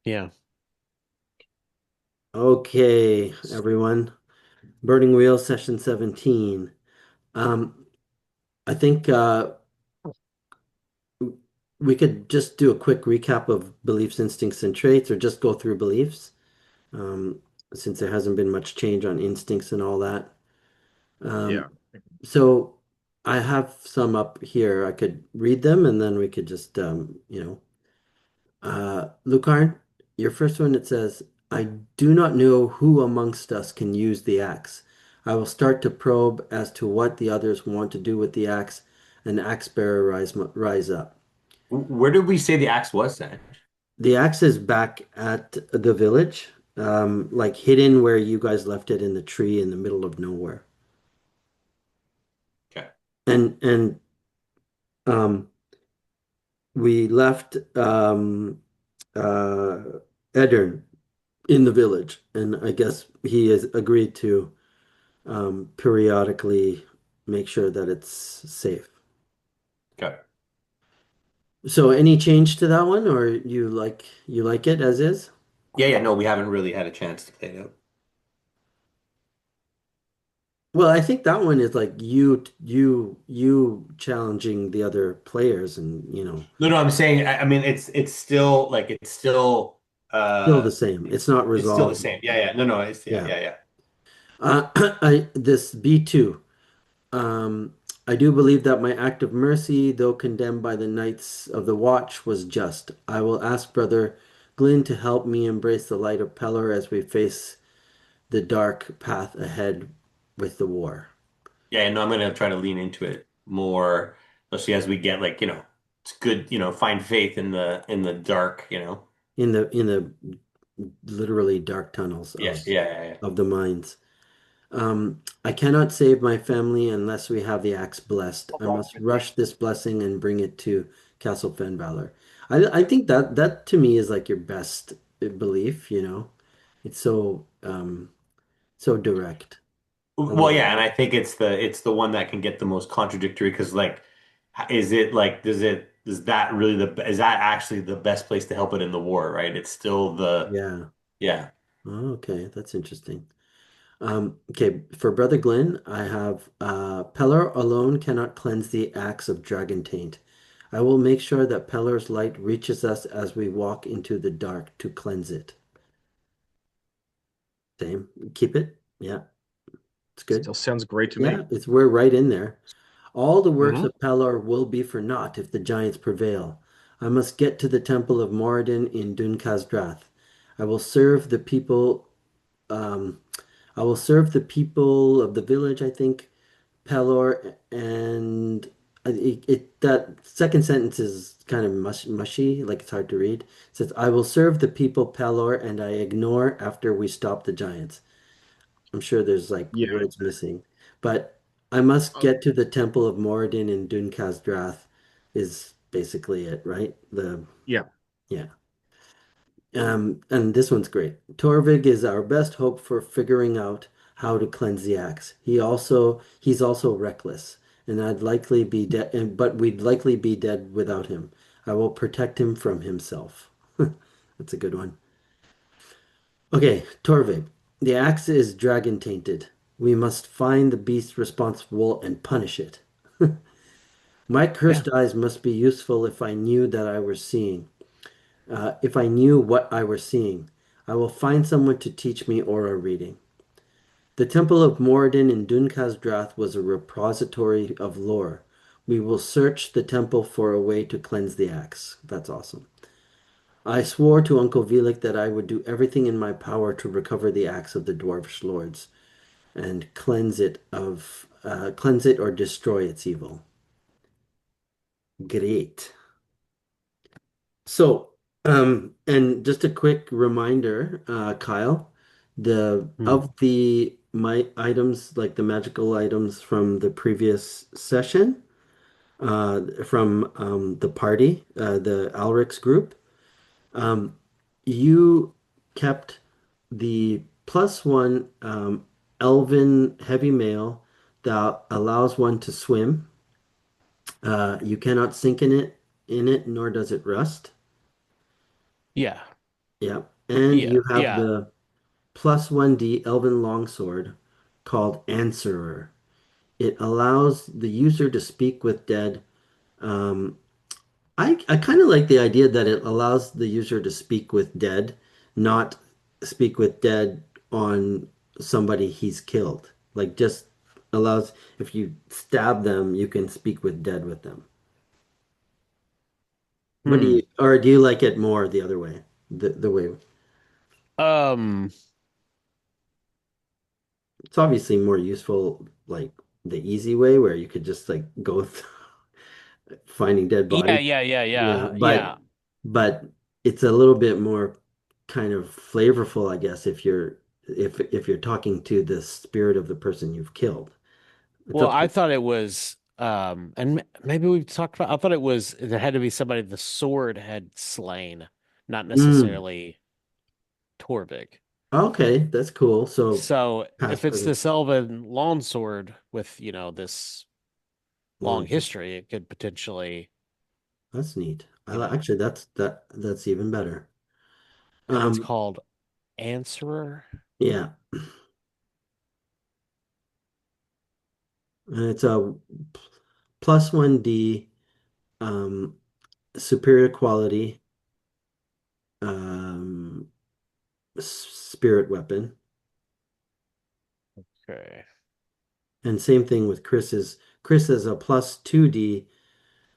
Yeah. Okay, everyone. Burning Wheel session 17. Um, I think we could just do a quick recap of beliefs, instincts, and traits, or just go through beliefs, um, since there hasn't been much change on instincts and all that. Yeah. Um, so I have some up here. I could read them and then we could just, Lucarn, your first one, it says, I do not know who amongst us can use the axe. I will start to probe as to what the others want to do with the axe, and axe bearer rise up. Where did we say the axe was then? The axe is back at the village, like hidden where you guys left it in the tree in the middle of nowhere. Okay. And um, we left uh, Edern in the village, and I guess he has agreed to periodically make sure that it's safe. Okay. So any change to that one, or you like it as is? Yeah, no, we haven't really had a chance to play it out. Well, I think that one is like you challenging the other players and No, I'm saying I mean it's still like still the same. It's not it's still the resolved. same. Yeah. No, it's Yeah. yeah. This B2. Um, I do believe that my act of mercy, though condemned by the Knights of the Watch, was just. I will ask Brother Glynn to help me embrace the light of Pelor as we face the dark path ahead with the war. Yeah, no, I'm gonna try to lean into it more, especially as we get like, it's good, find faith in the dark. In the literally dark tunnels Yes, of yeah. of the mines. I cannot save my family unless we have the axe blessed. I must rush this blessing and bring it to Castle Fenvalor. I think that to me is like your best belief. It's so direct. I Well, love it. yeah, and I think it's the one that can get the most contradictory because like is it like is that really is that actually the best place to help it in the war, right? It's still the Yeah. yeah. Oh, okay, that's interesting. Okay, for Brother Glenn, I have Pellar alone cannot cleanse the axe of dragon taint. I will make sure that Pellar's light reaches us as we walk into the dark to cleanse it. Same. Keep it. Yeah, it's good. Still sounds great to Yeah, me. we're right in there. All the works Hmm. of Pellar will be for naught if the giants prevail. I must get to the temple of Moradin in Dun Khazdrath. I will serve the people. Um, I will serve the people of the village, I think, Pelor, and that second sentence is kind of mushy, like it's hard to read. It says, I will serve the people Pelor, and I ignore after we stop the giants. I'm sure there's like Yeah. words missing, but I must Um, get to the Temple of Moradin in Dun Khazdrath is basically it, right? yeah. Yeah. And this one's great. Torvig is our best hope for figuring out how to cleanse the axe. He's also reckless, and I'd likely be dead, but we'd likely be dead without him. I will protect him from himself. That's a good one. Okay, Torvig. The axe is dragon tainted. We must find the beast responsible and punish it. My Yeah. cursed eyes must be useful if I knew that I were seeing. If I knew what I were seeing, I will find someone to teach me aura reading. The Temple of Moradin in Dunkazdrath was a repository of lore. We will search the temple for a way to cleanse the axe. That's awesome. I swore to Uncle Velik that I would do everything in my power to recover the axe of the dwarvish lords and cleanse it or destroy its evil. Great. So, and just a quick reminder, Kyle, the Hmm. of the my items, like the magical items from the previous session, from the party, the Alrix group, um, you kept the +1 Elven heavy mail that allows one to swim. You cannot sink in it, nor does it rust. Yeah. Yeah. And Yeah, you have yeah. the +1D Elven Longsword called Answerer. It allows the user to speak with dead. Um, I kind of like the idea that it allows the user to speak with dead, not speak with dead on somebody he's killed. Like just allows if you stab them, you can speak with dead with them. What do Hmm. you, or do you like it more the other way? The way Um, it's obviously more useful, like the easy way where you could just like go finding dead yeah, bodies. yeah, yeah, Yeah, yeah, yeah. but it's a little bit more kind of flavorful, I guess, if you're talking to the spirit of the person you've killed. It's Well, up I to thought it was, maybe we've talked about, I thought it was, there had to be somebody the sword had slain, not mm, necessarily Torvik. okay, that's cool. So So if past, it's present, this elven longsword with, this long long. history, it could potentially, That's neat. you know, Actually that's even better. and it's Um, called Answerer. yeah, and it's a +1D um superior quality um spirit weapon. Okay. And same thing with Chris's. Chris is a +2D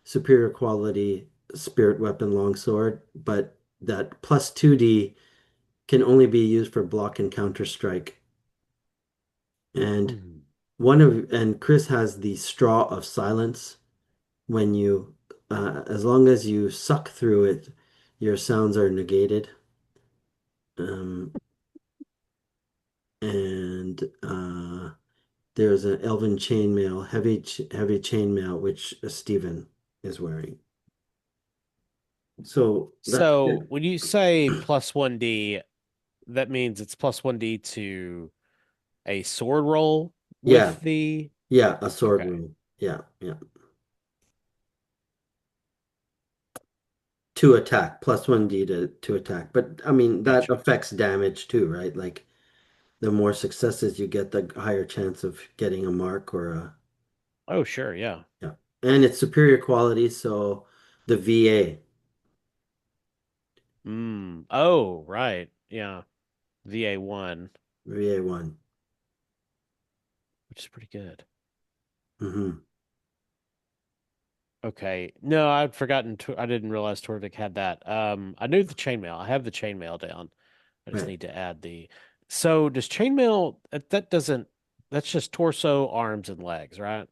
superior quality spirit weapon longsword, but that +2D can only be used for block and counter strike. And Hmm. and Chris has the straw of silence. When you, as long as you suck through it, your sounds are negated. Um, and there's an elven chainmail, heavy chainmail, which Stephen is wearing. So that's So good. when you say plus 1D, that means it's plus 1D to a sword roll Yeah, with the. yeah, a sword Okay, room. Yeah, yeah. To attack, +1D to attack. But I mean that gotcha. affects damage too, right? Like the more successes you get, the higher chance of getting a mark or a Oh, sure, yeah. yeah. And it's superior quality, so the VA, Oh, right. Yeah. VA1, VA1. which is pretty good. Hmm. Okay. No, I'd forgotten I didn't realize Torvik had that. I knew the chainmail. I have the chainmail down. I just Right. need to add the. So does chainmail that doesn't that's just torso, arms, and legs, right?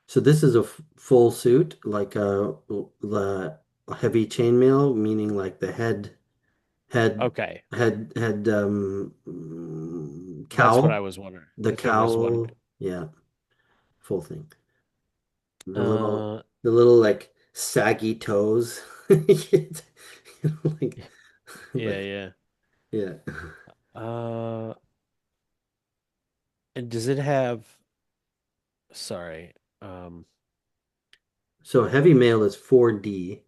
So this is a full suit, like the heavy chainmail, meaning like the head, Okay. That's what I cowl, was wondering. the If it was one. cowl, yeah, full thing. Uh The little like saggy toes. Like, yeah, like, yeah. yeah. Uh and does it have sorry. Um So heavy mail is 4D.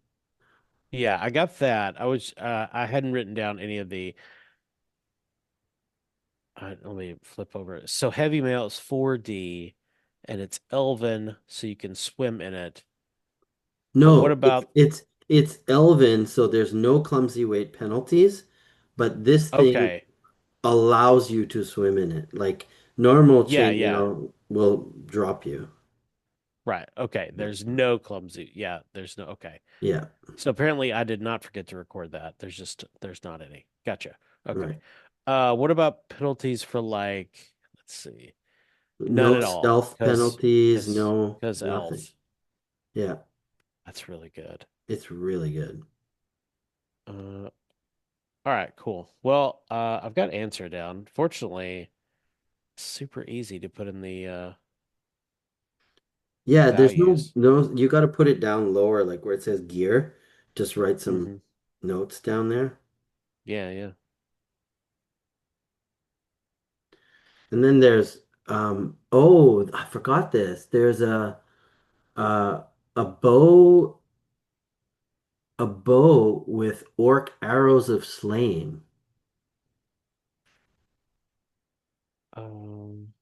yeah, I got that. I hadn't written down any of the let me flip over. So heavy mail is 4D and it's elven, so you can swim in it. But what No, about it's Elven, so there's no clumsy weight penalties, but this thing okay. allows you to swim in it. Like normal Yeah, yeah. chainmail will drop you. Right. Okay. Yeah. There's no clumsy. Yeah, there's no okay. Yeah, So apparently I did not forget to record that. There's not any. Gotcha. Okay. right. What about penalties for like let's see. None No at all. stealth penalties, Cause no cause nothing. elf. Yeah, That's really good. it's really good. Uh all right, cool. Well, I've got answer down. Fortunately, super easy to put in the Yeah, there's values. you got to put it down lower, like where it says gear. Just write some Hmm. notes down there. Yeah, yeah. And then there's oh, I forgot this. There's uh a bow A bow with orc arrows of slaying. Um,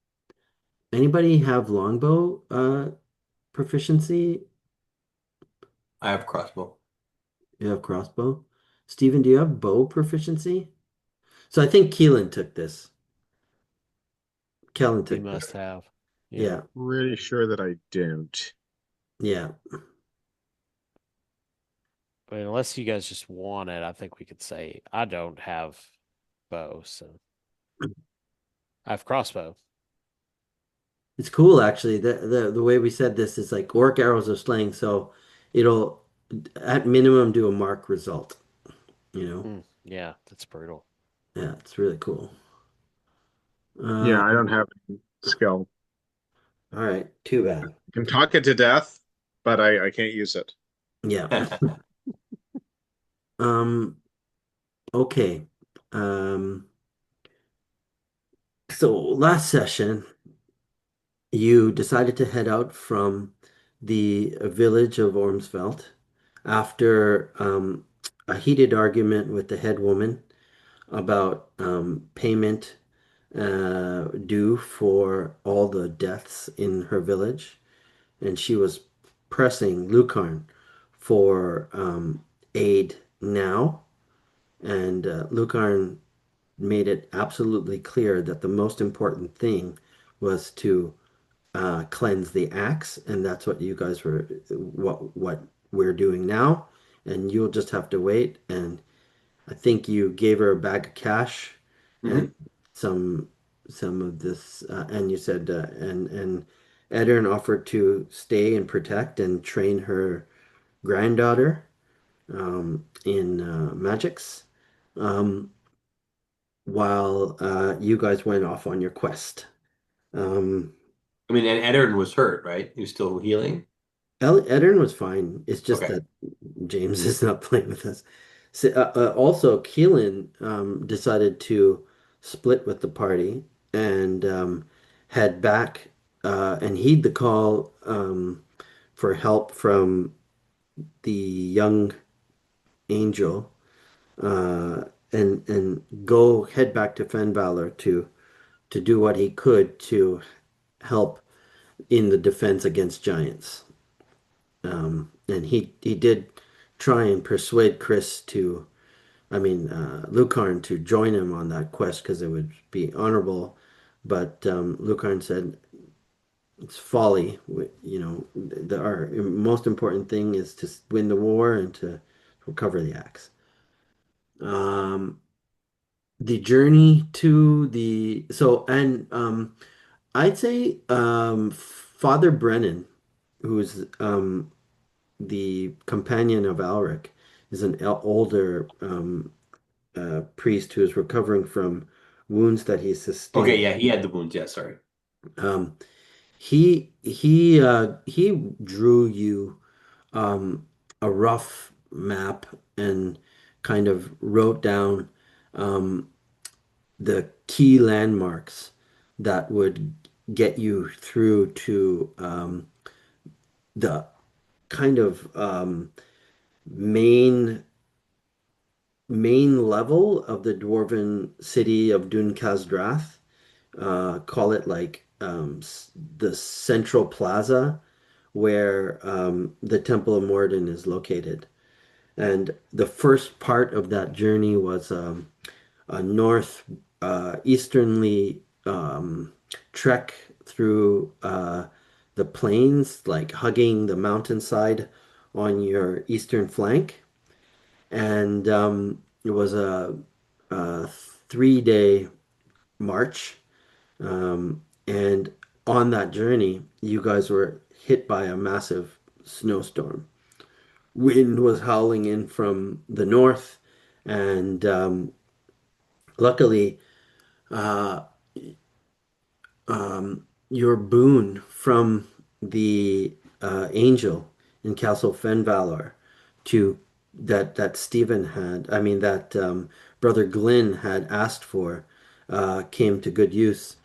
Anybody have longbow proficiency? I have crossbow. You have crossbow? Steven, do you have bow proficiency? So I think Keelan took this. Kellen he took this. must have. Yeah. Yeah, Pretty sure that I don't. yeah. I mean, unless you guys just want it, I think we could say I don't have bow, so I have crossbow. It's cool actually. The way we said this is like orc arrows of slaying, so it'll at minimum do a mark result, you know? Yeah, that's brutal. Yeah, it's really cool. Uh, Yeah, I don't have any skill. all right, too bad. I can talk it to death, but I can't use it. Yeah. Um, okay. Um, so last session, you decided to head out from the village of Ormsfeld after a heated argument with the head woman about payment due for all the deaths in her village, and she was pressing Lucarn for aid now, and Lucarn made it absolutely clear that the most important thing was to cleanse the axe, and that's what you guys were, what we're doing now, and you'll just have to wait. And I think you gave her a bag of cash and Hmm. some some of this, and you said, and Eddern offered to stay and protect and train her granddaughter in magics, um, while you guys went off on your quest. Um, I mean, and Eddard was hurt, right? He was still healing. Eddern was fine. It's just Okay. that James is not playing with us. So, also, Keelan decided to split with the party and head back and heed the call for help from the young angel and go head back to Fenvalor to do what he could to help in the defense against giants. And he did try and persuade Chris to, I mean, Lucarn to join him on that quest because it would be honorable. But Lucarn said it's folly. You know, our most important thing is to win the war and to recover the axe. Um, the journey to the so and I'd say Father Brennan, who's the companion of Alric, is an older priest who is recovering from wounds that he Okay, sustained. yeah, he had the wounds. Yeah, sorry. Um, he drew you um, a rough map and kind of wrote down um, the key landmarks that would get you through to the kind of main level of the dwarven city of Dun Khazdrath. Call it like the central plaza where the Temple of Morden is located. And the first part of that journey was a north easternly trek through the plains, like hugging the mountainside on your eastern flank. And it was a 3 day march. And on that journey, you guys were hit by a massive snowstorm. Wind was howling in from the north, and luckily, uh, your boon from the angel in Castle Fenvalor to that Stephen had, I mean that Brother Glynn had asked for, came to good use.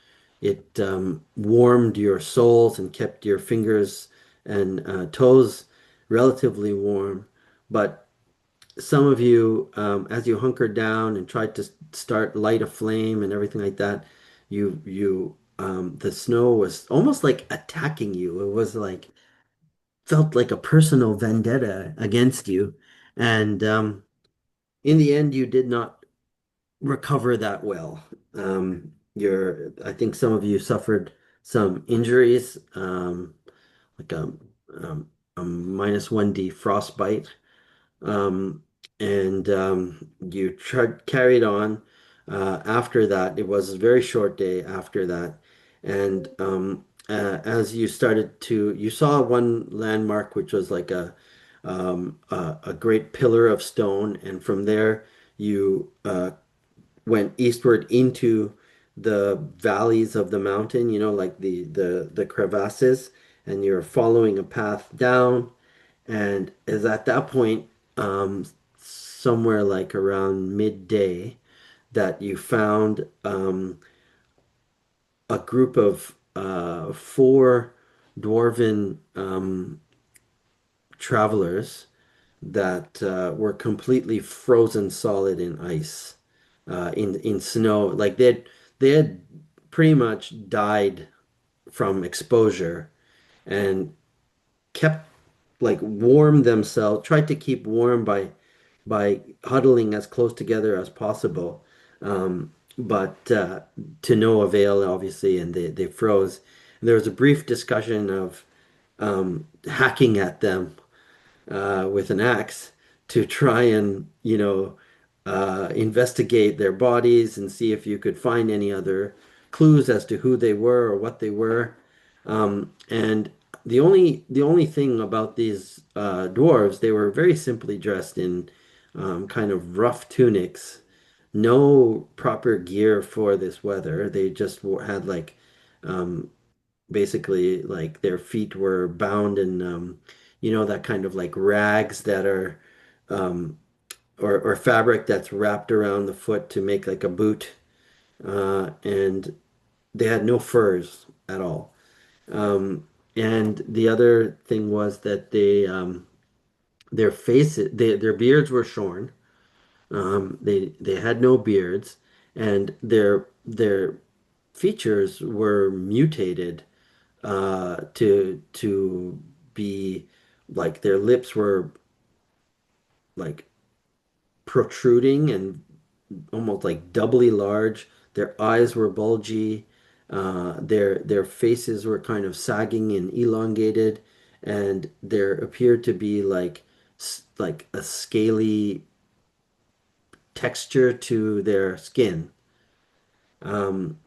It warmed your souls and kept your fingers and toes relatively warm, but some of you, as you hunkered down and tried to start light a flame and everything like that, the snow was almost like attacking you. It was like felt like a personal vendetta against you, and in the end, you did not recover that well. I think some of you suffered some injuries, like um, a -1D frostbite, um, and you tried carried on. After that, it was a very short day after that, and as you started to, you saw one landmark which was like a great pillar of stone, and from there you went eastward into the valleys of the mountain, like the crevasses, and you're following a path down, and is at that point, somewhere like around midday, that you found a group of four dwarven travelers that were completely frozen solid in ice, in snow. Like they had pretty much died from exposure and kept like warm themselves, tried to keep warm by huddling as close together as possible. But to no avail, obviously, and they froze. And there was a brief discussion of hacking at them with an axe to try and, investigate their bodies and see if you could find any other clues as to who they were or what they were. And the only thing about these dwarves, they were very simply dressed in kind of rough tunics, no proper gear for this weather. They just had like basically like their feet were bound in that kind of like rags that are um, or fabric that's wrapped around the foot to make like a boot, and they had no furs at all. And the other thing was that their faces, their beards were shorn. They had no beards, and their features were mutated to be like their lips were like protruding and almost like doubly large. Their eyes were bulgy. Their faces were kind of sagging and elongated, and there appeared to be like a scaly texture to their skin. Um,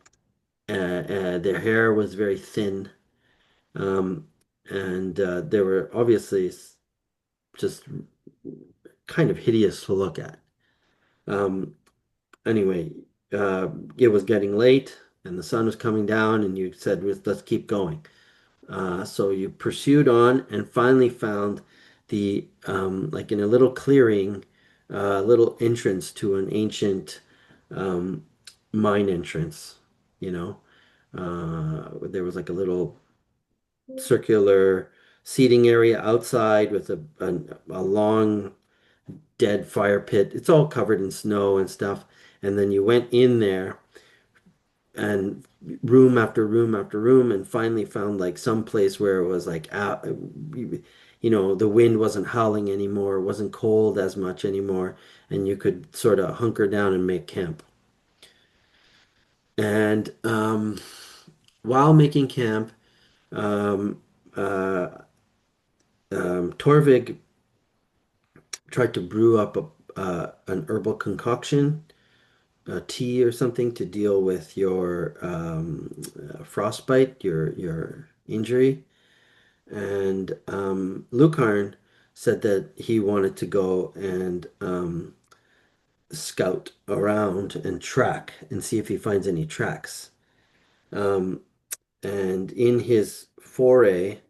their hair was very thin, um, and they were obviously just kind of hideous to look at. Um, anyway, it was getting late and the sun was coming down, and you said, Let's keep going." So you pursued on and finally found like in a little clearing, little entrance to an ancient um, mine entrance, you know. There was like a little circular seating area outside with a long dead fire pit. It's all covered in snow and stuff. And then you went in there and room after room after room and finally found like some place where it was like out, the wind wasn't howling anymore, it wasn't cold as much anymore, and you could sort of hunker down and make camp. And while making camp, um, uh, Torvig tried to brew up an herbal concoction, a tea or something to deal with your frostbite, your injury. And Lucarn said that he wanted to go and scout around and track and see if he finds any tracks. Um, and in his foray,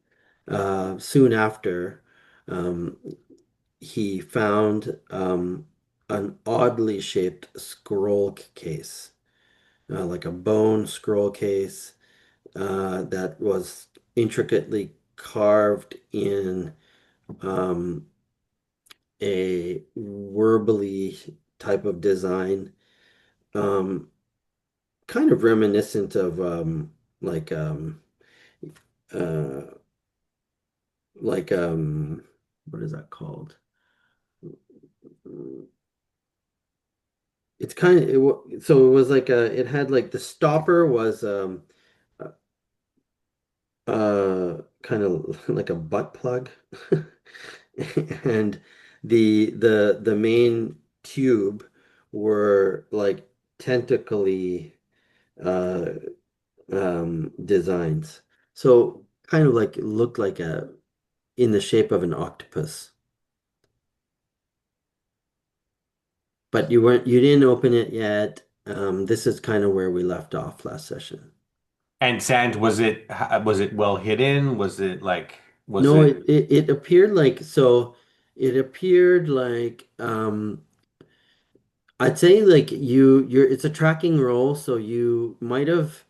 soon after, um, he found an oddly shaped scroll case, like a bone scroll case that was intricately carved in um, a warbly type of design, um, kind of reminiscent of like um, uh, what is that called? It's kind of so it was like it had like the stopper was kind of like a butt plug. And the main tube were like tentacly uh designs. So kind of like it looked like a in the shape of an octopus. But you didn't open it yet. This is kind of where we left off last session. And sand, was it well hidden? Was it like was No, it it appeared like so it appeared like I'd say like you're it's a tracking roll, so you might have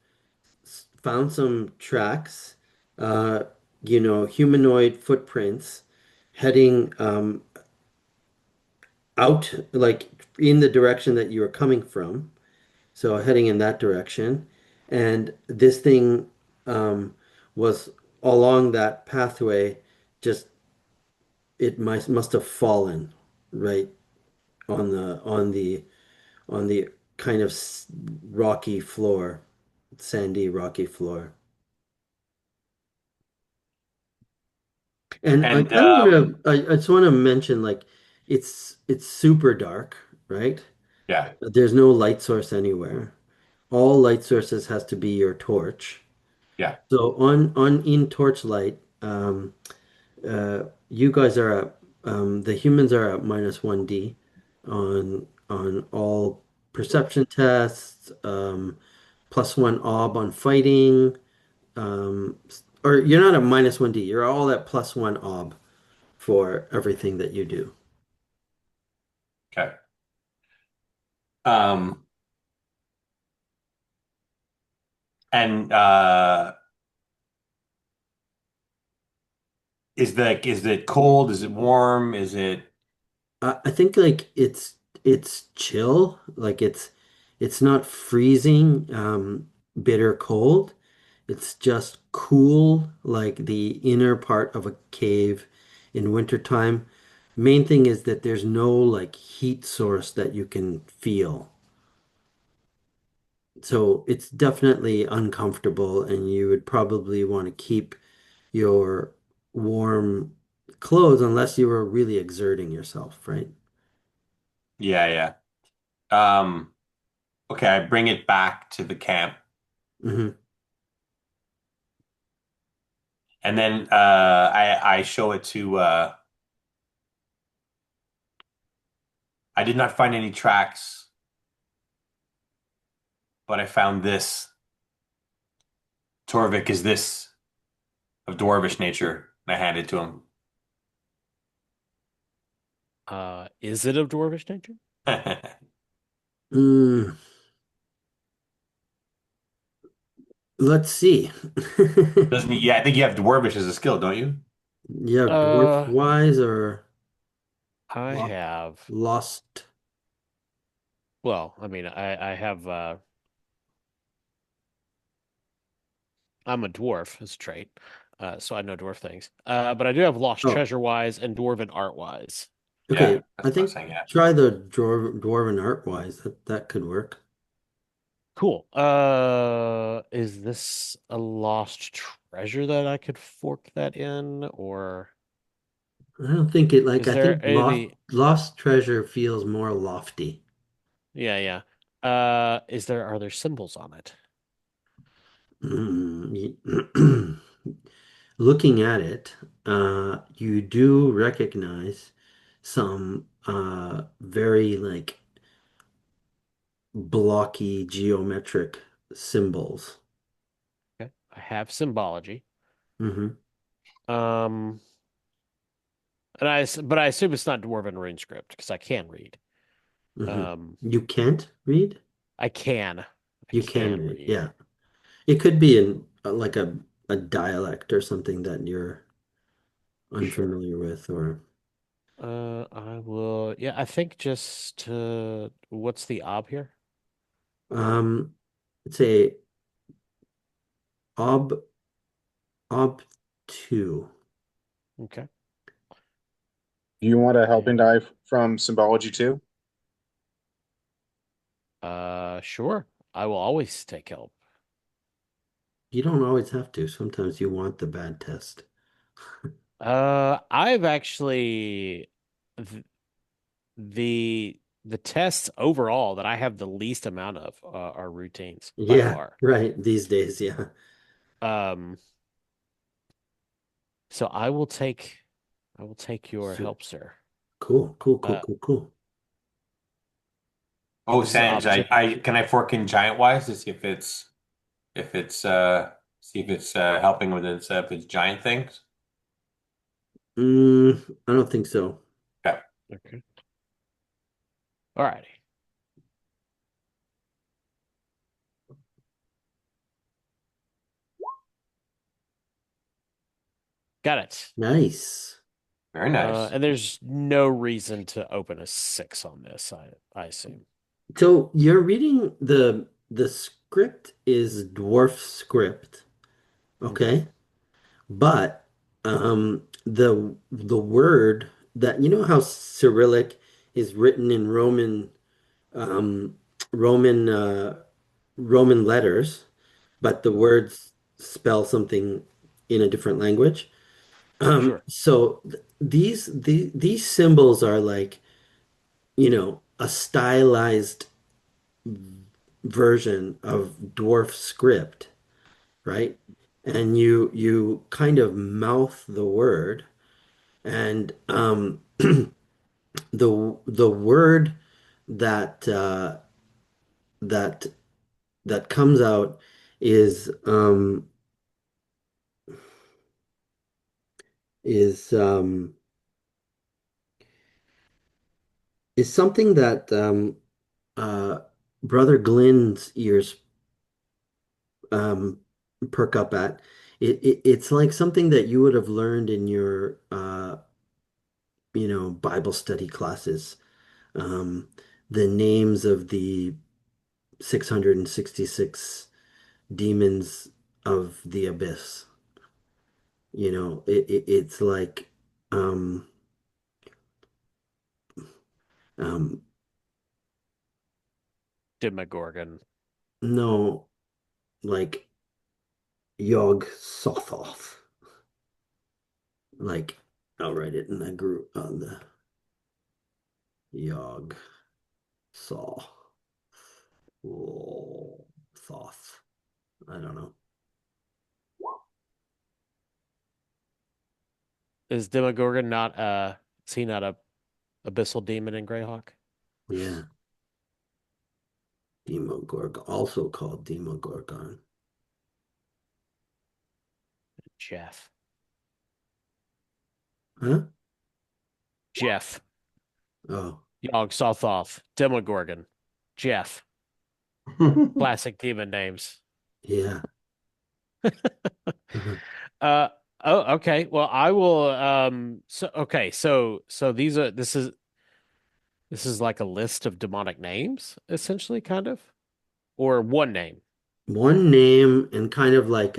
found some tracks, uh, humanoid footprints heading out like in the direction that you were coming from. So heading in that direction. And this thing um, was along that pathway, just it must have fallen right on the kind of rocky floor, sandy rocky floor. And I and kind of want to I just want to mention like it's super dark, right? yeah, There's no light source anywhere. All light sources has to be your torch. yeah. So on in torchlight, you guys are at the humans are at -1D on all perception tests, +1 ob on fighting, or you're not at -1D, you're all at +1 ob for everything that you do. Okay. Um and is it cold? Is it warm? Is it I think like it's chill, like it's not freezing, bitter cold. It's just cool, like the inner part of a cave in wintertime. Main thing is that there's no like heat source that you can feel. So it's definitely uncomfortable, and you would probably want to keep your warm clothes unless you were really exerting yourself, right? yeah, yeah. Okay, I bring it back to the camp. Hmm. And then I show it to I did not find any tracks, but I found this. Torvik, is this of dwarvish nature? And I hand it to him. Is it of dwarvish nature? Mm, let's see. Doesn't he? Yeah, I think you have dwarvish as a skill, don't you? You have dwarf Uh, wise or I lo- have. lost? Well, I mean, I have. I'm a dwarf as a trait, so I know dwarf things. But I do have lost Oh, treasure wise and dwarven art wise. Yeah, okay. I that's what I was think saying. Yeah. try the dwarven art wise. That could work. Cool. Is this a lost treasure that I could fork that in, or I don't think it like is I there think any? lost treasure feels more lofty. Yeah, yeah. Are there symbols on it? Mm, Looking at it, you do recognize some very like blocky geometric symbols. Okay. I have symbology. Hmm. Um, but I assume it's not dwarven rune script because I can read. Hmm. Um, You can't read? I can. I You can can read, read. yeah. It could be in like a dialect or something that you're Sure. unfamiliar with, or. I will. Yeah, I think just what's the ob here? Um, it's a ob two. Okay. Do you want a helping And die from symbology too? sure. I will always take help. You don't always have to. Sometimes you want the bad test. I've actually th the tests overall that I have the least amount of are routines by Yeah, far. right. These days, yeah. Um, so I will take your So help, sir. cool, cool, cool, Uh, cool, cool. Oh, this is Sanj, I object. can I fork in giant wise to see if it's see if it's helping with its if it's giant things. I don't think so. Okay. Okay. All righty. Got it. Nice. Very nice. And there's no reason to open a six on this, I assume. So you're reading the script is dwarf script, Okay. okay? But the word that you know how Cyrillic is written in um Roman Roman letters, but the Hmm. words spell something in a different language. Sure. So these symbols are like, a stylized version of dwarf script, right? And you kind of mouth the word, and the word that that that comes out is is um, is something that uh, Brother Glenn's ears um, perk up at. It's like something that you would have learned in your Bible study classes. Um, the names of the 666 demons of the abyss. It's like um um Demogorgon. no, like Yog Sothoth. Like I'll write it in the group on the Yog Saw Thoth. I don't know. Is Demogorgon not is he not a abyssal demon in Greyhawk? Yeah, Demogorgon, also called Demogorgon. Jeff. Huh? Jeff. Oh, Yog Sothoth. Demogorgon. Jeff. Classic demon names. yeah. Uh oh, okay. Well, I will so okay, so these are this is like a list of demonic names, essentially, kind of, or one name. One name and kind of like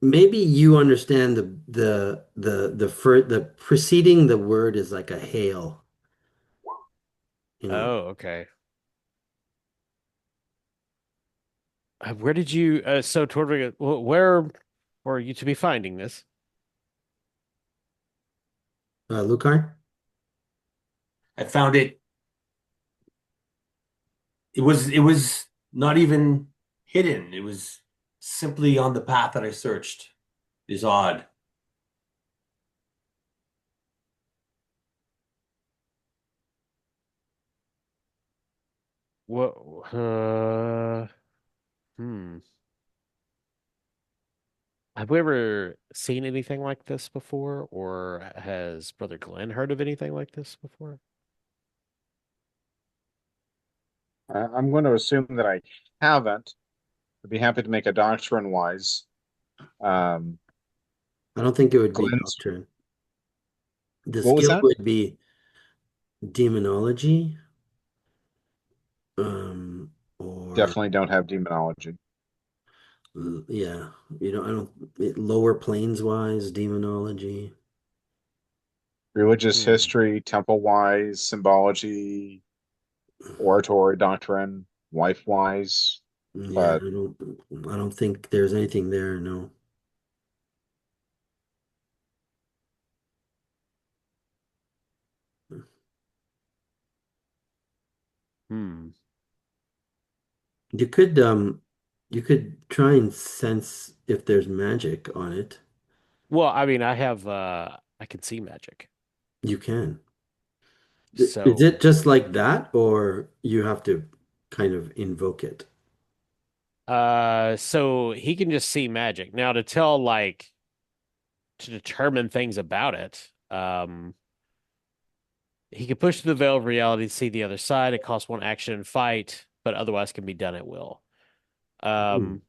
maybe you understand the preceding the word is like a hail, you know. Oh, okay. Where did you so Torvig, where were you to be finding this? Lucar? I found it. It was not even hidden. It was simply on the path that I searched. It is odd. What hmm. Have we ever seen anything like this before, or has Brother Glenn heard of anything like this before? I'm going to assume that I haven't. I'd be happy to make a doctrine wise. Um, I don't think it would be Glenn's Doctrine. The What was skill that? would be demonology, um, or Definitely don't have demonology. yeah, I don't lower planes wise, demonology. Religious Hmm. history, temple wise, symbology, oratory doctrine, wife wise, Yeah, but I don't think there's anything there, no. Hmm. You could try and sense if there's magic on it. Well, I mean, I can see magic. You can. Is it So, just like that, or you have to kind of invoke it? so he can just see magic. Now to tell like to determine things about it, he can push through the veil of reality to see the other side. It costs one action and fight, but otherwise can be done at will. Hmm. Um,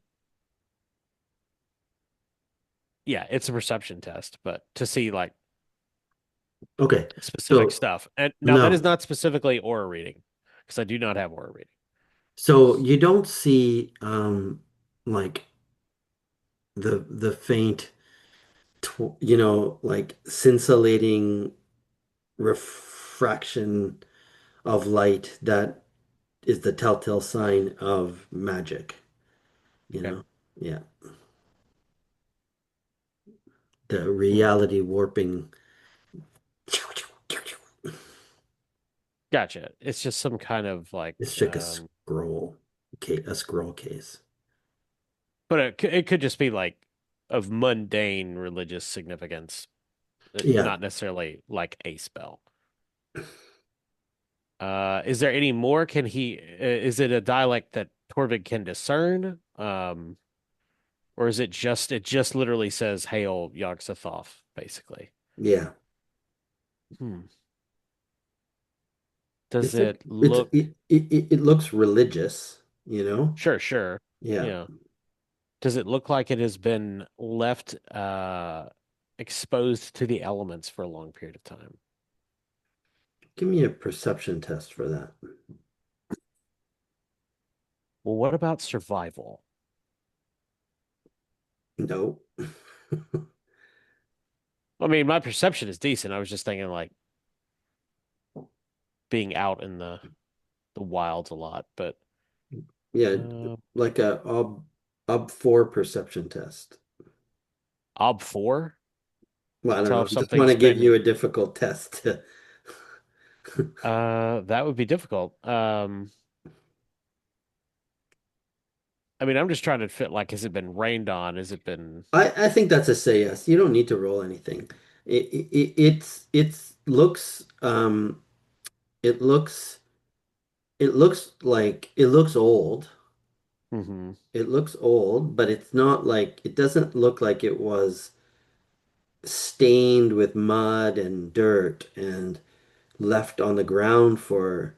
yeah, it's a perception test, but to see like Okay. specific So stuff. And now that is no. not specifically aura reading, because I do not have aura reading. So you don't see like the faint like scintillating refraction of light that is the telltale sign of magic, you Okay. know? Yeah. The Hmm. reality warping. Gotcha. It's just some kind of like, It's like a scroll, okay, a scroll case. but it could just be like of mundane religious significance, Yeah, not necessarily like a spell. Is there any more? Is it a dialect that Torvig can discern? Or is it just literally says Hail Yog-Sothoth, basically? yeah. Hmm. Does It's like it look it looks religious, you know? sure, sure. Yeah. Yeah. Does it look like it has been left exposed to the elements for a long period of time? Give me a perception test for that. Well, what about survival? No. I mean, my perception is decent. I was just thinking like being out in the wilds a lot, but Yeah, uh like a ob 4 perception test. Ob 4, Well, I don't tell know. if I just want to something's give been you a difficult test. that would be difficult. I mean, I'm just trying to fit like has it been rained on? Has it been I think that's a say yes. You don't need to roll anything. It's looks it looks like it looks old. hmm It looks old, but it's not like it doesn't look like it was stained with mud and dirt and left on the ground for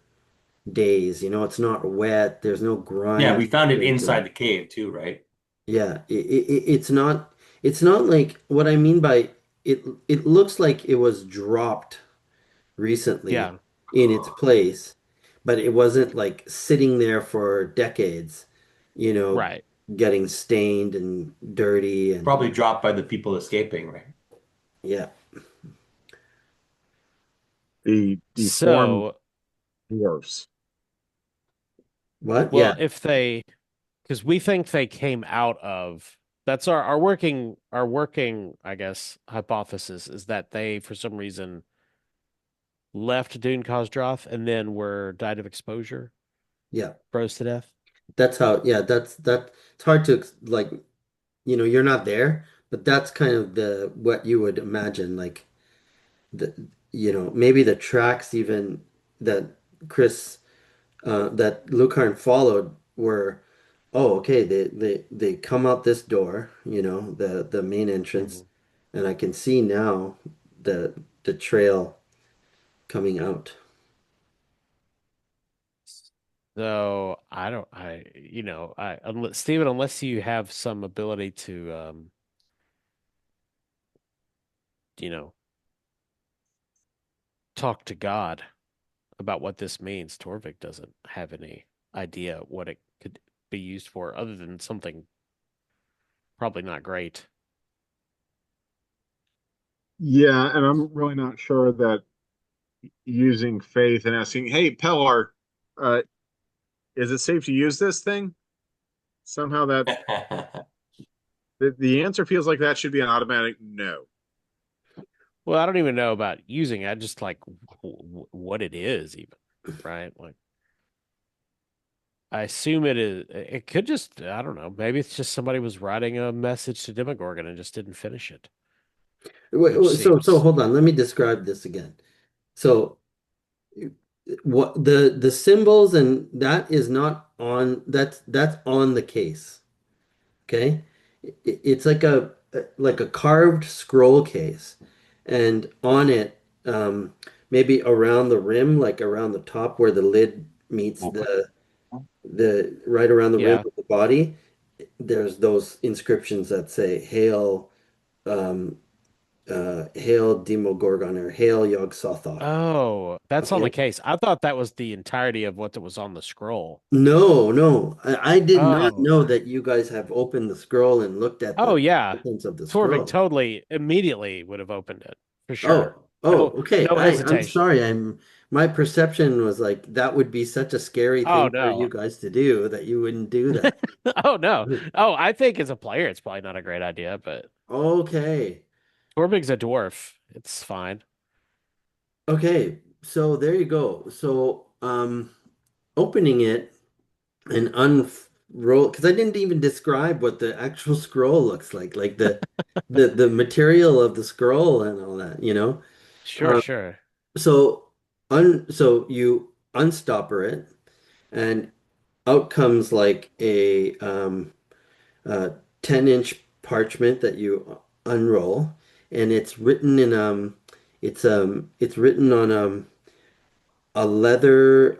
days. It's not wet. There's no Yeah, grime we found it to inside it. the cave too, right? Yeah, it's not like what I mean by it looks like it was dropped recently yeah, in its place, but it wasn't like sitting there for decades, you know, right. getting stained and dirty and Probably dropped by the people escaping, right? yeah. the deformed So, dwarfs. What? Yeah. well, if they because we think they came out of that's our working, I guess, hypothesis is that they for some reason left Dune Khazdrath and then were died of exposure, Yeah. froze to death. That's how, yeah, that it's hard to like, you're not there, but that's kind of the what you would imagine like the maybe the tracks even that Chris that Lucarn followed were, oh, okay, they come out this door, the main entrance, hmm and I can see now the trail coming out. So I don't, unless Stephen, unless you have some ability to, you know, talk to God about what this means. Torvik doesn't have any idea what it could be used for, other than something probably not great. Yeah, and I'm really not sure that using faith and asking, "Hey, Pellar, uh, is it safe to use this thing?" Somehow that the answer feels like that should be an automatic no. Well, I don't even know about using it. I just like what it is, even, right? Like, I assume it is. It could just, I don't know. Maybe it's just somebody was writing a message to Demogorgon and just didn't finish it, which So seems hold on, let me describe this again. So what the symbols and that is not on that's on the case. Okay. It's like a carved scroll case, and on it, maybe around the rim, like around the top where the lid meets the right around the rim yeah. of the body, there's those inscriptions that say um, Hail Demogorgon or Hail Yog Sothoth. Oh, that's on the Okay. case. I thought that was the entirety of what that was on the scroll. No, no. I did not Oh, know that you guys have opened the scroll and looked at oh the yeah. contents of the Torvik scroll. totally immediately would have opened it for sure. Oh, No, okay. no I'm hesitation. sorry. My perception was like that would be such a scary Oh thing for you no. guys to do that you wouldn't do that. Oh no. Oh, I think as a player, it's probably not a great idea, but Okay. Torvik's a dwarf. It's fine. Okay. So there you go. So opening it and unroll because I didn't even describe what the actual scroll looks like the material of the scroll and all that, you know. Sure, Um, sure. so you unstopper it and out comes like a 10-inch parchment that you unroll, and it's written on a leather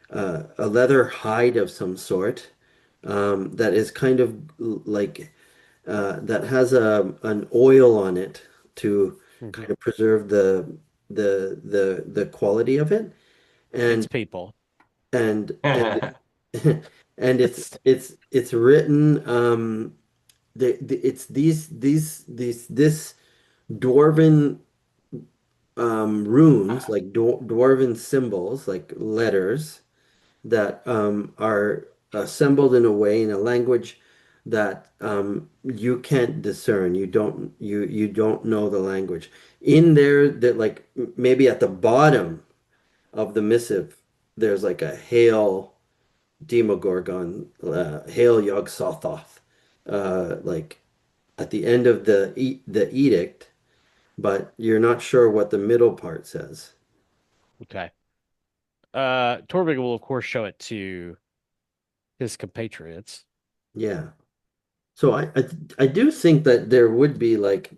a leather hide of some sort, that is kind of like that has an oil on it to Hmm. kind of preserve the quality of it, It's and people. and and it's written, it's this dwarven runes, like dwarven symbols, like letters that are assembled in a way in a language that you can't discern. You don't know the language. In there, that like maybe at the bottom of the missive, there's like a Hail Demogorgon, Hail Yog Sothoth, like at the end of the edict, but you're not sure what the middle part says. Okay. Torvik will of course show it to his compatriots. Yeah. So I do think that there would be like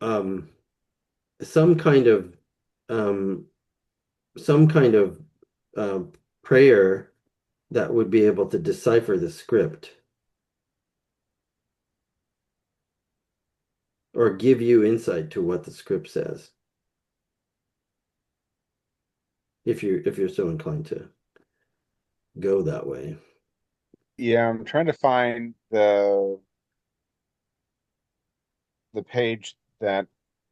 um some kind of um some kind of uh, prayer that would be able to decipher the script or give you insight to what the script says if you're so inclined to go that way. Yeah, I'm trying to find the page that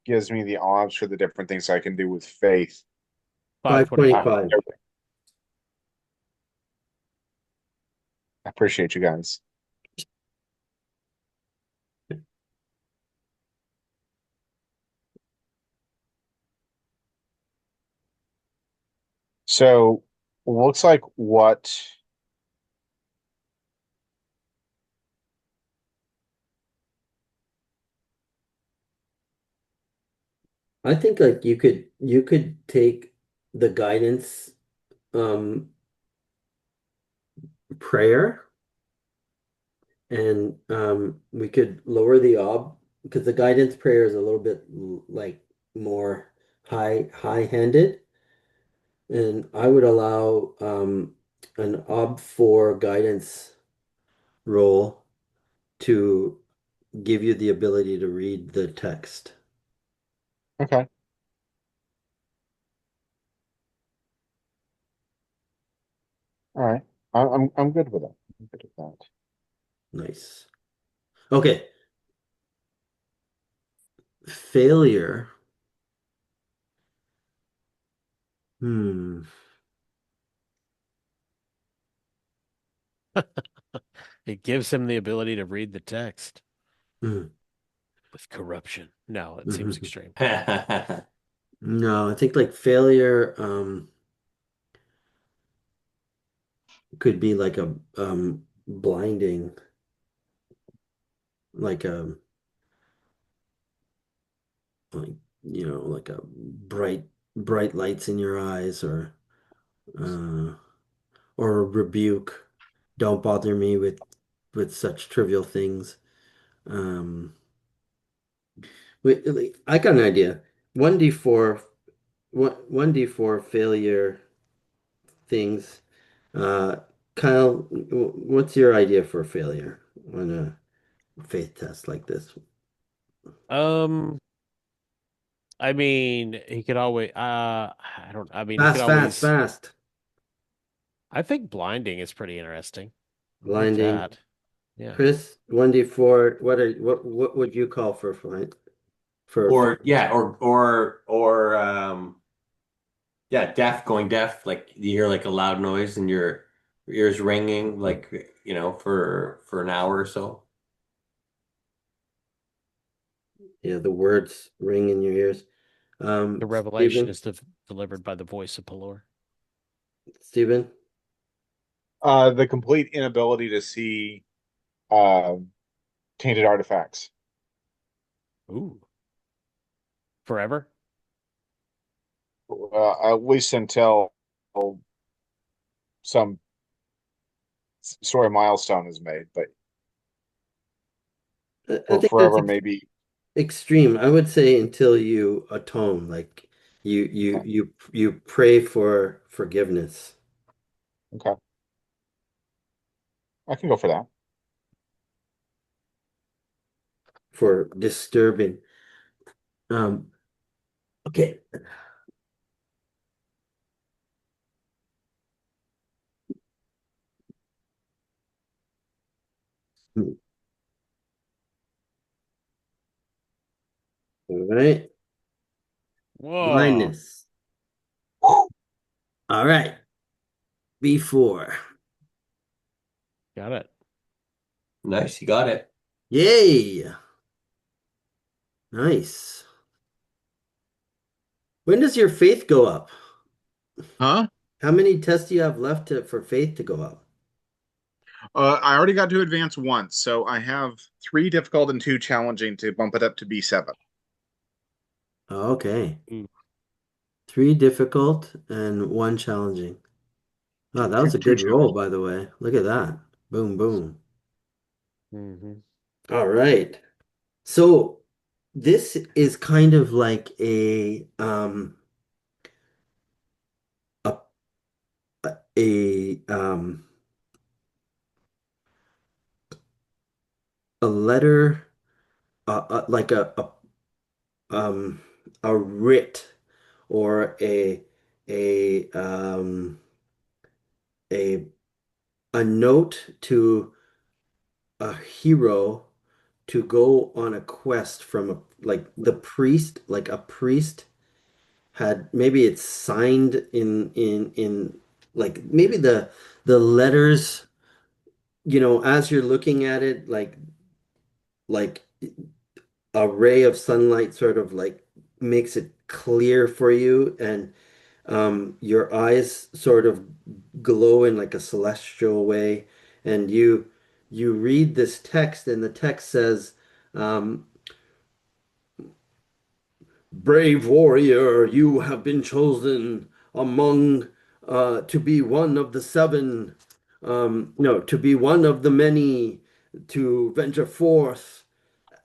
gives me the odds for the different things I can do with faith. I 525. 525. appreciate you guys. So looks like what I think like you could take the guidance um prayer, and we could lower the ob because the guidance prayer is a little bit like more high-handed, and I would allow an ob 4 guidance roll to give you the ability to read the text. okay. All right. I'm good with it. I'm good with that. Nice. Okay. Failure. Hmm. It gives him the ability to read the text Mm. with corruption. No, it seems Mhm. extreme. No, I think like failure could be like a blinding, like a like like a bright lights in your eyes uh or a rebuke. Don't bother me with such trivial things. Um wait, I got an idea. 1d4 1d4 failure things. Uh Kyle, what's your idea for failure on a faith test like this? Um, I mean, he could always I don't I mean he could Fast, fast, always fast. I think blinding is pretty interesting. I like Blinding. that. Yeah. Chris, 1d4, what would you call for flight for Or yeah, or yeah, deaf, going deaf, like you hear like a loud noise and your ears ringing, like for an hour or so. yeah, the words ring in your ears. The revelation Stephen, is delivered by the voice of Pelor. Stephen, The complete inability to see uh, tainted artifacts. Ooh, forever? At least until some story milestone is made, but I for think that's forever, maybe. extreme. I would say until you atone, like Okay. you pray for forgiveness Okay. I can go for that. for disturbing. Um, okay. All right. Whoa. Blindness. All right. B4. Got it. Nice, you got it. Yay. Nice. When does your faith go up? Huh? How many tests do you have left for faith to go up? I already got to advance once, so I have three difficult and two challenging to bump it up to B7. Okay. Ooh. Three difficult and one challenging. Wow, Two, that two, was a two good roll, challenging. by the way. Look at that. Boom, boom. Hmm. All right. So this is kind of like a a a letter like um a writ or a a a note to a hero to go on a quest from a like the priest, like a priest had maybe it's signed in like maybe the letters, as you're looking at it, like a ray of sunlight sort of like makes it clear for you, and your eyes sort of glow in like a celestial way, and you read this text, and the text says, um, "Brave warrior, you have been chosen among to be one of the seven, no, to be one of the many, to venture forth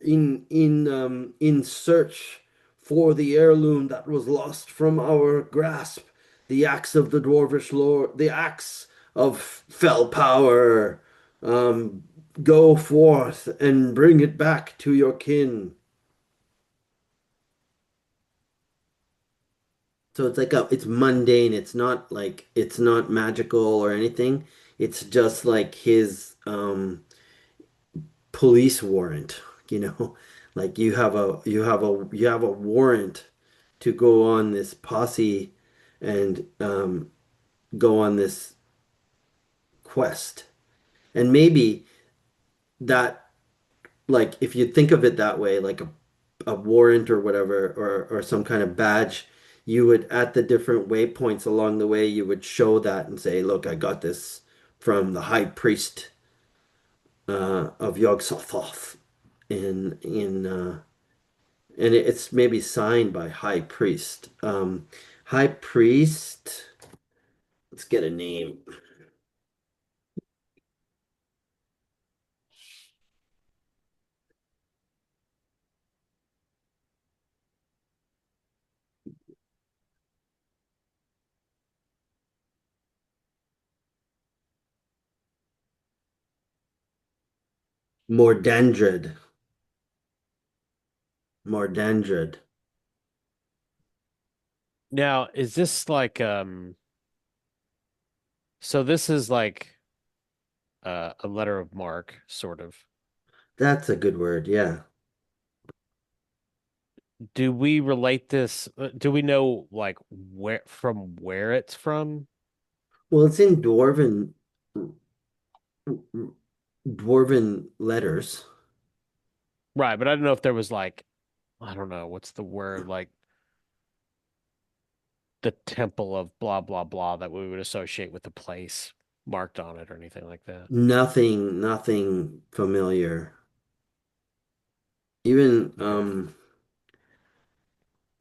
in search for the heirloom that was lost from our grasp, the axe of the dwarvish lord, the axe of fell power. Um, Go forth and bring it back to your kin." So it's like it's mundane. It's not like it's not magical or anything. It's just like his police warrant, you know. Like you have a warrant to go on this posse and go on this quest. And maybe that like if you think of it that way, like a warrant or whatever, or some kind of badge, you would at the different waypoints along the way, you would show that and say, "Look, I got this from the high priest of Yog-Sothoth in and it's maybe signed by high priest. High priest. Let's get a name. Mordandred. Mordandred. Now, is this like so this is like a letter of marque, sort of. That's a good word. Yeah. Do we relate this? Do we know like where it's from? Well, it's in dwarven letters. Right, but I don't know if there was like I don't know, what's the word, like the temple of blah blah blah that we would associate with the place marked on it or anything like that. Nothing familiar. Even Okay.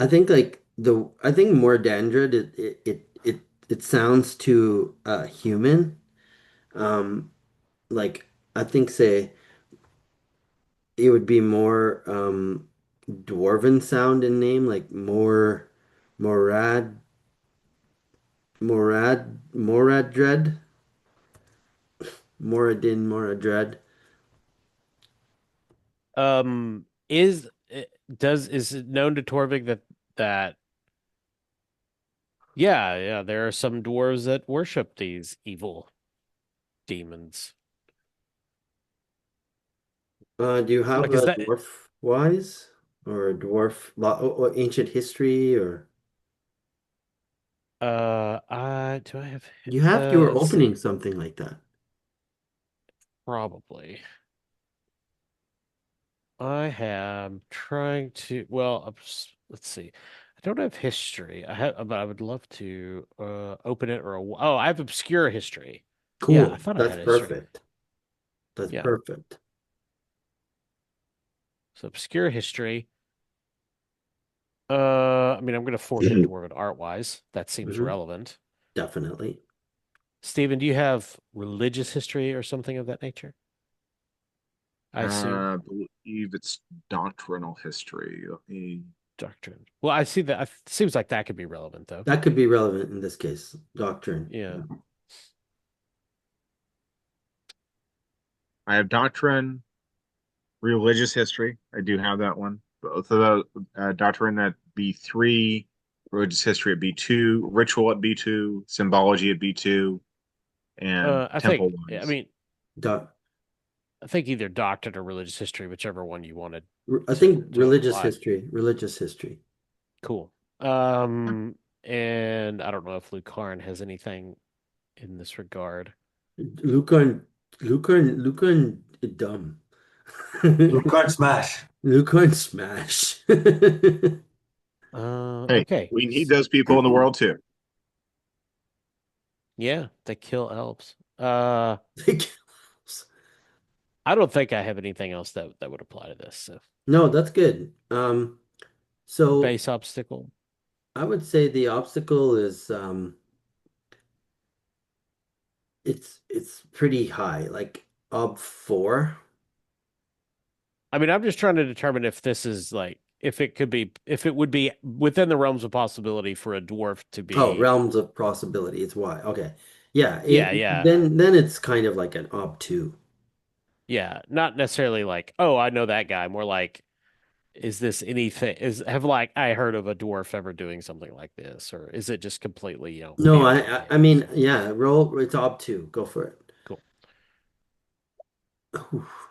I think like I think Mordandred it sounds too human. Um like I think say it would be more dwarven sound in name, like more Morad Moradred, Moradred. Is it known to Torvik that yeah, there are some dwarves that worship these evil demons. Do you have Like, is a that dwarf wise or a or ancient history or do I have you were let's opening see. something like that. Probably. I am trying to, well, let's see. I don't have history. I have, but I would love to open it oh, I have obscure history. Yeah, I Cool. thought I That's had history. perfect. That's Yeah. perfect. So obscure history. I mean, I'm gonna force it dwarven art wise. That seems Hmm. relevant. Definitely. Stephen, do you have religious history or something of that nature? I assume I believe it's doctrinal history. Let me- doctrine. Well, I see that. Seems like that could be relevant though. That could be relevant in this case. Doctrine. Yeah. I have doctrine, religious history. I do have that one. Both of the doctrine at B3, religious history at B2, ritual at B2, symbology at B2, and I temple think. I ones. mean, Doc, I think either doctrine or religious history, whichever one you wanted I think to religious apply. history. Religious history. Cool. And I don't know if Lucarin has anything in this regard. Lucan, Lucan, dumb. Luke Smash. Lucan smash. Hey, Okay. we need those people in the world too. Yeah, they kill elves. Like, I don't think I have anything else that would apply to this. So no, that's good. So base obstacle. I would say the obstacle is it's pretty high, like ob 4. I mean, I'm just trying to determine if this is like if it would be within the realms of possibility for a dwarf to Oh, be. realms of possibility. It's why. Okay. Yeah, Yeah, yeah. then it's kind of like an ob 2. Yeah, not necessarily like, oh, I know that guy. More like is this anything? Have like I heard of a dwarf ever doing something like this, or is it just completely, No, fairy I tales? mean, yeah, roll. It's ob two. Go for it. Cool.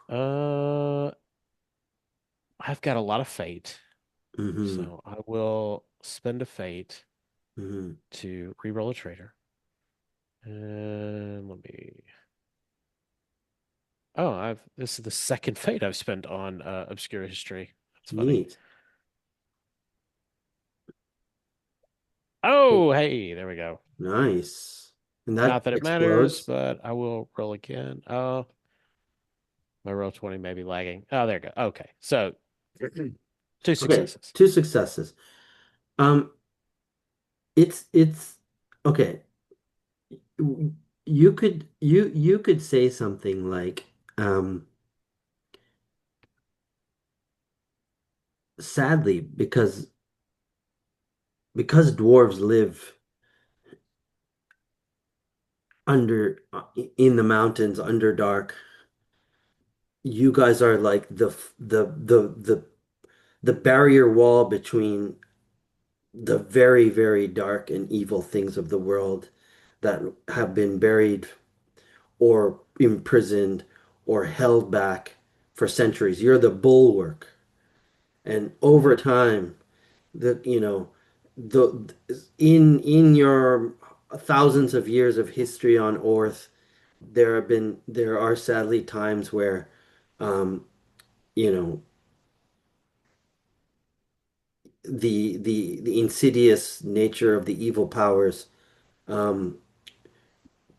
Uh, I've got a lot of fate, Mm-hmm. so I will spend a fate Mm-hmm. to re-roll a traitor. And let me. Oh, I've this is the second fate I've spent on obscure history. That's funny. Neat. Oh, hey, there we go. Nice. And Not that that it matters, explodes. but I will roll again. Oh, my roll 20 may be lagging. Oh, there you go. Okay. So two Okay, successes. two successes. Um, it's okay. You could say something like, sadly, because dwarves live under in the mountains under dark, you guys are like the barrier wall between the very, very dark and evil things of the world that have been buried or imprisoned or held back for centuries. You're the bulwark. And over Hmm. time, the in your thousands of years of history on Earth, there are sadly times where um, you know, the insidious nature of the evil powers um,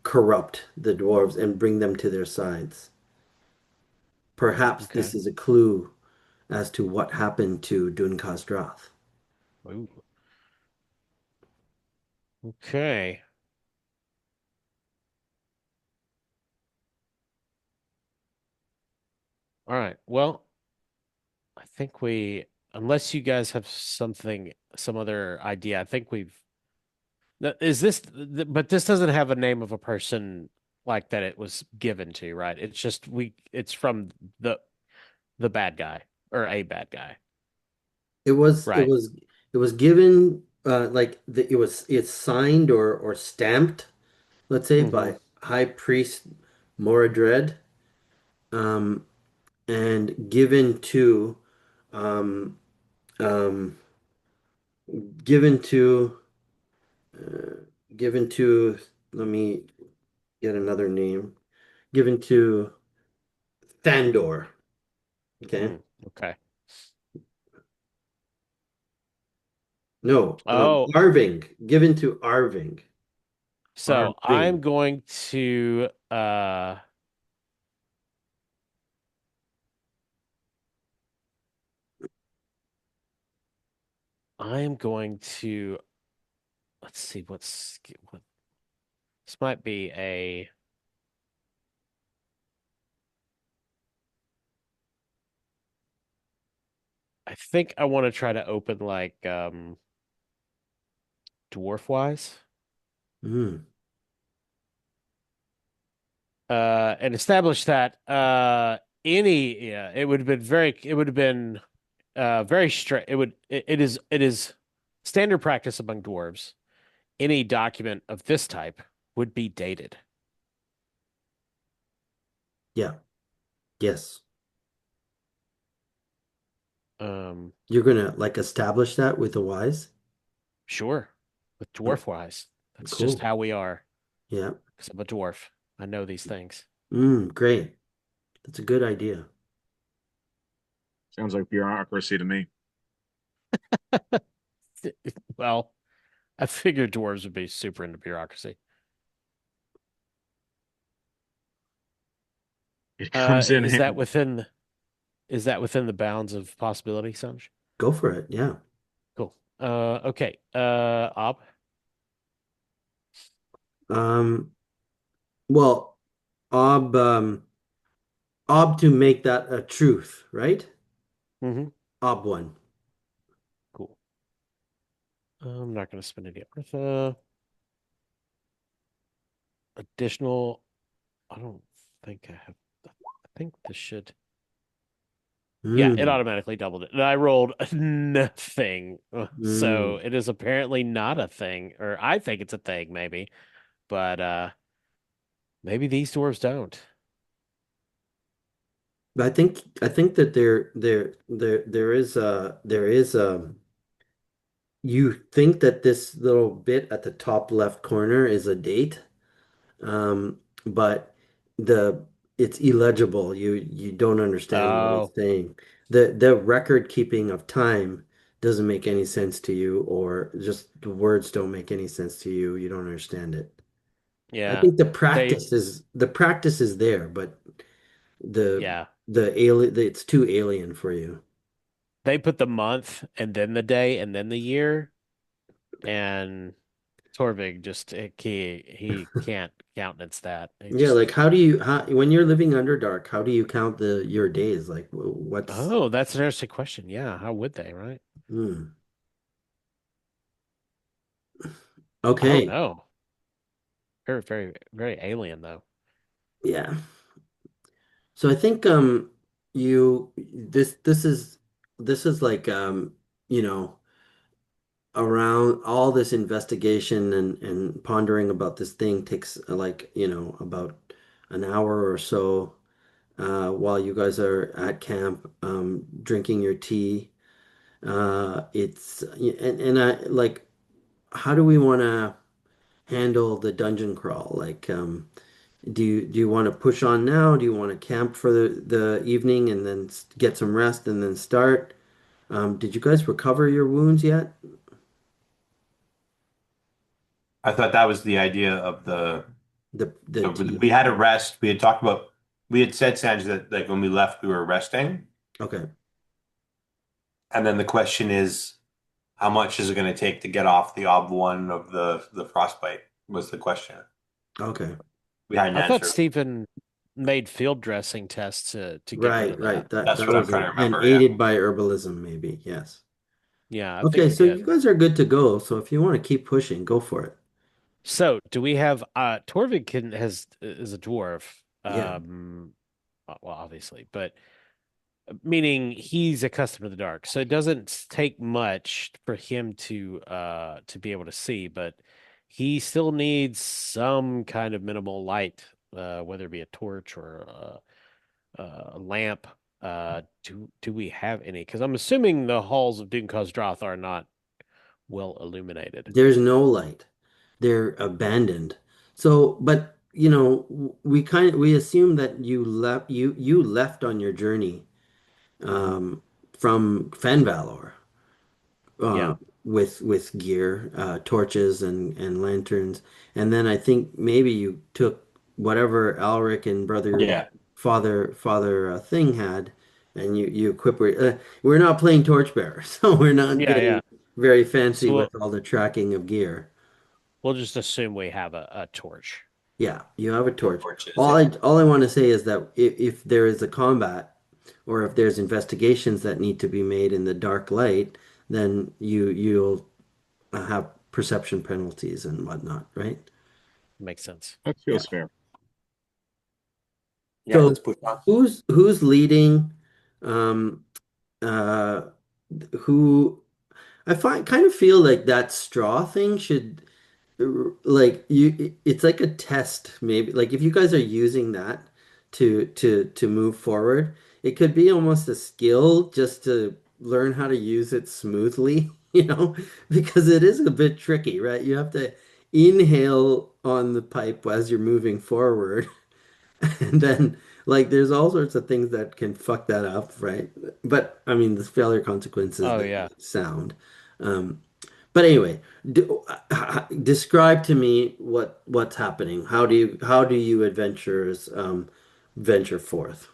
corrupt the dwarves and bring them to their sides. Perhaps this Okay. is a clue as to what happened to Dun Khazdrath. Ooh. Okay. All right. Well, I think unless you guys have some other idea, I think we've. Is this, but this doesn't have a name of a person like that it was given to, right? It's just it's from the the bad guy or a bad guy, It was it right? was it was given it's signed or stamped, let's say, Hmm. by High Priest Moradred, um, and um, um, given to uh, given to let me get another name. Given to Thandor. Okay. Mm, okay. No, Oh, Arving. Given to Arving. so Arving. I'm going to let's see what this might be a I think I want to try to open like dwarf wise. Mm, And establish that any yeah, it would have been very strict. It is standard practice among dwarves. Any document of this type would be dated. yeah. Yes. Um, You're gonna like establish that with the wise? sure, with Oh, dwarf wise, that's just cool. how we are. Yeah. Because I'm a dwarf, I know these things. Great. That's a good idea. Sounds like bureaucracy to me. Well, I figured dwarves would be super into bureaucracy. It comes in Is that handy. within the bounds of possibility, Sanj? Go for it. Yeah. Cool. Okay. Ob. Um, well, ob to make that a truth, right? Mm-hmm. Ob one. Cool. I'm not going to spend any Eartha. Additional. I don't think I have. I think this should. Yeah, it Mm, automatically doubled it. And I rolled nothing. So mm. it is apparently not a thing, or I think it's a thing, maybe. But maybe these dwarves don't. I think that there is you think that this little bit at the top left corner is a date, but the it's illegible. You don't understand what it's Oh, saying. The record keeping of time doesn't make any sense to you, or just the words don't make any sense to you. You don't understand it. I yeah. think They the practice is there, but the yeah. the alien it's too alien for you. They put the month and then the day and then the year, and Torvig just he can't countenance that. He Yeah, just like how when you're living under dark, how do you count the your days? Like what's Oh, that's an interesting question. Yeah, how would they, right? hmm. I don't Okay. know. Very, very, very alien though. Yeah. So I think you this is like you know around all this investigation and pondering about this thing takes like about an hour or so while you guys are at camp drinking your tea. It's and I like how do we want to handle the dungeon crawl? Like do you want to push on now? Do you want to camp for the evening and then get some rest and then start? Did you guys recover your wounds yet? I thought that was the idea of the. The So tea. we had a rest. We had talked about. We had said, Sanj, that like when we left, we were resting, Okay. and then the question is, how much is it going to take to get off the ob one of the frostbite? Was the question. Okay. We hadn't I thought answered. Stephen made field dressing tests to get rid Right, of right. that. That That's what I'm was trying it. to And remember. Yeah. aided by herbalism, maybe. Yes. Yeah, I think Okay, we so did. you guys are good to go. So if you want to keep pushing, go for it. So, do we have Torvig has is a dwarf. Yeah. Well, obviously, but meaning he's accustomed to the dark. So it doesn't take much for him to be able to see, but he still needs some kind of minimal light, whether it be a torch or a lamp. Do we have any? Because I'm assuming the halls of Doom Khazdrath are not well illuminated. There's no light. They're abandoned. So, but we assume that you left on your journey from Fenvalor Yeah, with gear, torches and lanterns, and then I think maybe you took whatever Alric and brother Yeah. father thing had, and you equip it. We're not playing Torchbearer, so we're not yeah, getting yeah. very fancy So with all the tracking of gear. we'll just assume we have a torch. Yeah, you have a torch. Torches. All I want to say is that if there is a combat or if there's investigations that need to be made in the dark light, then you'll have perception penalties and whatnot, right? Makes sense. That Yeah. feels fair. Yeah. So Let's push on. who's leading? Um, uh, who I find kind of feel like that straw thing should like it's like a test maybe like if you guys are using that to move forward it could be almost a skill just to learn how to use it smoothly because it is a bit tricky, right? You have to inhale on the pipe as you're moving forward and then like there's all sorts of things that can fuck that up, right? But I mean the failure consequences Oh that yeah. sound um but anyway, describe to me what's happening. How do you adventurers venture forth?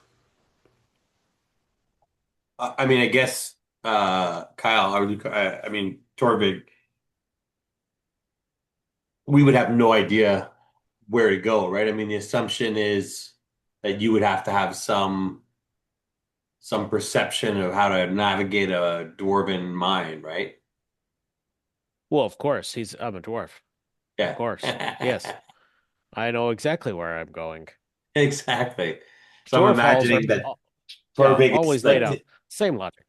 I mean, I guess Kyle, I mean, Torvig, we would have no idea where to go, right? I mean, the assumption is that you would have to have some perception of how to navigate a dwarven mind, right? Well, of course, I'm a dwarf. Of Yeah. course. Yes. I know exactly where I'm going. Exactly. So I'm Dwarf halls are imagining that, Yeah, Torvig is always laid out. like Same logic.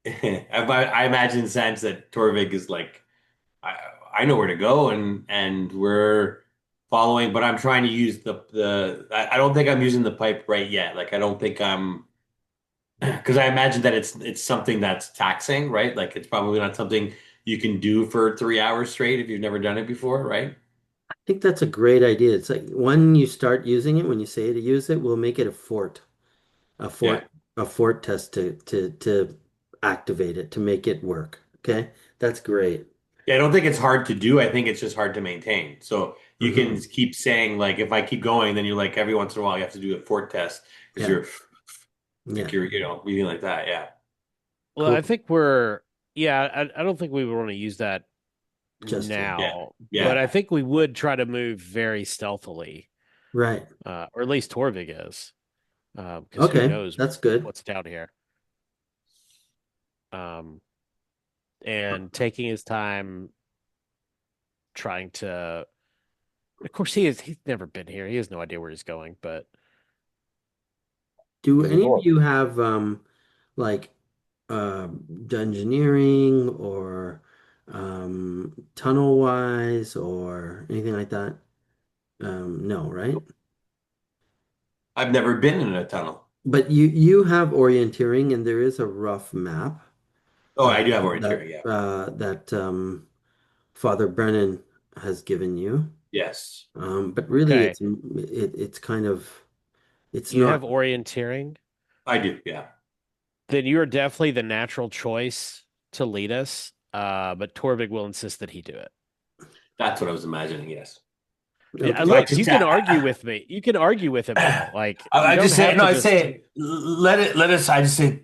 I imagine sense that Torvig is like I I know where to go and we're following, but I'm trying to use I don't think I'm using the pipe right yet. Like I don't think I'm because I imagine that it's something that's taxing, right? Like it's probably not something you can do for 3 hours straight if you've never done it before, right? I think that's a great idea. It's like when you start using it, when you say to use it, we'll make it a Yeah. fort, a fort test to activate it to make it work. Okay, that's great. Yeah, I don't think it's hard to do. I think it's just hard to maintain. So you can Hmm. keep saying like if I keep going, then you're like every once in a while you have to do a fort test because Yeah, you're like yeah, you're breathing like that. Yeah. Well, I cool. think we're, yeah, I don't think we would want to use that Just yet. Yeah. now, but I Yeah. think we would try to move very stealthily, Right. or at least Torvig is, because who Okay, knows that's good. what's down here. Um, and taking his time trying to, of course, he's never been here. He has no idea where he's going, but Do There's a any of door. you have like dungeoneering or tunnel wise or anything like that? No, right? I've never been in a tunnel. But you have orienteering, and there is a rough map Oh, I do have that orienteering. Yeah. Father Brennan has given you. Yes, But really, okay. it's kind of it's You have not orienteering, I do. Yeah. then you are definitely the natural choice to lead us. But Torvig will insist that he do it. That's what I was imagining. Yes. Yeah, okay. So I look, you just, can argue with me. You can argue with him though. Like you I don't just say have no. to I just. say let us. I just say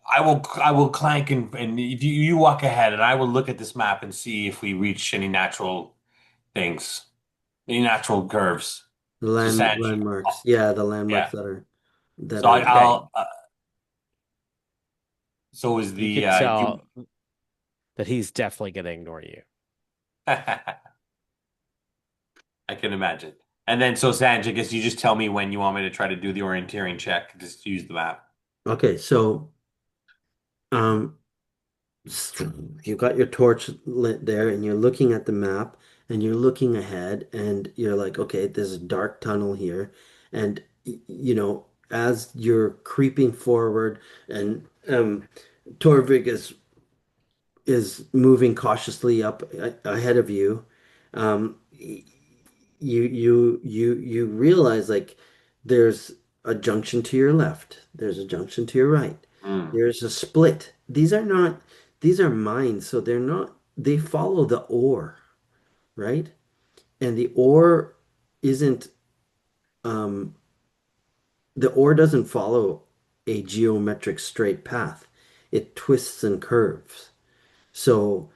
I will clank and if you walk ahead and I will look at this map and see if we reach any natural things, any natural curves. The So Sanji, landmarks, yeah, the landmarks yeah. that So are Okay, so is you the could you. tell that he's definitely going to ignore you. I can imagine. And then so Sanj, I guess you just tell me when you want me to try to do the orienteering check. Just use the map. okay. So um, you got your torch lit there, and you're looking at the map, and you're looking ahead, and you're like, okay, there's a dark tunnel here, and as you're creeping forward, and Torvig is moving cautiously up ahead of you. You realize like there's a junction to your left, there's a junction to your right, Mm. there's a split. These are mines, so they follow the ore, right? And isn't um the ore doesn't follow a geometric straight path. It twists and curves. So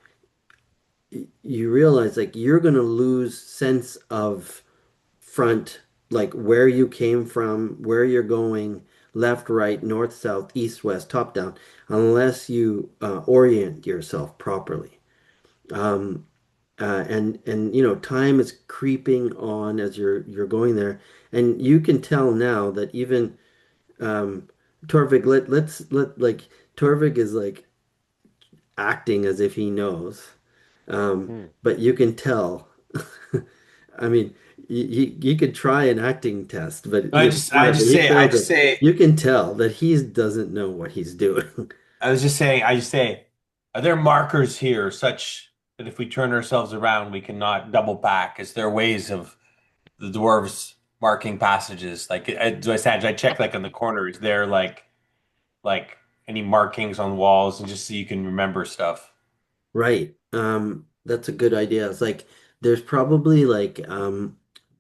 you realize like you're going to lose sense of front, like where you came from, where you're going, left, right, north, south, east, west, top, down, unless you orient yourself properly. Um, and time is creeping on as you're going there, and you can tell now that even um, Torvig let like Torvig is like acting as if he knows. Hmm. But you can tell. I mean, you could try an acting test, but I just I whatever, just he say I failed just it. say You can tell that he doesn't know what he's doing. I was just saying I just say are there markers here such that if we turn ourselves around we cannot double back? Is there ways of the dwarves marking passages? Like do I check like in the corner? Is there like any markings on walls and just so you can remember stuff? Right. That's a good idea. It's like there's probably like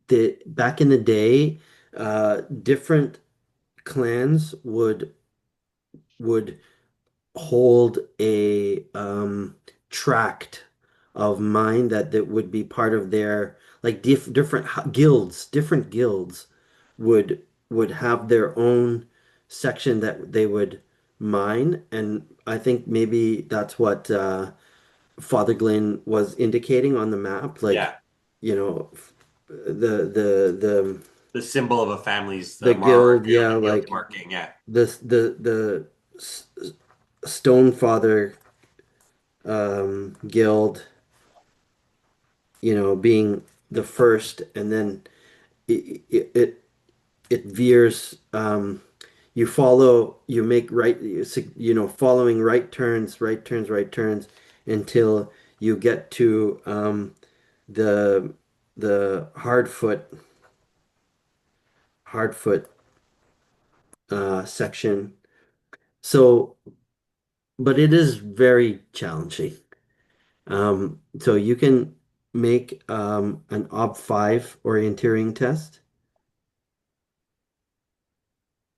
the back in the day, different clans would hold a tract of mine that would be part of their like different guilds would have their own section that they would mine, and I think maybe that's what Father Glenn was indicating on the map, like Yeah. you know the the symbol of a family's the mark, guild, yeah, the guild like marking. Yeah. the Stone Father guild, being the first, and then it veers. You make following right turns, right turns until you get to the the hardfoot section. So, but it is very challenging. So you can make an OB5 orienteering test.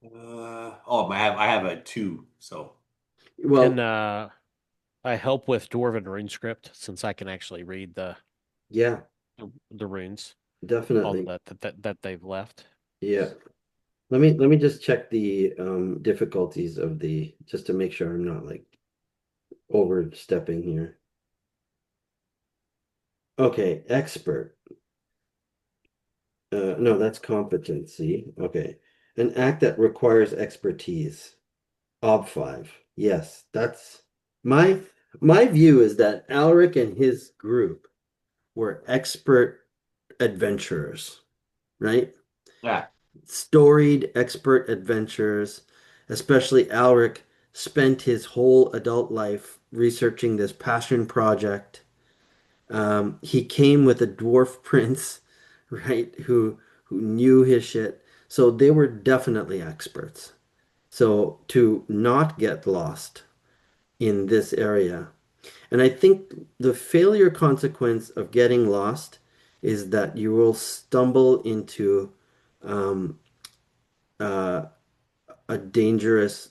I have a two. So Can Well, I help with Dwarven rune script since I can actually read yeah, the runes, all definitely. that they've left? Yeah. Let me just check the difficulties of the just to make sure I'm not like overstepping here. Okay, expert. No, that's competency. Okay. An act that requires expertise. OB5. Yes, that's my my view is that Alric and his group were expert adventurers, right? yeah, Storied expert adventurers, especially Alric spent his whole adult life researching this passion project. He came with a dwarf prince, right, who knew his shit. So they were definitely experts. So to not get lost in this area. And I think the failure consequence of getting lost is that you will stumble into um, uh, a dangerous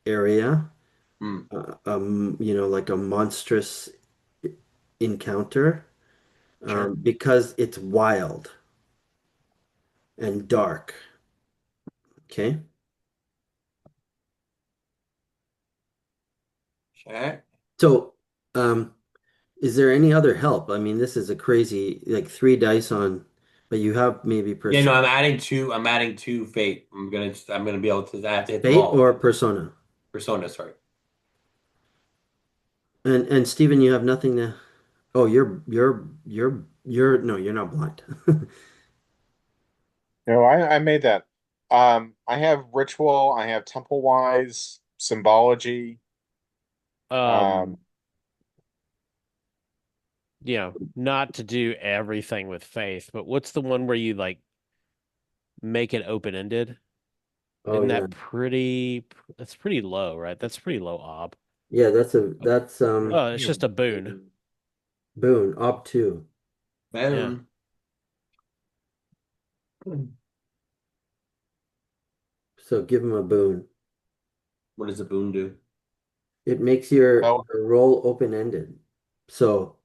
area, mm, like a monstrous encounter, sure. because it's wild and dark. Okay. Okay. So, um, is there any other help? I mean, this is a crazy, like three dice on, but you have maybe Yeah, no, I'm adding two. I'm adding two fate. I'm gonna be able to. I have to hit them fate all. or persona. Persona, sorry. And Stephen, you have nothing to. Oh, you're no, you're not blind. No, I made that. I have ritual, I have temple wise, symbology. Um, Um, not to do everything with faith, but what's the one where you like make it open-ended? Oh Isn't yeah, that's pretty low, right? That's pretty low ob. yeah. That's Oh, it's Yeah. just a boon. boon op two. Yeah. Boom. So give him a boon. What does the boon do? It makes your well, roll open ended. So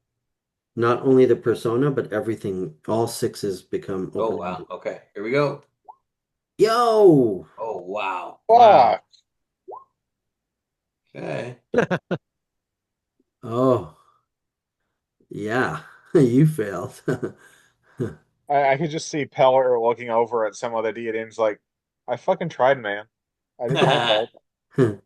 not only the persona, but everything, all sixes become Oh open wow. ended. Okay, here we go. Yo! Oh wow. Wow. fuck. Okay. Oh, yeah. You failed. I could just see Peller looking over at some of the deities like, I fucking tried, man. I did my part.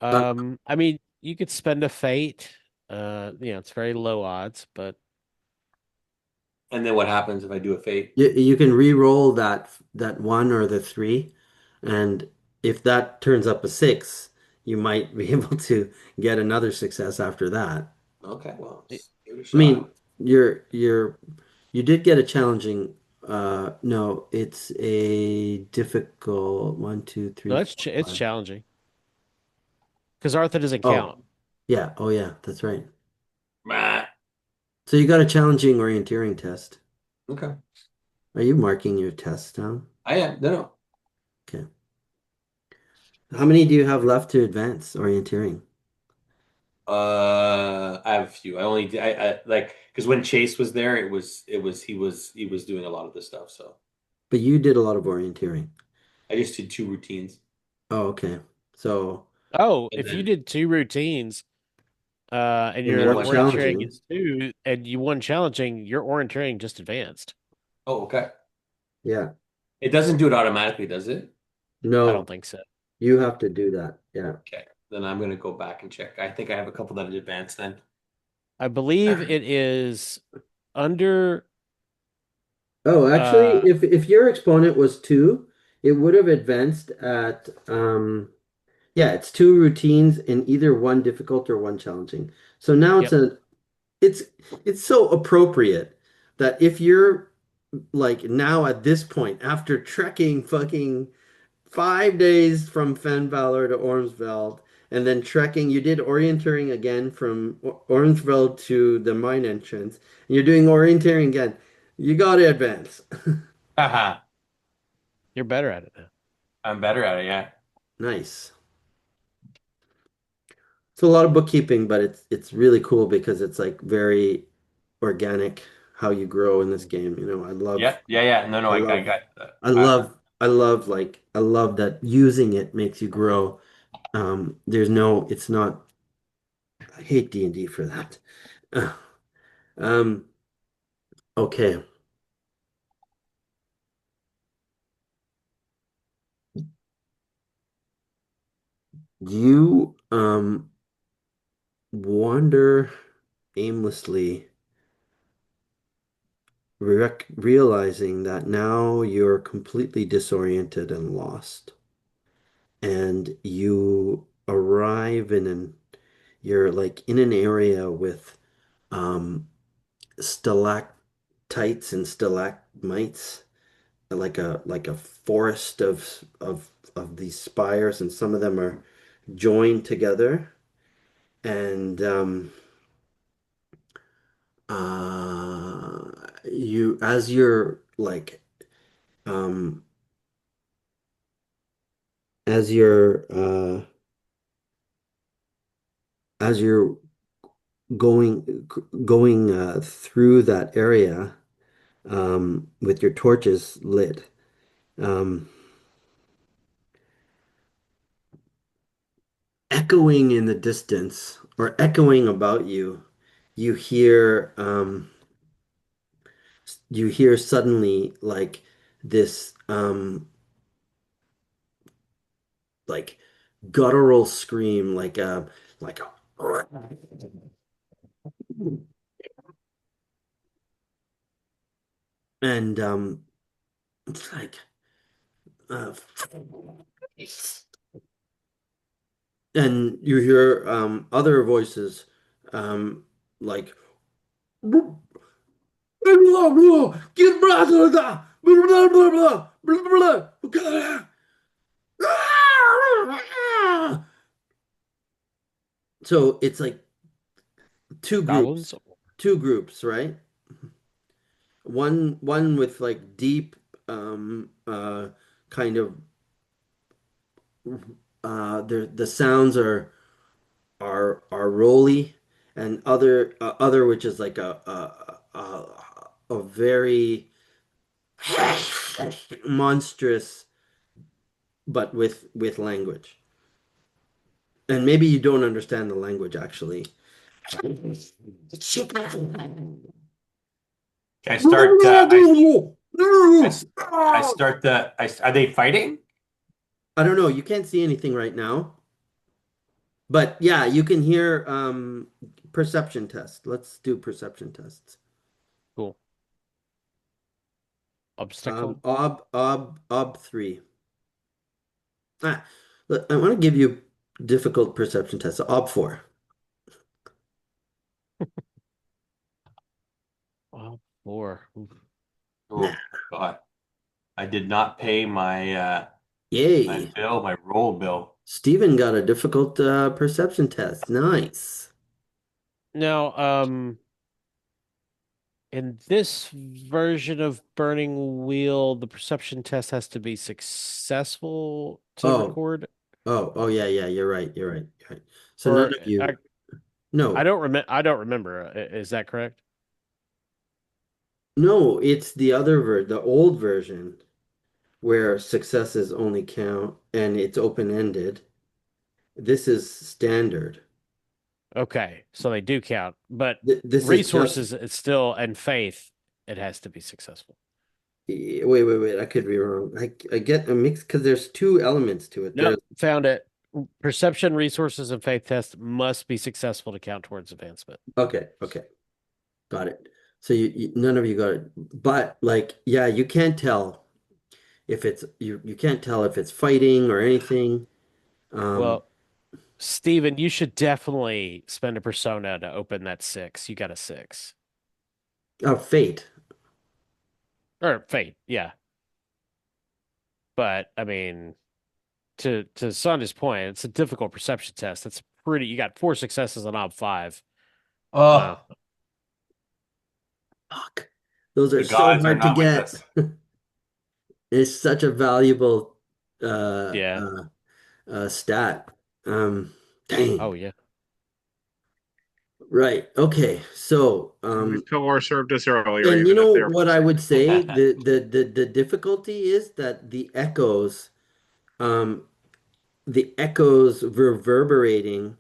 Uh, I mean, you could spend a fate. It's very low odds, but And then what happens if I do a fate? you can re-roll that one or the three, and if that turns up a six, you might be able to get another success after that. Okay, well, it, let's give it a I mean, shot. you did get a challenging no, it's a difficult one, two, no, three, four, it's five. challenging because Arthur doesn't count. Oh, yeah, oh yeah, that's right. Ah, So you got a challenging orienteering test. okay. Are you marking your test down? I am. No, no. Okay. How many do you have left to advance orienteering? I have a few. I like because when Chase was there, he was doing a lot of this stuff. So But you did a lot of orienteering. I just did two routines, Oh, okay. So, Oh, and if you then did two routines, and and your then one one orienteering challenging. challenging. is two, and you won challenging, your orienteering just advanced. Oh, okay. Yeah. It doesn't do it automatically, does it? I don't No, think so. you have to do that. Yeah. Okay. Then I'm gonna go back and check. I think I have a couple that are advanced then. I believe it is under Oh, actually, uh if your exponent was two, it would have advanced at yeah, it's two routines in either one difficult or one challenging. So now yep. it's it's so appropriate that if you're like now at this point after trekking fucking 5 days from Fenvalor to Ormsveld and then trekking, you did orienteering again from Ormsveld to the mine entrance, and you're doing orienteering again. You gotta advance. Haha. You're better at it now. I'm better at it, yeah. Nice. It's a lot of bookkeeping, but it's really cool because it's like very organic how you grow in this game. You know, Yeah, yeah, yeah. No, no, I I love, got uh, I love that using it makes you grow. There's no, it's not, I hate D&D for that. Um, okay. You wander aimlessly, realizing that now you're completely disoriented and lost. And you arrive in an you're like in an area with um stalactites and stalagmites, like a forest of these spires, and some of them are joined together. And you as you're like um as you're as you're going through that area with your torches lit. Um, Echoing in the distance or echoing about you, you hear you hear suddenly like this like guttural scream like a and it's like uh, and you hear other voices like get blah blah blah blah blah blah blah blah blah. So it's like two groups, Goblins? two groups, right? One with like deep kind of the sounds are rolly, and other which is like a very monstrous but with language. And maybe you don't understand the language actually. I start I, I start are they fighting? I don't know. You can't see anything right now, but yeah, you can hear perception test. Let's do perception tests. Cool. Obstacle. Ob 3. Ah, look, I want to give you difficult perception tests. Ob 4. Oh, four. Oof. Nah. Oh God. I did not pay my Yay. bill, my roll bill. Steven got a difficult perception test. Nice. Now, in this version of Burning Wheel, the perception test has to be successful to Oh, record, oh, yeah, yeah. You're right. You're right. You're right. So none or of you. No, I don't remember. Is that correct? no. It's the other the old version where successes only count and it's open-ended. This is standard. Okay, so they do count, but This is just resources it's still and faith it has to be successful. Wait. I could be wrong. I get a mix because there's two elements to it. Nope, There's found it. Perception, resources, and faith tests must be successful to count towards advancement. okay, got it. So none of you got it, but like, yeah, you can't tell if it's you can't tell if it's fighting or anything. Um, Well, Steven, you should definitely spend a persona to open that six. You got a six. fate. Or fate, yeah. But I mean, to Sandra's point, it's a difficult perception test. It's pretty you got four successes on ob five. Uh Oh, Fuck. Those are the so gods are hard to not with get. us. It's such a valuable uh yeah. uh stat. Dang. Oh yeah. Right. Okay. So, Always Pilar served us earlier, and you even if know they're what I would say? The difficulty is that um, the echoes reverberating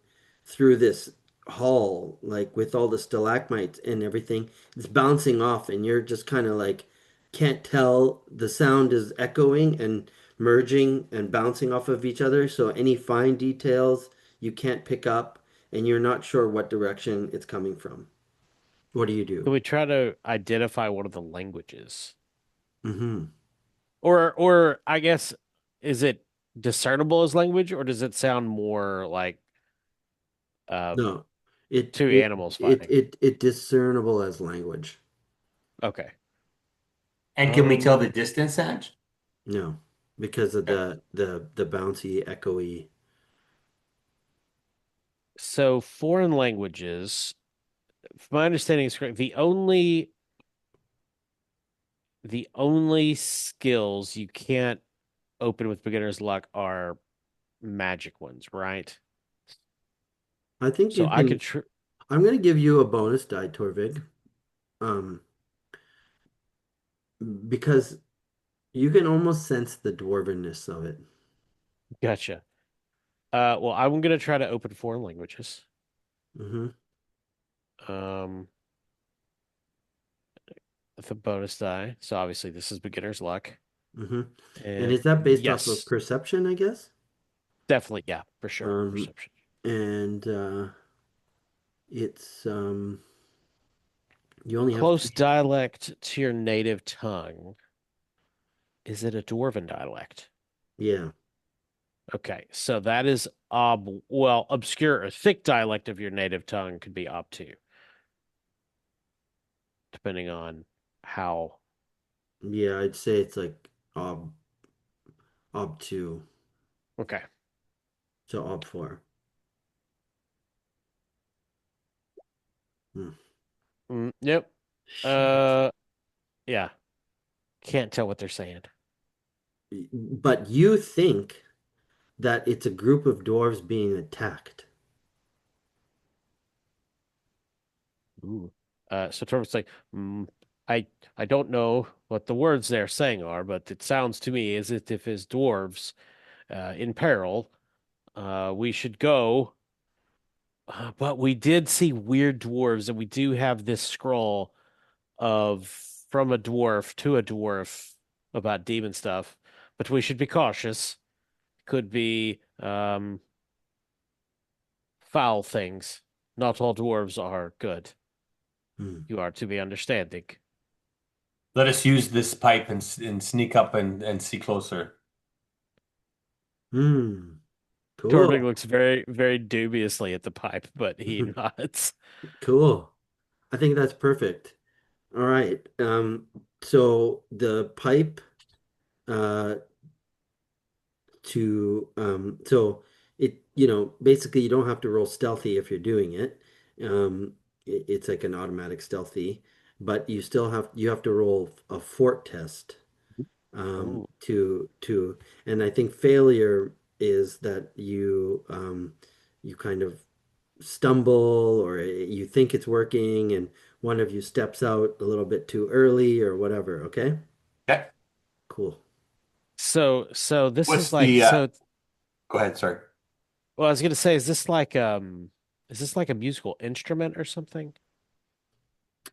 through this hall, like with all the stalagmites and everything, it's bouncing off, and you're just kind of like can't tell the sound is echoing and merging and bouncing off of each other. So any fine details you can't pick up, and you're not sure what direction it's coming from. What do you do? Can we try to identify one of the languages? Hmm. Or I guess is it discernible as language, or does it sound more like um No, it two it animals it fighting? it discernible as language. Okay. And can we tell the Um, distance, Edge? No, because of Okay. the bouncy, echoey. so foreign languages, if my understanding is correct, the only skills you can't open with beginner's luck are magic ones, right? I think So you I could can. tr I'm going to give you a bonus die, Torvig, um, because you can almost sense the dwarvenness of it. gotcha. Well, I'm gonna try to open foreign languages. Hmm. Um, with a bonus die. So obviously this is beginner's luck. Hmm. And And is that based off of yes, perception, I guess? definitely, yeah, for sure. Um, Perception. and it's you only have Close three. dialect to your native tongue. Is it a dwarven dialect? Yeah, Okay, so that is well, obscure or thick dialect of your native tongue could be ob 2, depending on how. yeah. I'd say it's like ob two Okay. to ob four. Hmm. Yep. Shit. Uh, yeah. Can't tell what they're saying. But you think that it's a group of dwarves being attacked. Ooh. So Torvald's like, I I don't know what the words they're saying are, but it sounds to me as if his dwarves in peril, we should go. But we did see weird dwarves, and we do have this scroll of from a dwarf to a dwarf about demon stuff. But we should be cautious. Could be foul things. Not all dwarves are good. Hmm. You are to be understanding. Let us use this pipe and sneak up and see closer. Hmm. Torvik Cool. looks very, very dubiously at the pipe, but he nods. Cool. I think that's perfect. All right. So the pipe uh so it basically you don't have to roll stealthy if you're doing it. It's like an automatic stealthy, but you have to roll a fort test Oh, and I think failure is that you kind of stumble or you think it's working and one of you steps out a little bit too early or whatever, okay? Okay. Cool. so this is What's like the so. go ahead, sorry. Well, I was gonna say, is this like a musical instrument or something?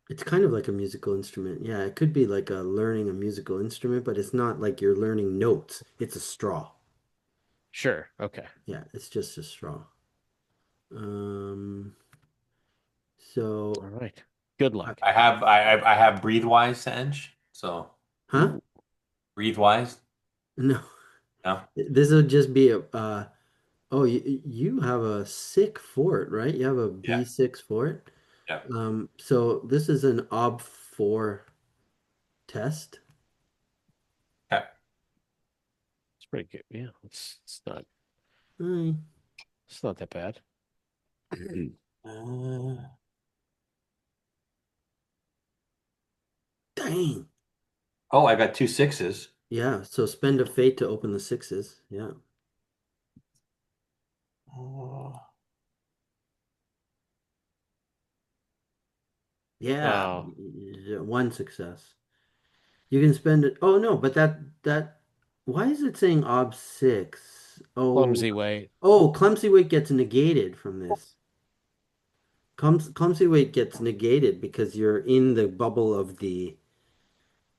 It's kind of like a musical instrument. Yeah, it could be like a learning a musical instrument, but it's not like you're learning notes. It's a straw. Sure. Okay. Yeah, it's just a straw. Um, so, All right. Good uh, luck. I have breathe wise, Sanj. So huh? Ooh. breathe wise. No, No. this will just be a, oh, you have a sick fort, right? You have a Yeah. B6 fort. Yeah. So this is an OB4 test. Okay. It's pretty good. Yeah. Mm, It's not that bad. Uh, dang. oh, I got two sixes. Yeah, so spend a fate to open the sixes. Yeah. Oh, Yeah, Oh, one success. You can spend it. Oh no, but that why is it saying OB6? Oh, clumsy way. oh, clumsy weight gets negated from this. Clumsy weight gets negated because you're in the bubble of the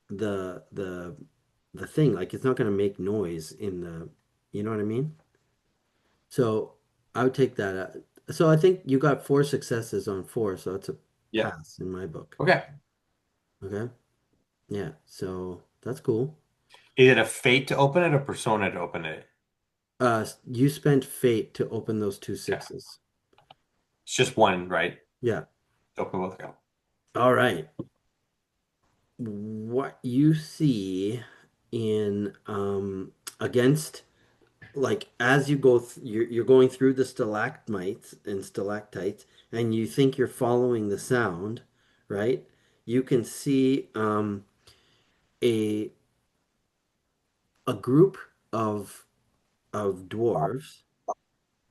the the thing. Like it's not going to make noise in the, you know what I mean? So I would take that. So I think you got four successes on four, so it's a yeah. pass in my book. Okay. Okay. Yeah. So that's cool. Is it a fate to open it or persona to open it? You spent fate to open those two Okay. sixes. It's just one, right? Yeah. Open both. Go. All right. What you see in against, like as you go you're going through the stalagmites and stalactites and you think you're following the sound, right? You can see a a group of dwarves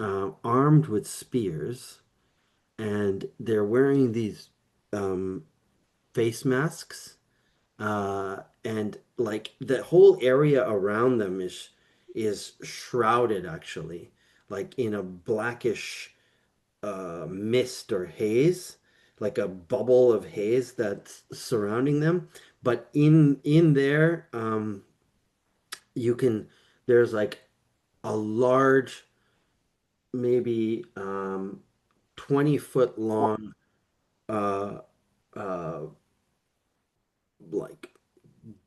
armed with spears, and they're wearing these um, face masks, and like the whole area around them is shrouded actually, like in a blackish mist or haze, like a bubble of haze that's surrounding them. But in there, you can there's like a large, maybe 20-foot long, uh, uh, like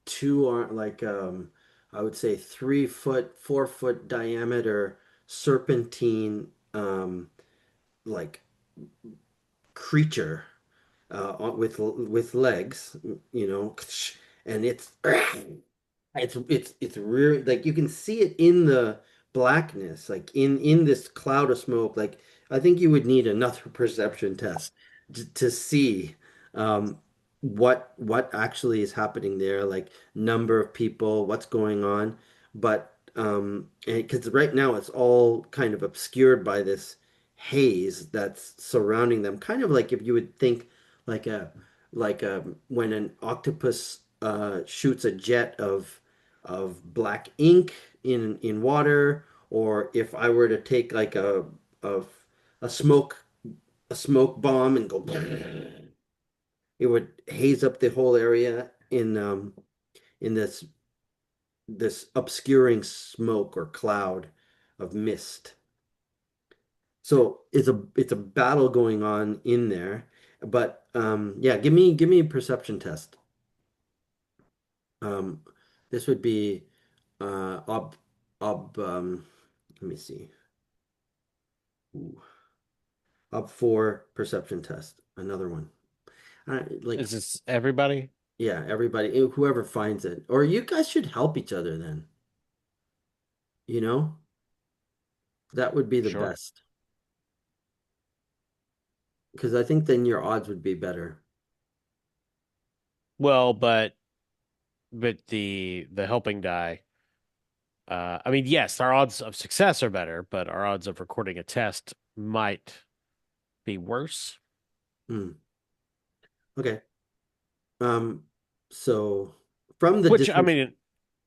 two are like I would say 3 foot, 4 foot diameter serpentine, like creature with legs, you know, and it's real, like you can see it in the blackness, like in this cloud of smoke. Like I think you would need another perception test to see um what actually is happening there, like number of people, what's going on. But because right now it's all kind of obscured by this haze that's surrounding them, kind of like if you would think like a when an octopus shoots a jet of black ink in water, or if I were to take like a a smoke a smoke bomb and go, it would haze up the whole area in this obscuring smoke or cloud of mist. So it's a battle going on in there. But yeah, give me a perception test. Um, this would be ob let me see. Ooh. Ob 4 perception test. Another one. Is Like, this everybody? yeah, everybody, whoever finds it. Or you guys should help each other then. You know? That would be the Sure. best. Because I think then your odds would be better. Well, but the helping die. I mean, yes, our odds of success are better, but our odds of recording a test might be worse. Hmm. Okay. Um, so from the Which I distance, mean, it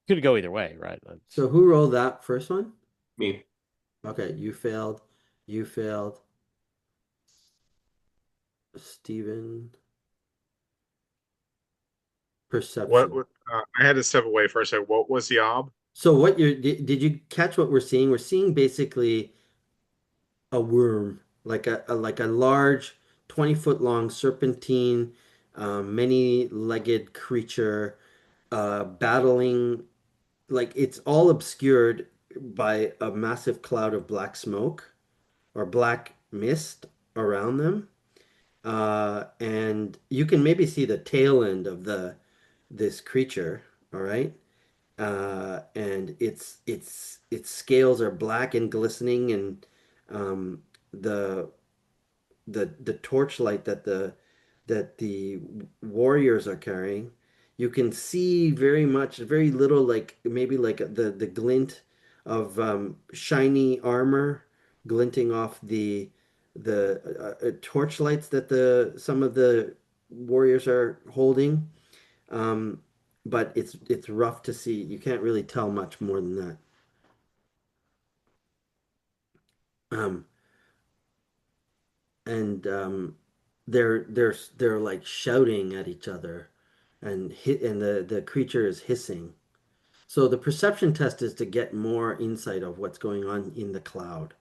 could go either way, right? That's so who rolled that first one? Me. Okay, you failed. You failed. Steven. Perception. I had to step away for a second. What was the ob? So did you catch what we're seeing? We're seeing basically a worm, like a large 20-foot long serpentine, many-legged creature, battling, like it's all obscured by a massive cloud of black smoke or black mist around them. And you can maybe see the tail end of the this creature, all right? And its scales are black and glistening, and um, the the torchlight that the warriors are carrying, you can see very much, very little, like maybe like the glint of shiny armor glinting off the torchlights that the some of the warriors are holding. Um, but it's rough to see. You can't really tell much more than that. Um, and they're like shouting at each other, and the creature is hissing. So the perception test is to get more insight of what's going on in the cloud.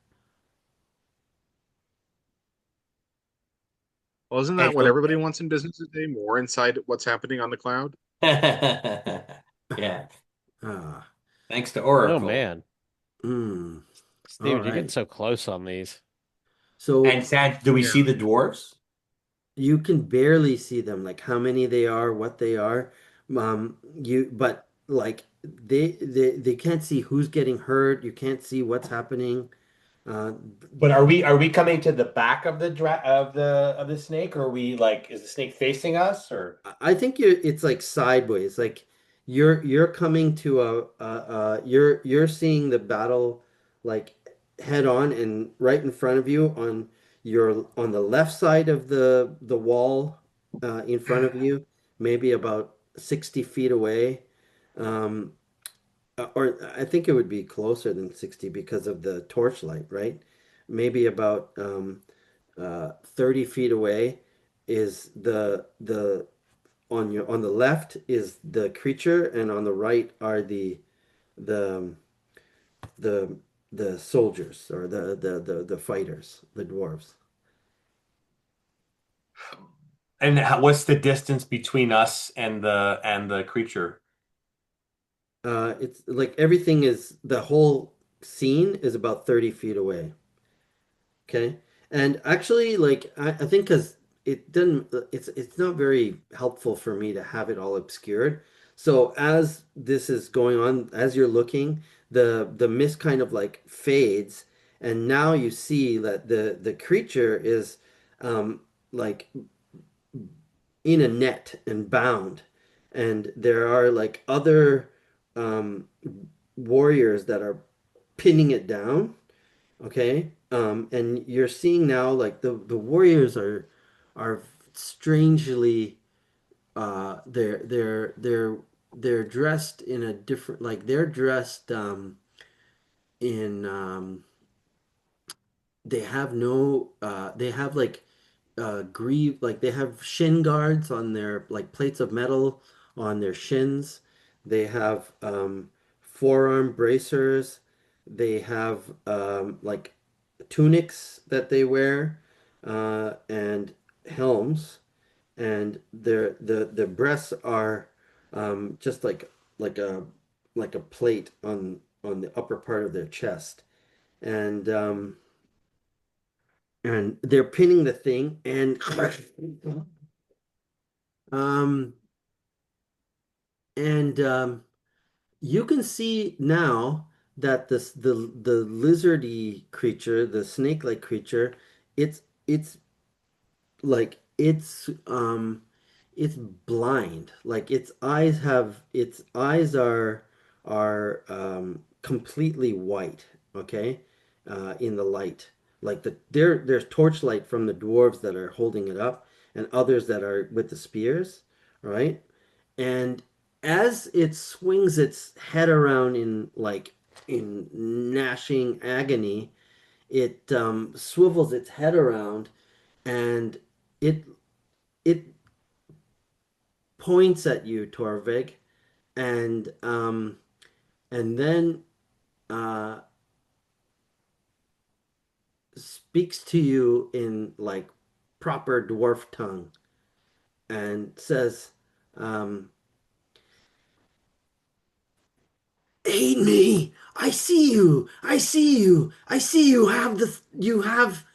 Well, isn't Okay, that what so everybody wants in business today? More inside what's happening on the cloud? yeah, Ah, thanks to Oh Oracle. man, mm, all Steven, you're getting right. so close on these. And So San, do we Yeah. see the dwarves? you can barely see them, like how many they are, what they are. But like they can't see who's getting hurt. You can't see what's happening. Uh, But are we coming to the back of the of the snake, or are we like is the snake facing us or I think it's like sideways. Like you're coming to you're seeing the battle like head on and right in front of you on the left side of the wall in front of you, maybe about 60 feet away. Um, or I think it would be closer than 60 because of the torchlight, right? Maybe about 30 feet away is the on the left is the creature, and on the right are the the the soldiers or the fighters, the dwarves. and what's the distance between us and the creature? It's like everything is the whole scene is about 30 feet away. Okay. And actually, like I think because it didn't, it's not very helpful for me to have it all obscured. So as this is going on, as you're looking, the mist kind of like fades, and now you see that the creature is like in a net and bound, and there are like other um, warriors that are pinning it down. Okay. And you're seeing now like the warriors are strangely they're dressed in a different, like they're dressed in they have no they have like greave, like they have shin guards on their, like plates of metal on their shins. They have forearm bracers. They have like tunics that they wear and helms, and the breasts are just like a like a plate on the upper part of their chest, and they're pinning the thing, um and you can see now that the lizardy creature, the snake-like creature, it's like it's blind. Like its eyes are completely white, okay? In the light. Like there's torchlight from the dwarves that are holding it up and others that are with the spears, right? And as it swings its head around in gnashing agony, it swivels its head around, and it it points at you, Torvig, and then uh speaks to you in like proper dwarf tongue and says, um, "Aid me! I see you! I see you! I see you have you have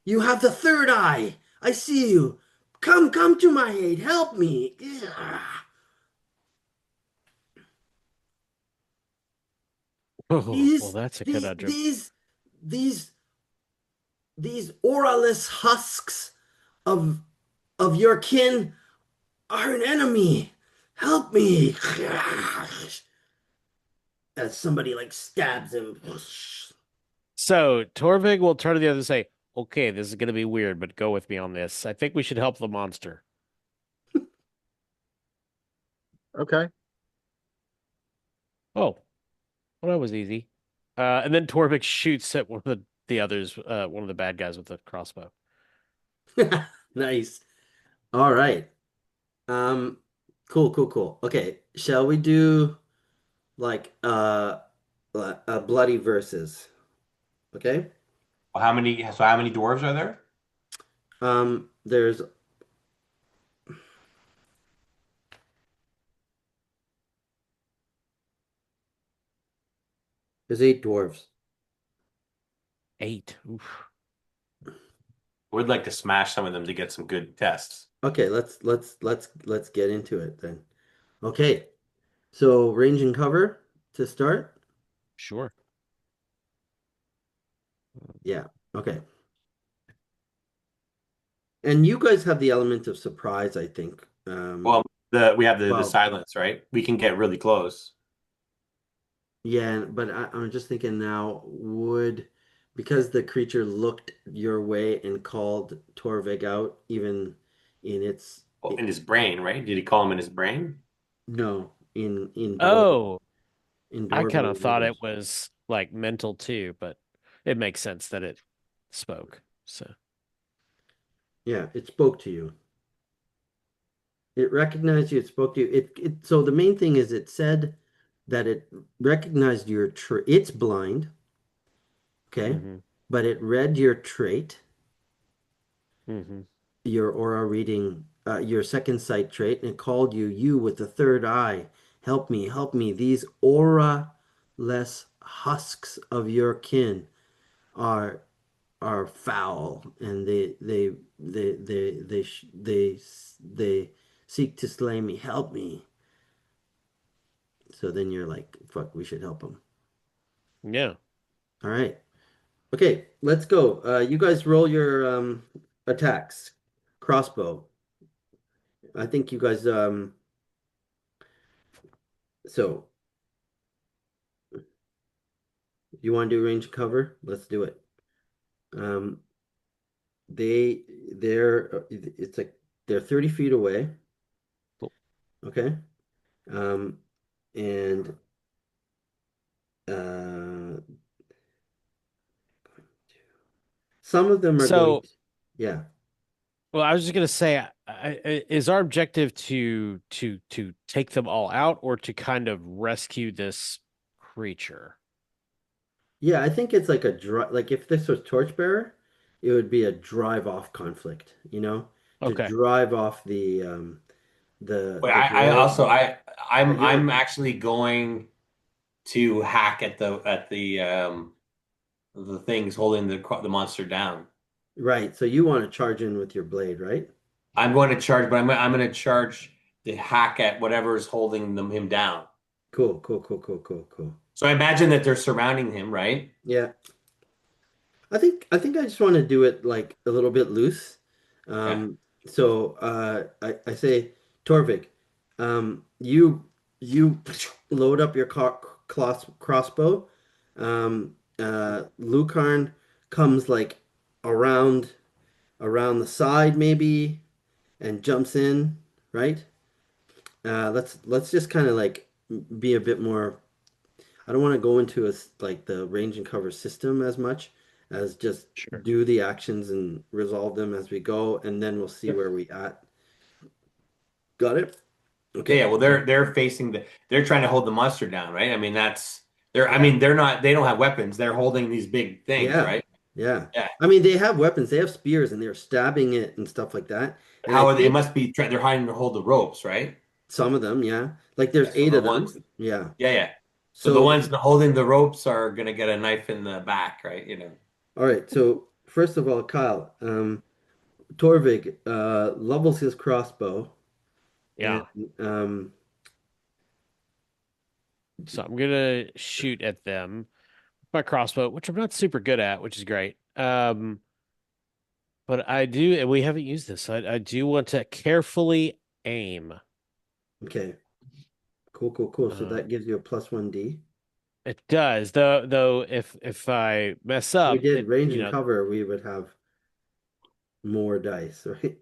you have the third eye! I see you! Come to my aid! Help me!" Oh, well, These that's a these conundrum. these these these auraless husks of your kin are an enemy. Help me. As somebody like stabs him. So Torvig will turn to the other and say, "Okay, this is going to be weird, but go with me on this. I think we should help the monster." Okay. Oh, well, that was easy. And then Torvik shoots at one of the others, one of the bad guys with the crossbow. Nice. All right. Um, cool. Okay, shall we do like a bloody versus? Okay. Well, how many dwarves are there? There's eight dwarves. 8. Oof. We'd like to smash some of them to get some good tests. Okay, let's get into it then. Okay. So range and cover to start? Sure. Yeah. Okay. And you guys have the element of surprise, I think. Well, we have the Well, silence, right? We can get really close. yeah, but I'm just thinking now, because the creature looked your way and called Torvig out, even in its Well, in his brain, right? Did he call him in his brain? no, Oh, in I kind dwarven of thought it language. was like mental too, but it makes sense that it spoke. So, Yeah, it spoke to you. It recognized you, it spoke to you. So the main thing is it said that it recognized your trait. It's blind, okay? hmm But it read your trait, hmm your aura reading, your second sight trait, and it called you with the third eye. Help me. These aura-less husks of your kin are foul, and they seek to slay me. Help me. So then you're like, fuck, we should help them. Yeah. All right. Okay, let's go. You guys roll your attacks. Crossbow. I think you guys so you want to do range cover? Let's do it. Um it's like they're 30 feet away, Cool. okay? Um and uh some of them are going So, to, yeah. well, I was just gonna say, is our objective to take them all out or to kind of rescue this creature? Yeah, I think it's like like if this was Torchbearer, it would be a drive off conflict, to Okay. drive off Wait, the I dwarves. also But you're I'm actually going to hack at the things holding the monster down. right, so you want to charge in with your blade, right? I'm going to charge, but I'm going to charge the hack at whatever is holding him down. Cool. So I imagine that they're surrounding him, right? Yeah. I think I just want to do it like a little bit loose. Yeah. So I say, Torvik, you load up your crossbow. Lucarn comes like around the side maybe and jumps in, right? Let's just kind of like be a bit more. I don't want to go into like the range and cover system as much as just Sure. do the actions and resolve them as we go, and then we'll see Yep. where we at. Got it? Yeah, Okay. yeah. Well, they're facing they're trying to hold the monster down, right? I mean, that's they're. I Yeah. mean, they don't have weapons. They're holding these big things, Yeah. right? Yeah. Yeah. I mean, they have weapons. They have spears and they're stabbing it and stuff like that. And I How are they? It think must be. They're hiding to hold the ropes, right? some of them, yeah. Like there's Yeah. So eight the of them. ones. Yeah. Yeah, yeah. So the So, ones holding the ropes are gonna get a knife in the back, right? You know. all right. So, first of all, Kyle, Torvig levels his crossbow and Yeah. um, So I'm gonna shoot at them with my crossbow, which I'm not super good at, which is great. But I do, and we haven't used this. I do want to carefully aim. okay. Cool, cool, cool. So Uh, that gives you a plus 1D. it does, though. If I mess If we up, did it range and cover, we would have more dice, right?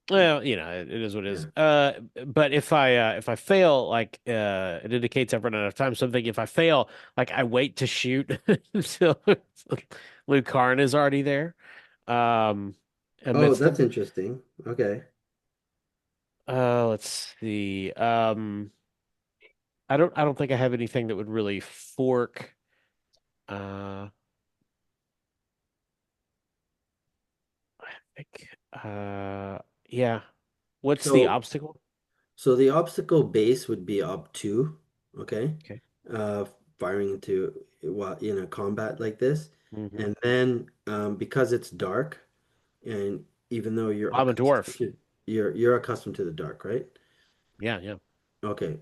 well, it is what it is. Yeah. But if I fail, like it indicates I've run out of time. So I'm thinking if I fail, like I wait to shoot until Lucarin is already there, um, Oh, amidst that's them. interesting. Okay. Let's see. I don't think I have anything that would really fork. Uh, I think. Yeah. What's the So obstacle? so the obstacle base would be up two, okay? Okay. Uh firing into well in a combat like this. Hmm. And then because it's dark and even though I'm a dwarf. you're accustomed to the dark, right? Yeah, yeah. Okay.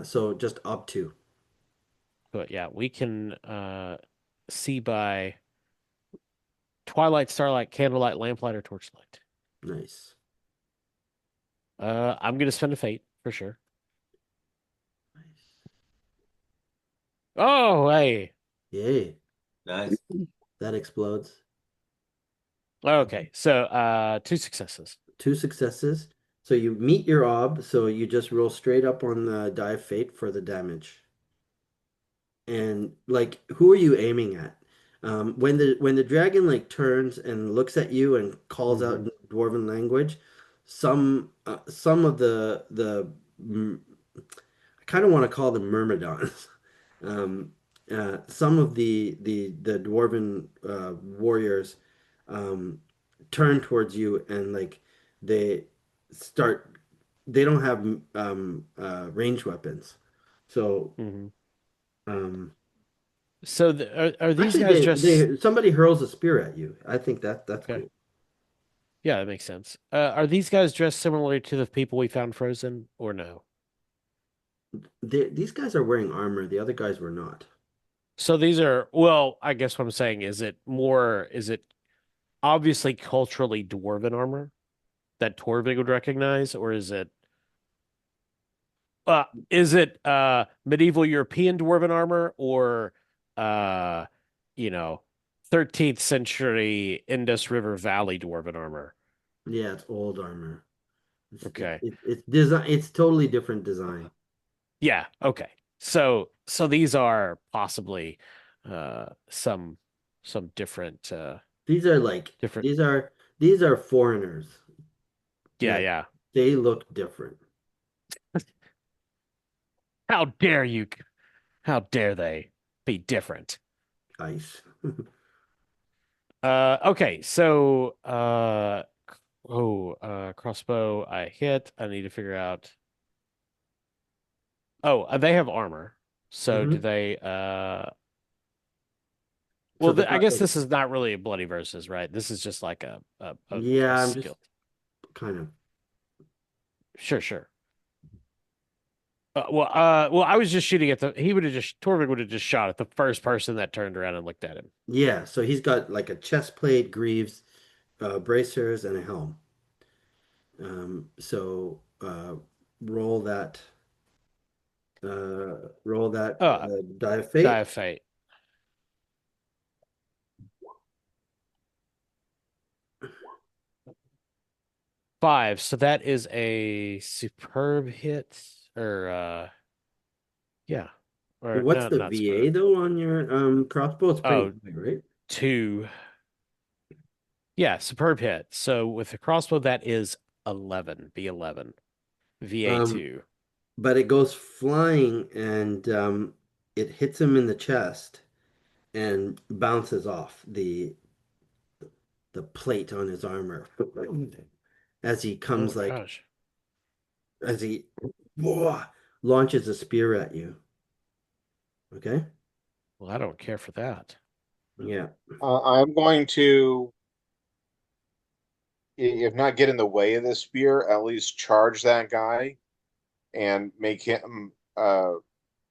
So just up two. But yeah, we can see by twilight, starlight, candlelight, lamplight, or torchlight. Nice. I'm gonna spend a fate for sure. Nice. Oh, hey. Yay. Nice. That explodes. Okay, so two successes. Two successes. So you meet your ob, so you just roll straight up on the die of fate for the damage. And like, who are you aiming at? When the dragon like turns and looks at you and calls out Hmm. in Dwarven language, some of the I kind of want to call them myrmidons. Um, some of the dwarven warriors um, turn towards you and like they start. They don't have ranged weapons, so Hmm. um, So are these actually guys just they somebody hurls a spear at you. I think that's okay? cool. Yeah, that makes sense. Are these guys dressed similarly to the people we found frozen, or no? These guys are wearing armor. The other guys were not. So these are, well, I guess what I'm saying is it obviously culturally dwarven armor that Torvig would recognize, or is it medieval European dwarven armor or uh you know 13th century Indus River Valley dwarven armor? Yeah, it's old armor. Okay. It's design. It's totally different design. Yeah, okay. So these are possibly some different These are like different these are foreigners. yeah, Like yeah. they look different. How dare you? How dare they be different? Ice. Okay, so crossbow I hit. I need to figure out. Oh, they have armor. So do Hmm. they So well the I guy guess like this is not really a bloody versus, right? This is just like yeah, a I'm just skill. kind of Sure, sure. Well, I was just shooting at the. He would have just Torvik would have just shot at the first person that turned around and looked at him. yeah. So he's got like a chest plate, greaves, bracers, and a helm. So roll that roll that Oh, die of die fate. of fate. 5. So that is a superb hit, or yeah, or What's no, the not VA superb. though on your crossbow? It's pretty Oh, high, right? 2. Yeah, superb hit. So with the crossbow, that is 11. B11. Um, VA2. but it goes flying and it hits him in the chest and bounces off the plate on his armor as he Oh comes like gosh. as he whoa, launches a spear at you. Okay? Well, I don't care for that. Yeah. I'm going to, if not get in the way of the spear, at least charge that guy and make him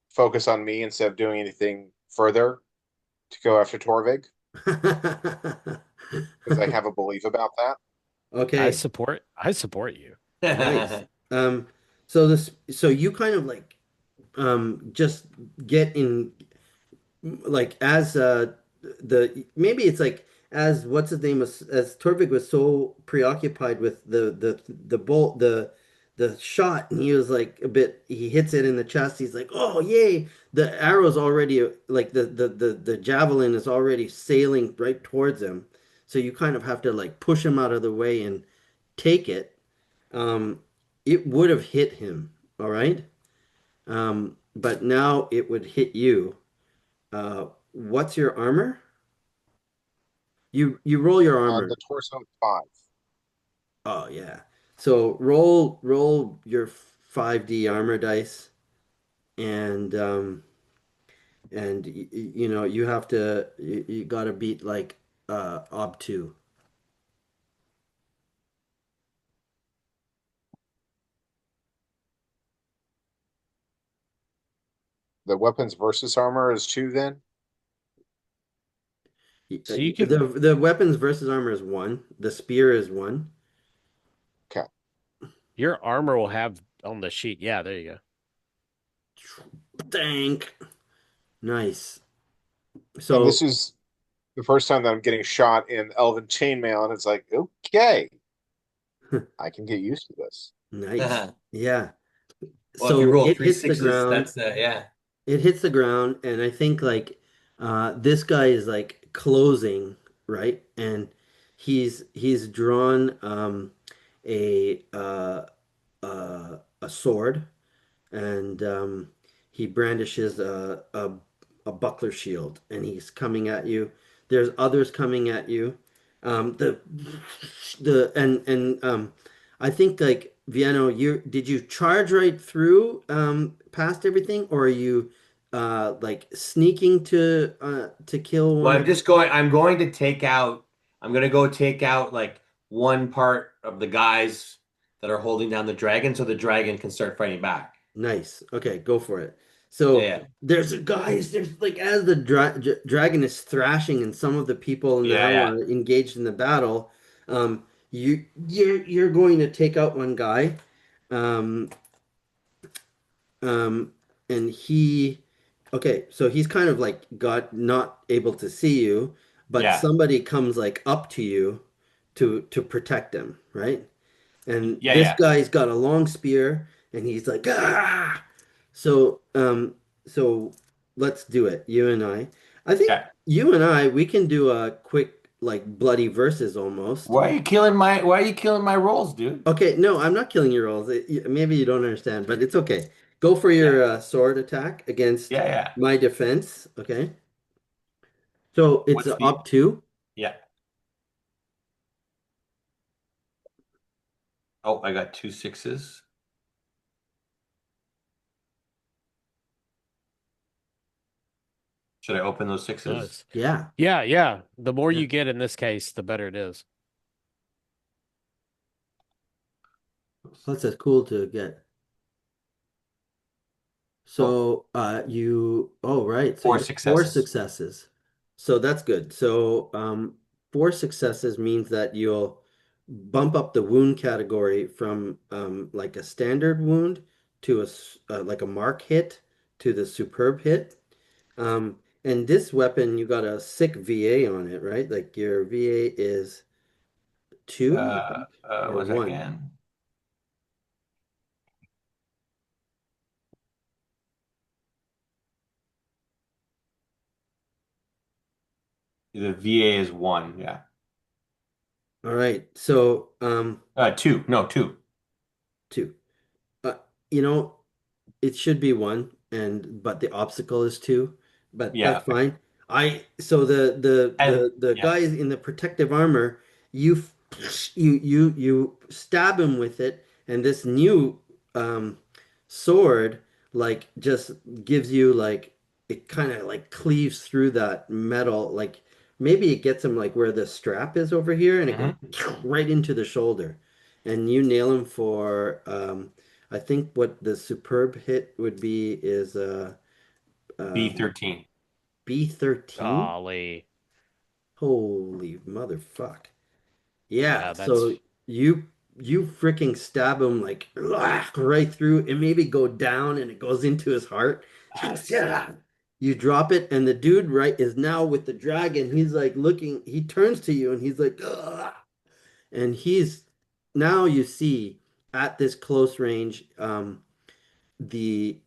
focus on me instead of doing anything further to go after Torvig, because I have a belief about that. Okay, I support you. nice. So you kind of like just get in like as the maybe it's like as what's his name was as Torvik was so preoccupied with the bolt the shot and he was like a bit he hits it in the chest he's like oh yay the arrow's already like the javelin is already sailing right towards him so you kind of have to like push him out of the way and take it um it would have hit him all right but now it would hit you what's your armor? You roll your On armor. the torso, 5. Oh yeah. So roll your 5D armor dice and you know you have to you got to beat like ob 2. The weapons versus armor is 2 then? So you can The weapons versus armor is 1. The spear is 1. Okay. your armor will have on the sheet. Yeah, there you go. Thank. Nice. And this So is the first time that I'm getting shot in Elven Chainmail, and it's like, okay, I can get used to this. nice. Yeah. Well, if you So roll it three hits the sixes, ground. that's yeah. It hits the ground, and I think like this guy is like closing, right? And he's drawn a a sword, and he brandishes a buckler shield, and he's coming at you. There's others coming at you. The and I think like Viano, you did you charge right through past everything, or are you like sneaking to kill Well, one? I'm going to take out. I'm going to go take out like one part of the guys that are holding down the dragon, so the dragon can start fighting back. Nice. Okay, go for it. Yeah, So yeah, there's a guys. There's like as the dragon is thrashing, and some of the people yeah, now yeah. are engaged in the battle. You're going to take out one guy, um, um, and he. Okay, so he's kind of like got not able to see you, but Yeah. somebody comes like up to you to protect him, right? And Yeah, this yeah, guy's got a long spear, and he's like ah. So, so let's do it, you and I. I think yeah. you and I, we can do a quick, like, bloody versus almost. Why are you killing my rolls, dude? Okay, no, I'm not killing your rolls. Maybe you don't understand, but it's okay. Go for Yeah. your sword attack against Yeah, yeah. my defense, okay? So it's What's the up two. yeah. Oh, I got two sixes. Should I open those sixes? Nice. Yeah, Yeah, yeah. The more yeah. you get in this case, the better it is. Plus, that's cool to get. Oh, So you oh right, so four you have four successes. successes. So that's good. So four successes means that you'll bump up the wound category from like a standard wound to like a mark hit to the superb hit. And this weapon you got a sick VA on it, right? Like your VA is two, I think, What or was that one. again? The VA is one, yeah. All right. So Two. No, two. two. you know, it should be one, and but the obstacle is two, but that's Yeah. fine. So the Yeah. guy in the protective armor, you you stab him with it, and this new um sword like just gives you like it kind of like cleaves through that metal, like maybe it gets him like where the strap is over here, and it goes Hmm. right into the shoulder, and you nail him for I think what the superb hit would be is um, B13. B13. Golly. Holy motherfuck. Yeah, Yeah, so that's you freaking stab him like right through and maybe go down and it goes into his heart. You drop it and the dude right is now with the dragon. He's like looking, he turns to you and he's like, "Ugh." And he's now you see at this close range the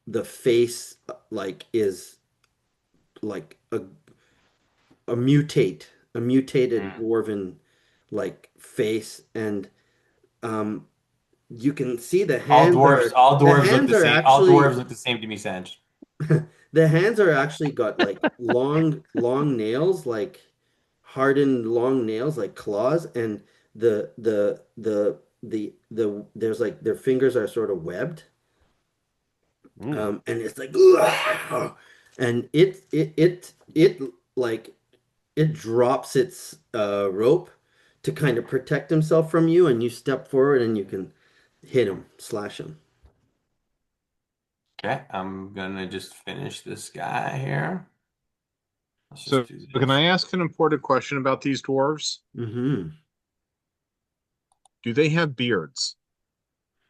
the face like is like a mutated Mm. dwarven like face, and um you can see All the dwarves look hands the are same. All actually dwarves look the same to me, Sanj. the hands are actually got like long nails, like hardened long nails like claws, and there's like their fingers are sort of webbed. mm, And it's like, "Ugh!" And it like it drops its rope to kind of protect himself from you, and you step forward and you can hit him, slash him. Okay, I'm gonna just finish this guy here. Let's just So do can this. I ask an important question about these dwarves? Mm-hmm. Do they have beards?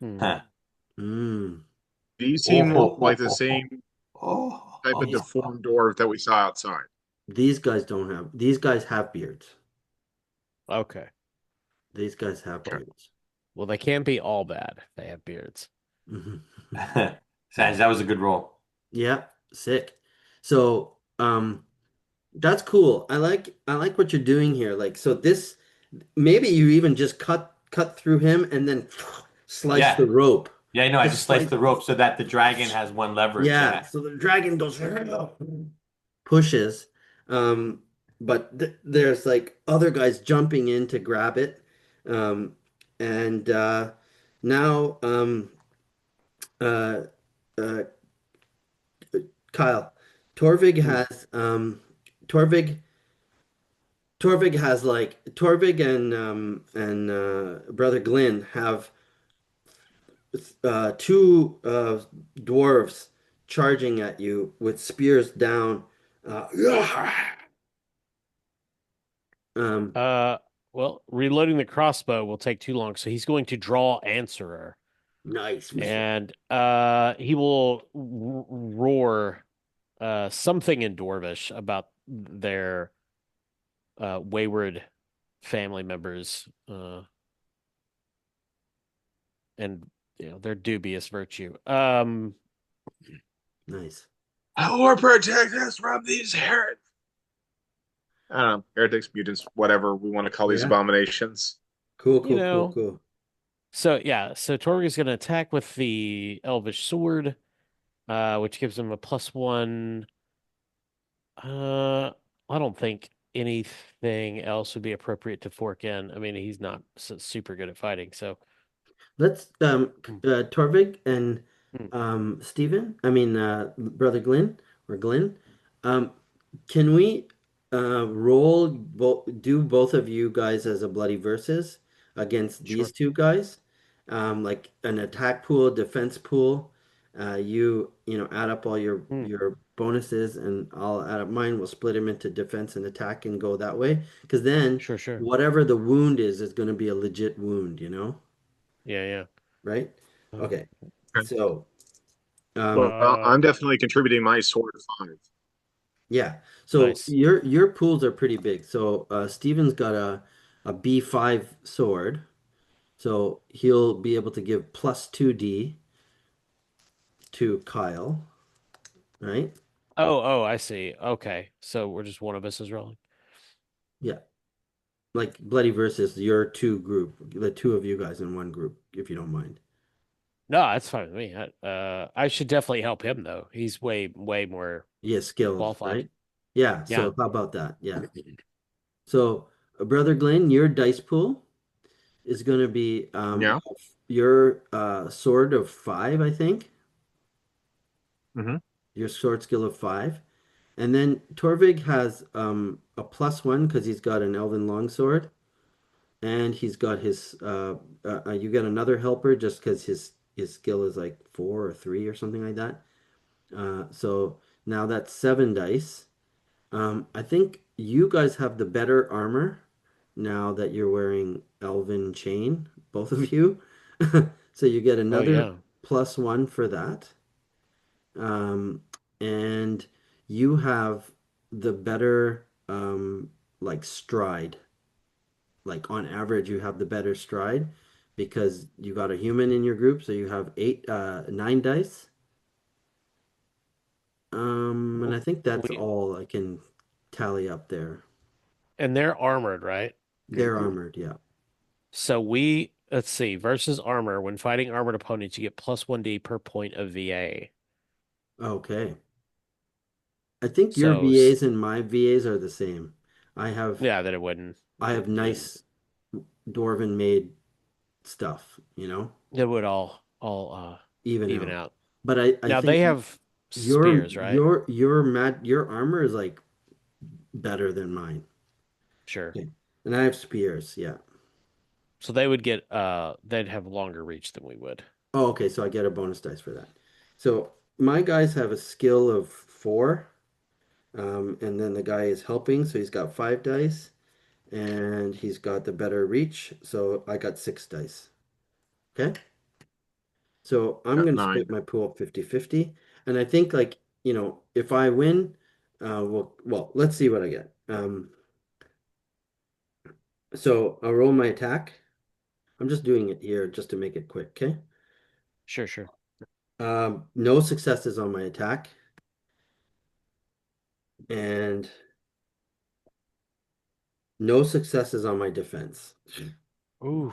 hmm. Huh. Mm. These Oh, seem ho, like ho, the ho, ho. same Oh, type of These oh, oh. deformed dwarf that we saw outside. these guys don't have these guys have beards. Okay. These guys have Well, beards. well, they can't be all bad if they have beards. Hmm. Sanj, that was a good roll. Yeah, sick. So, that's cool. I like what you're doing here. Like, so this maybe you even just cut through him and then slice the Yeah, rope. yeah, no, I Just just sliced slice. the rope so that the dragon has one leverage. Yeah, Yeah. so the dragon goes pushes, um, but there's like other guys jumping in to grab it, um, and now uh, uh, Kyle, Torvig Hmm. has Torvig Torvig and brother Glynn have two dwarves charging at you with spears down. Uh, um, Uh, well, reloading the crossbow will take too long, so he's going to draw Answerer, nice. and he will roar something in Dwarvish about their wayward family members and their dubious virtue. Nice. Lord protect us from these heretics. I don't know, heretics, mutants, whatever we want to call these Yeah. abominations. Cool, you cool, cool, know, cool. so yeah, so Torg is going to attack with the Elvish sword, which gives him a +1. Uh, I don't think anything else would be appropriate to fork in. I mean, he's not super good at fighting, so. Let's Hmm, Torvig and hmm, Stephen, I mean brother Glenn or Glenn, um can we do both of you guys as a bloody versus against these sure. two guys? Like an attack pool, defense pool. You know add up all Hmm, your bonuses and I'll add up mine. We'll split them into defense and attack and go that way. Because then sure, sure. whatever the wound is going to be a legit wound, you know? Yeah, yeah. Right? Uh, Okay. Okay. So, Well, uh, I'm definitely contributing my sword to five. yeah. So nice. your pools are pretty big. So Steven's got a B5 sword. So he'll be able to give plus 2D to Kyle, right? Oh, I see. Okay, so we're just one of us is rolling. Yeah. Like Bloody versus your two group, the two of you guys in one group, if you don't mind. No, that's fine with me. I should definitely help him though. He's way more Yeah, skilled, qualified. right? Yeah, Yeah. so how about that? Yeah. So, Brother Glenn, your dice pool is going to be Yeah. your sword of five, I think. Hmm. Your sword skill of five. And then Torvig has a plus one because he's got an elven longsword. And he's got his you get another helper just because his skill is like four or three or something like that. So now that's seven dice. I think you guys have the better armor now that you're wearing Elven Chain, both of you. So you get Oh another yeah. plus one for that. Um, and you have the better like stride. Like on average, you have the better stride because you got a human in your group, so you have nine dice. And I think that's We all I can tally up there. and they're armored, right? They're armored, yeah. So let's see, versus armor. When fighting armored opponents, you get plus 1D per point of VA. Okay. I think your So VAs and my VAs are the same. I have yeah, that it wouldn't. I have nice dwarven made stuff, It would all even even out. out. But I Now they think have your spears, right? your armor is like better than mine. Sure. Okay. And I have spears, yeah. So they would get they'd have longer reach than we would. Oh, okay, so I get a bonus dice for that. So my guys have a skill of four, and then the guy is helping, so he's got five dice, and he's got the better reach, so I got six dice. Okay? So I'm Got going to nine. split my pool 50-50. And I think like, if I win, let's see what I get. So I'll roll my attack. I'm just doing it here just to make it quick, okay? Sure, sure. No successes on my attack and no successes on my defense. Ooh.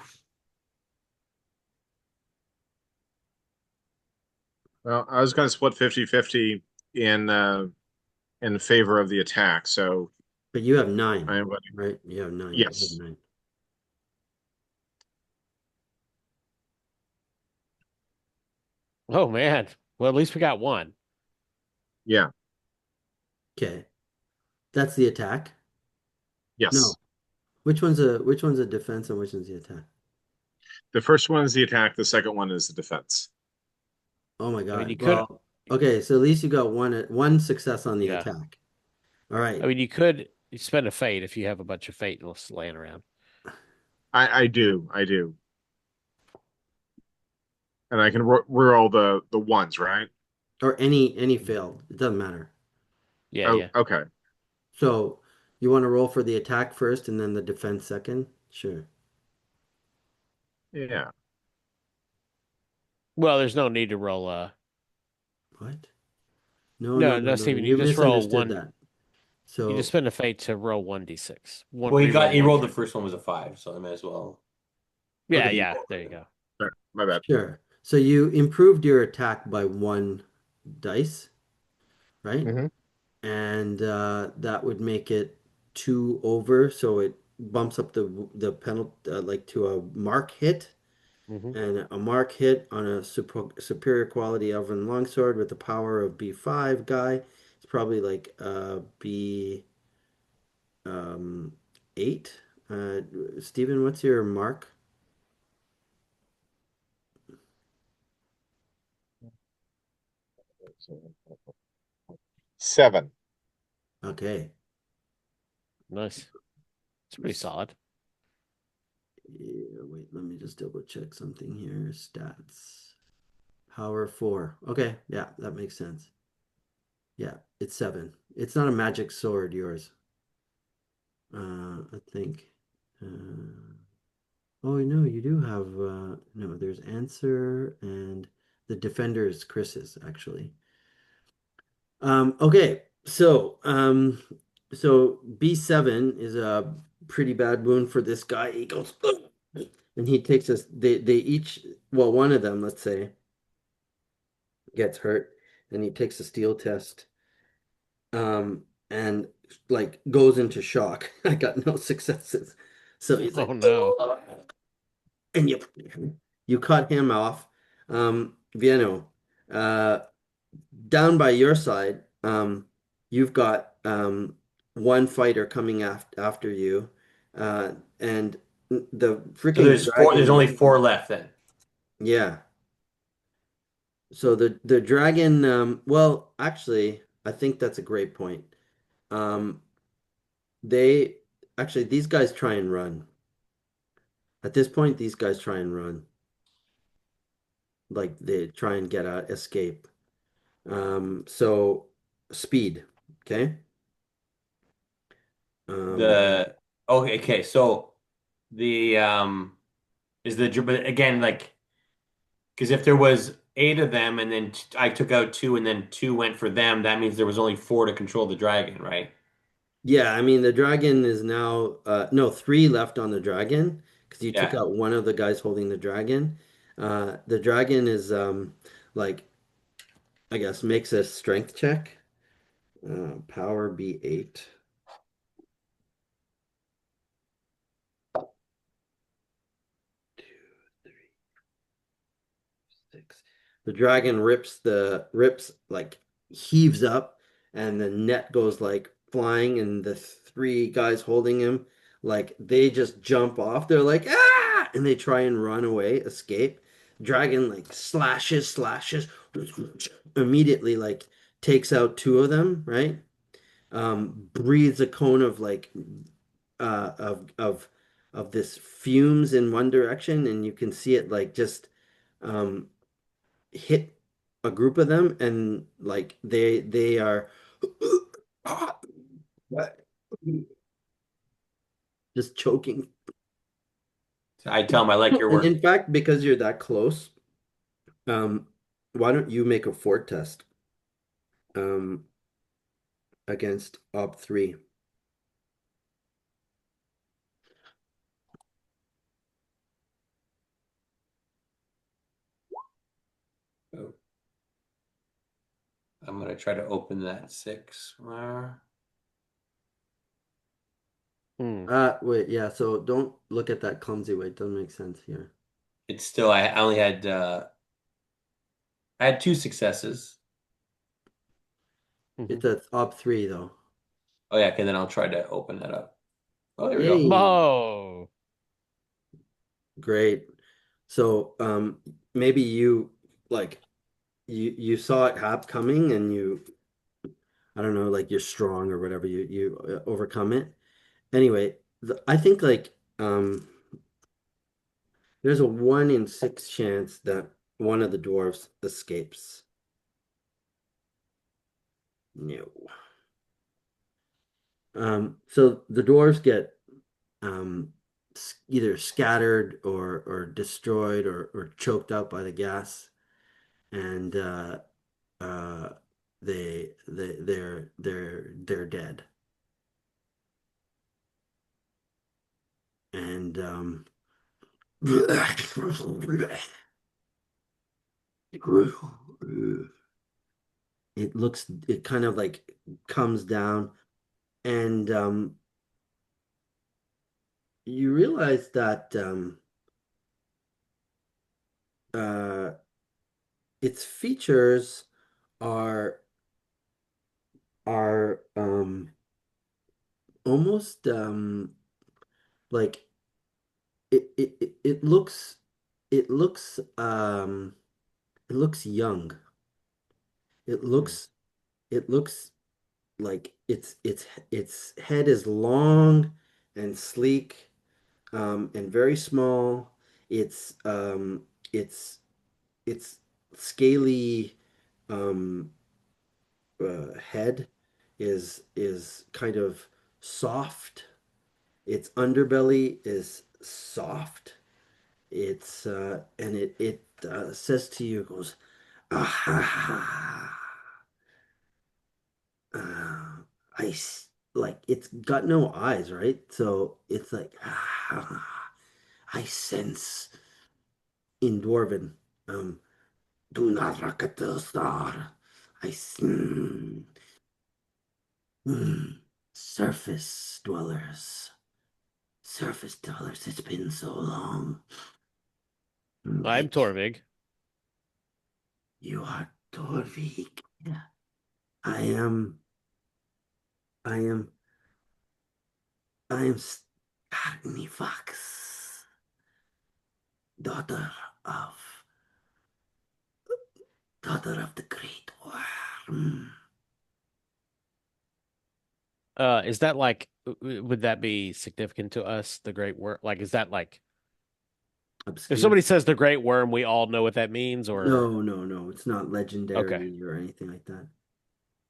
Well, I was going to split 50-50 in favor of the attack. So But you have nine, I am going to, right? You have nine. I have yes. nine. Oh man. Well, at least we got one. Yeah. Okay. That's the attack. No. Yes. Which one's a defense and which one's the attack? The first one is the attack. The second one is the defense. Oh my I mean, God. Well, okay, so at least you got one success on the yeah. attack. All I right. mean, you spend a fate if you have a bunch of fate laying around. I do. I do. And I can roll the ones, right? Or any failed. It doesn't matter. Yeah, Oh, yeah. okay. So you want to roll for the attack first and then the defense second? Sure. Yeah. Well, there's no need to roll What? No, no, no, no, no, no, no. Steven, you You just roll misunderstood one. that. You just So, spend a fate to roll 1d6. One Well, re-roll he one rolled the for first one was a five, so I might as well. Yeah, okay, yeah, there you go. Sorry, my bad. sure. So you improved your attack by one dice, right? Hmm. And that would make it two over, so it bumps up the penalty like to a mark hit, Hmm. and a mark hit on a superior quality elven longsword with the power of B5 guy. It's probably like B um 8. Stephen, what's your mark? 7. Okay. Nice. It's pretty solid. Yeah, wait, let me just double check something here. Stats. Power 4. Okay, yeah, that makes sense. Yeah, it's 7. It's not a magic sword, yours. I think. Oh, no, you do have. No, there's Answer and the Defender is Chris's, actually. Okay, so B7 is a pretty bad wound for this guy. He goes, "Ugh," and he takes us. They each, well, one of them, let's say. gets hurt, and he takes a steel test, and like goes into shock. I got no successes. So he's Oh like, no. and you cut him off. Vieno, uh, down by your side, you've got one fighter coming after you, and the So freaking there's four. There's dragon. only four left then. Yeah. So the dragon. Well, actually, I think that's a great point. Um, they actually these guys try and run. At this point, these guys try and run. Like they try and get out, escape. So speed. Okay. Um, The okay, okay. So the is the but again like because if there was eight of them and then I took out two and then two went for them, that means there was only four to control the dragon, right? Yeah, I mean the dragon is now no, three left on the dragon because you took Yeah. out one of the guys holding the dragon. The dragon is like I guess makes a strength check. Power B8. 6. The dragon rips like heaves up and the net goes like flying and the three guys holding him like they just jump off. They're like ah and they try and run away, escape. Dragon like slashes immediately like takes out two of them, right? Breathes a cone of like of this fumes in one direction and you can see it like just um hit a group of them and like they are just choking. So I tell him I like your And work. in fact, because you're that close, um, why don't you make a fort test um against Op 3? Oh, I'm gonna try to open that six. Hmm. Wait, yeah, so don't look at that clumsy way. It doesn't make sense here. It's still I only had I had two successes. Hmm. It's a Op 3 though. Oh yeah, okay, then I'll try to open that up. Oh, there we go. Yay, Oh. great. So maybe you like you saw it hap coming and you I don't know, like you're strong or whatever, you overcome it. Anyway, I think like there's a 1 in 6 chance that one of the dwarves escapes. No. So the dwarves get either scattered or destroyed or choked out by the gas, and uh, they're dead. And it kind of like comes down and you realize that uh its features are are almost like it looks it looks um it looks young. It Hmm. looks it looks like its head is long and sleek and very small. It's it's its scaly um, head is kind of soft. Its underbelly is soft. It's and it says to you, it goes, ah, like it's got no eyes, right? So it's like I sense in Dwarven. Um, Do not look at the star. I see. Mm. Surface dwellers. Surface dwellers. It's been so long. I'm Like Torvig. you are Torvik. I am. I am. I am Scarny Fox, daughter of daughter of the Great Worm. Is that like, would that be significant to us, the Great Worm? Like, is that like, if Obscure. somebody says the Great Worm, we all know what that means, or No, no, no. It's not okay, legendary or anything like that.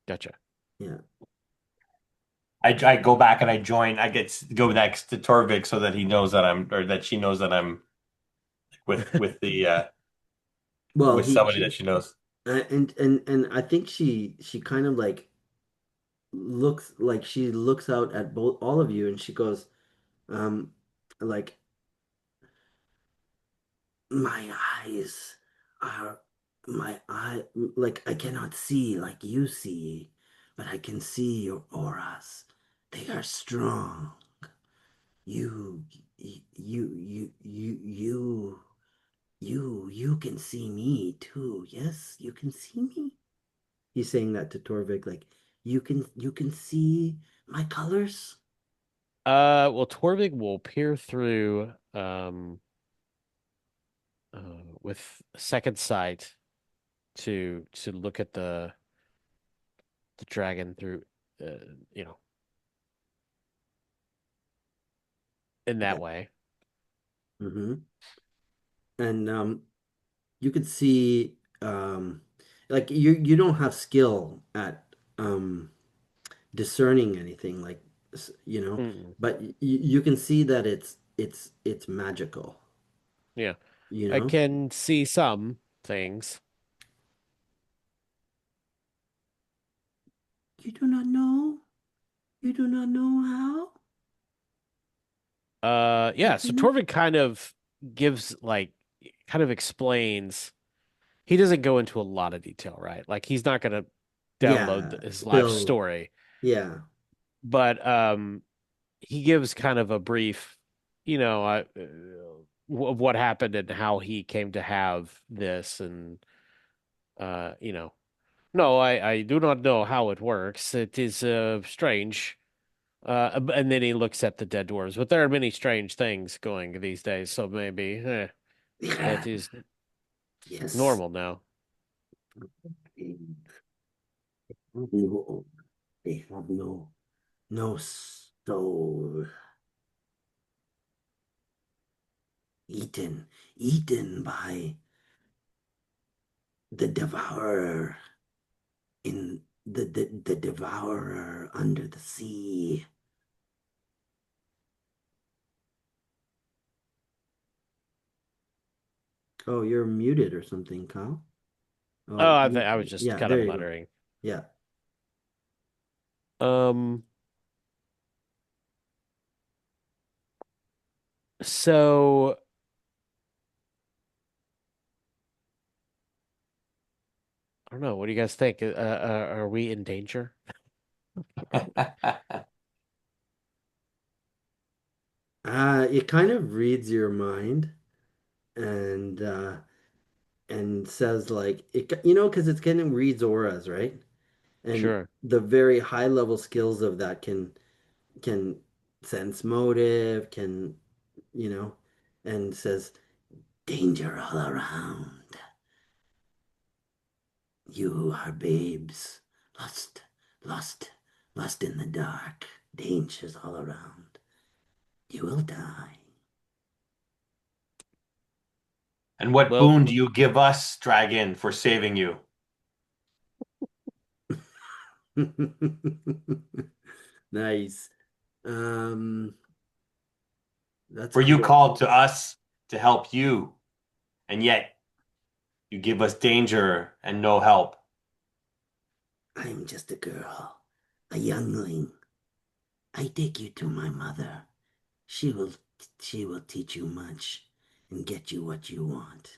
gotcha. Yeah. I go back and I join. I get go next to Torvik so that he knows that I'm, or that she knows that I'm with the Well, with somebody that she knows. and I think she kind of like looks like she looks out at both all of you and she goes, um, like my eyes are my eye like I cannot see like you see, but I can see your auras. They are strong. You you you can see me too. Yes, you can see me. He's saying that to Torvik, like you can see my colors. Well, Torvig will peer through, with second sight to look at the dragon through, uh, you know, in Yeah. that way. hmm And you could see like you don't have skill at discerning anything like Mm, but you can see that it's magical, yeah, you I know? can see some things. You do not know? You do not know how? You Yeah. So cannot? Torvig kind of gives like, kind of explains. He doesn't go into a lot of detail, right? Like he's not gonna download Yeah, his life spill. story, Yeah. but he gives kind of a brief, of what happened and how he came to have this, and you know, no, I do not know how it works. It is strange. And then he looks at the dead dwarves, but there are many strange things going these days, so maybe Yeah. that is Yes. normal now. No, they have no soul. Eaten by the devourer in the devourer under the sea. Oh, you're muted or something, Kyle. Oh, Oh, I was just yeah, kind of there you go. muttering. Yeah. Um, so I don't know. What do you guys think? Are we in danger? It kind of reads your mind and says like because it's kind of reads auras, right? And Sure. the very high level skills of that can sense motive, can you know, and says danger all around. You are babes, lost, lost, lost in the dark. Dangers all around. You will die. And what Well, boon do you give us, dragon, for saving you? Nice. Um, that's For you cool. called to us to help you, and yet you give us danger and no help. I'm just a girl, a youngling. I take you to my mother. She will she will teach you much and get you what you want.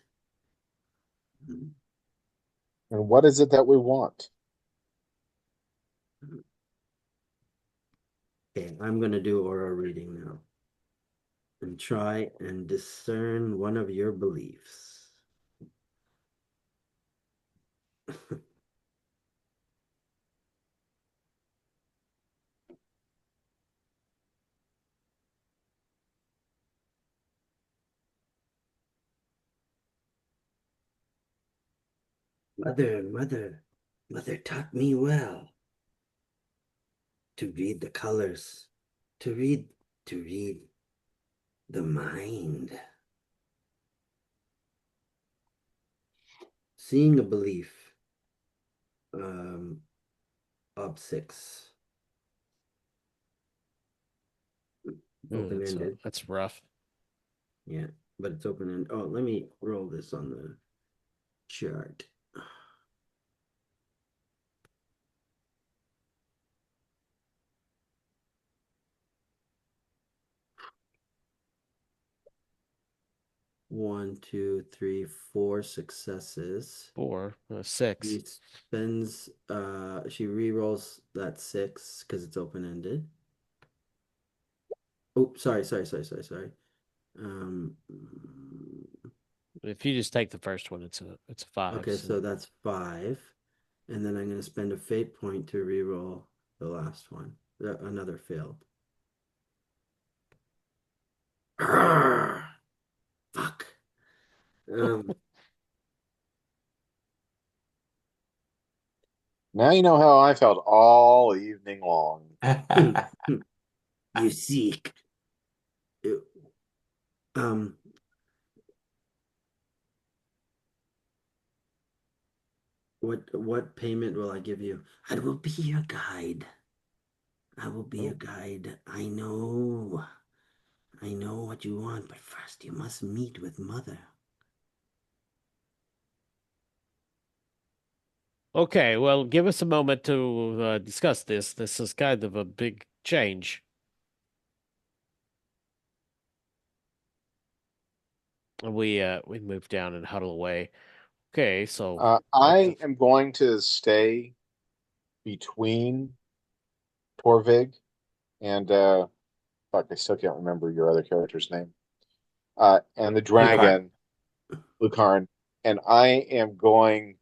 And what is it that we want? Okay, I'm gonna do aura reading now and try and discern one of your beliefs. Mother, mother, mother taught me well to read the colors, to read, to read the mind. Seeing a belief, um, of six, So open-ended. that's rough. Yeah, but it's open-ended. Oh, let me roll this on the chart. 4 successes. Four, She six. spends, she re-rolls that six because it's open-ended. Oh, sorry. Um, If you just take the first one, it's a five. okay, So so that's five. And then I'm going to spend a fate point to re-roll the last one. Another failed. Fuck. Um, Now you know how I felt all evening long. you seek. Um, what payment will I give you? I will be your guide. I will be your Oh, guide. I know what you want, but first you must meet with Mother. okay, well, give us a moment to discuss this. This is kind of a big change. And we move down and huddle away. Okay, so what the I am going to stay between Torvig and fuck, I still can't remember your other character's name. And the Lucar. dragon, Lucarin, and I am going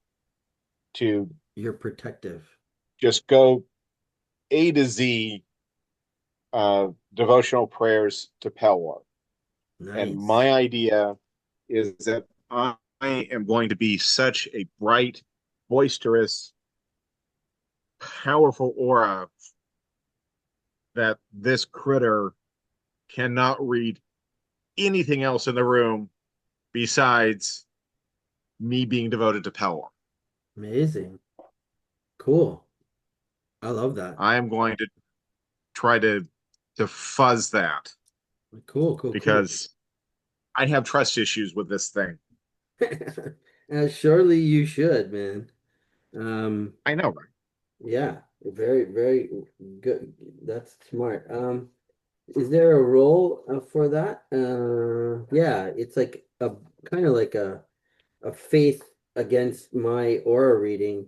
to You're protective. just go A to Z devotional prayers to Pelor. And Nice. my idea is that I am going to be such a bright, boisterous, powerful aura that this critter cannot read anything else in the room besides me being devoted to Pelor. Amazing. Cool. I love that. I am going to try to fuzz that Cool. because I have trust issues with this thing. Surely you should, man. Um, I know, right? yeah, very good. That's smart. Is there a role for that? Yeah, it's like a kind of like a faith against my aura reading,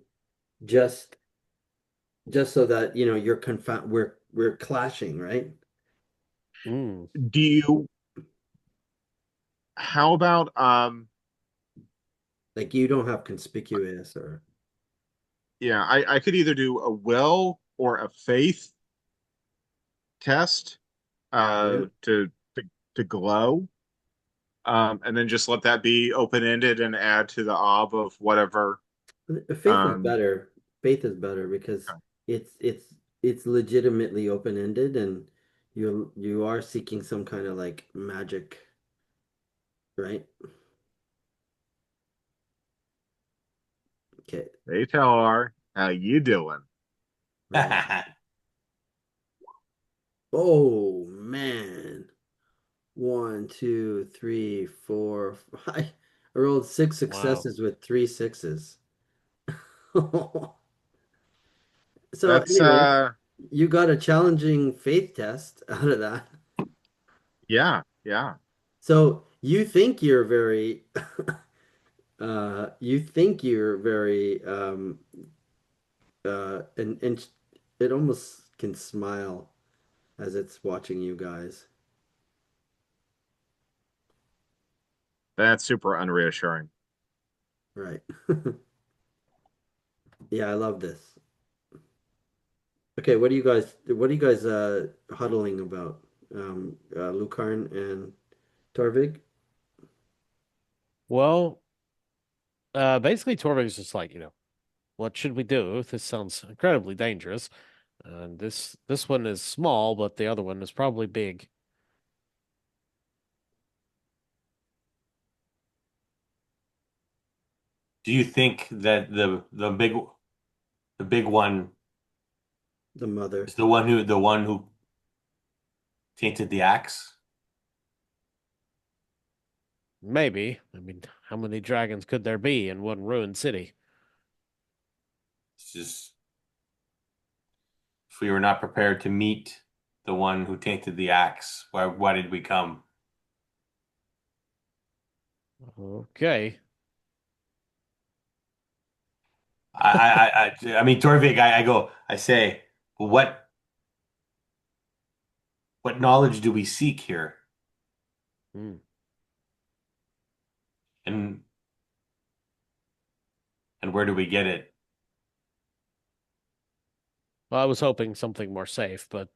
just just so that you're confound we're clashing, right? mm, Do you? How about Like you don't have conspicuous or yeah, I could either do a will or a faith test yeah. to glow. And then just let that be open-ended and add to the ob of whatever. Faith is Um, better. Faith is better because it's legitimately open-ended and you are seeking some kind of like magic, right? Okay, they tell her how you doing. right. Oh man. One, two, three, four, five. I rolled six wow. successes with three sixes. So That's anyway, you got a challenging faith test out of that. yeah, yeah. So you think you're very You think you're very and it almost can smile as it's watching you guys. That's super unreassuring. Right. Yeah, I love this. Okay, what are you guys huddling about? Lucarn and Torvig? Well, basically Torvig's just like, what should we do? This sounds incredibly dangerous. And this one is small, but the other one is probably big. Do you think that the big one The mother. is the one who tainted the axe? Maybe. I mean, how many dragons could there be in one ruined city? It's just if we were not prepared to meet the one who tainted the axe, why did we come? Okay. I mean, Torvik, I say, what knowledge do we seek here? Hmm. And where do we get it? Well, I was hoping something more safe, but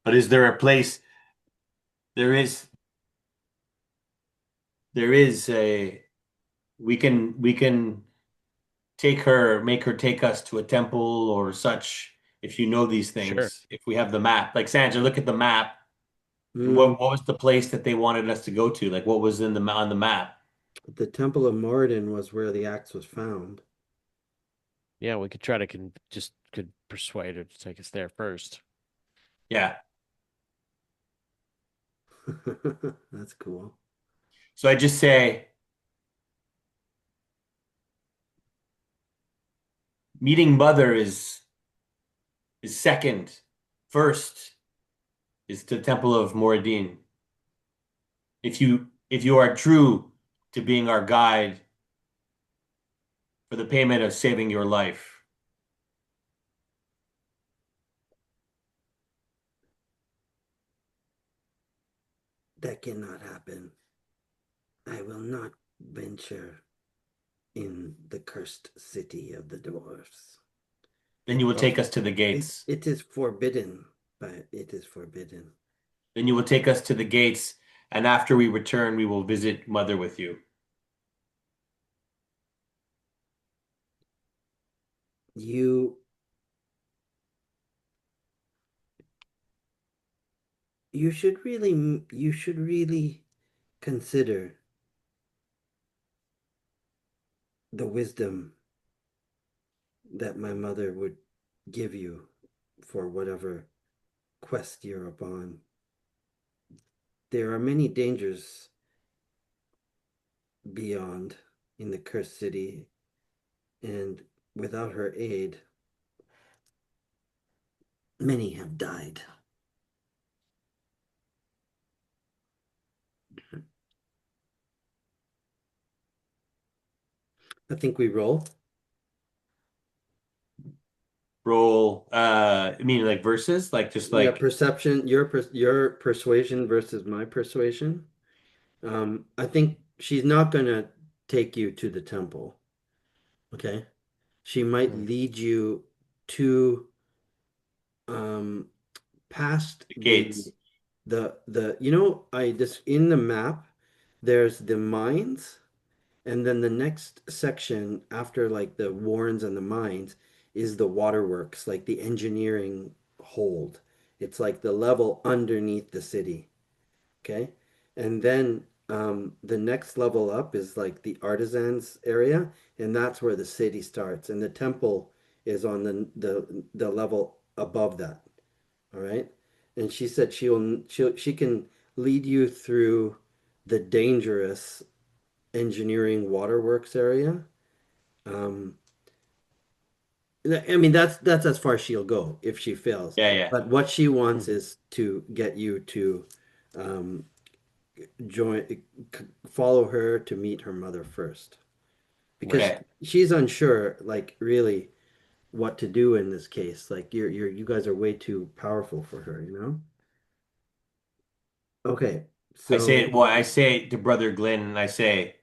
But is there a place? There is, there is a, we can make her take us to a temple or such, if you know these sure. things, if we have the map. Like Sandra, look at the map. And Mm, what was the place that they wanted us to go to? Like what was in on the map? the Temple of Moradin was where the axe was found. Yeah, we could try to just could persuade her to take us there first. Yeah. That's cool. So I just say meeting mother is second. First is the Temple of Moradin. If you are true to being our guide for the payment of saving your life, That cannot happen. I will not venture in the cursed city of the dwarfs. then you It will was take us to the gates. it is forbidden, but it is forbidden. Then you will take us to the gates, and after we return, we will visit mother with you. You you should really consider the wisdom that my mother would give you for whatever quest you're upon. There are many dangers beyond in the cursed city, and without her aid, many have died. I think we roll. Roll, I mean, like verses, like just Yeah, like perception, your persuasion versus my persuasion. I think she's not gonna take you to the temple. Okay. She might Hmm. lead you to um past the gates. the you know I just in the map there's the mines, and then the next section after like the warrens and the mines is the waterworks, like the engineering hold. It's like the level underneath the city. Okay. And then the next level up is like the artisans area, and that's where the city starts. And the temple is on the level above that. All right. And she said she can lead you through the dangerous engineering waterworks area. Um, I mean that's as far as she'll go if she fails. Yeah, yeah. But what she wants Hmm. is to get you to um, join follow her to meet her mother first because Right. Okay. she's unsure, like really what to do in this case. Like you guys are way too powerful for her, you know? Okay, I say so it. Well, I say it to Brother Glenn, and I say,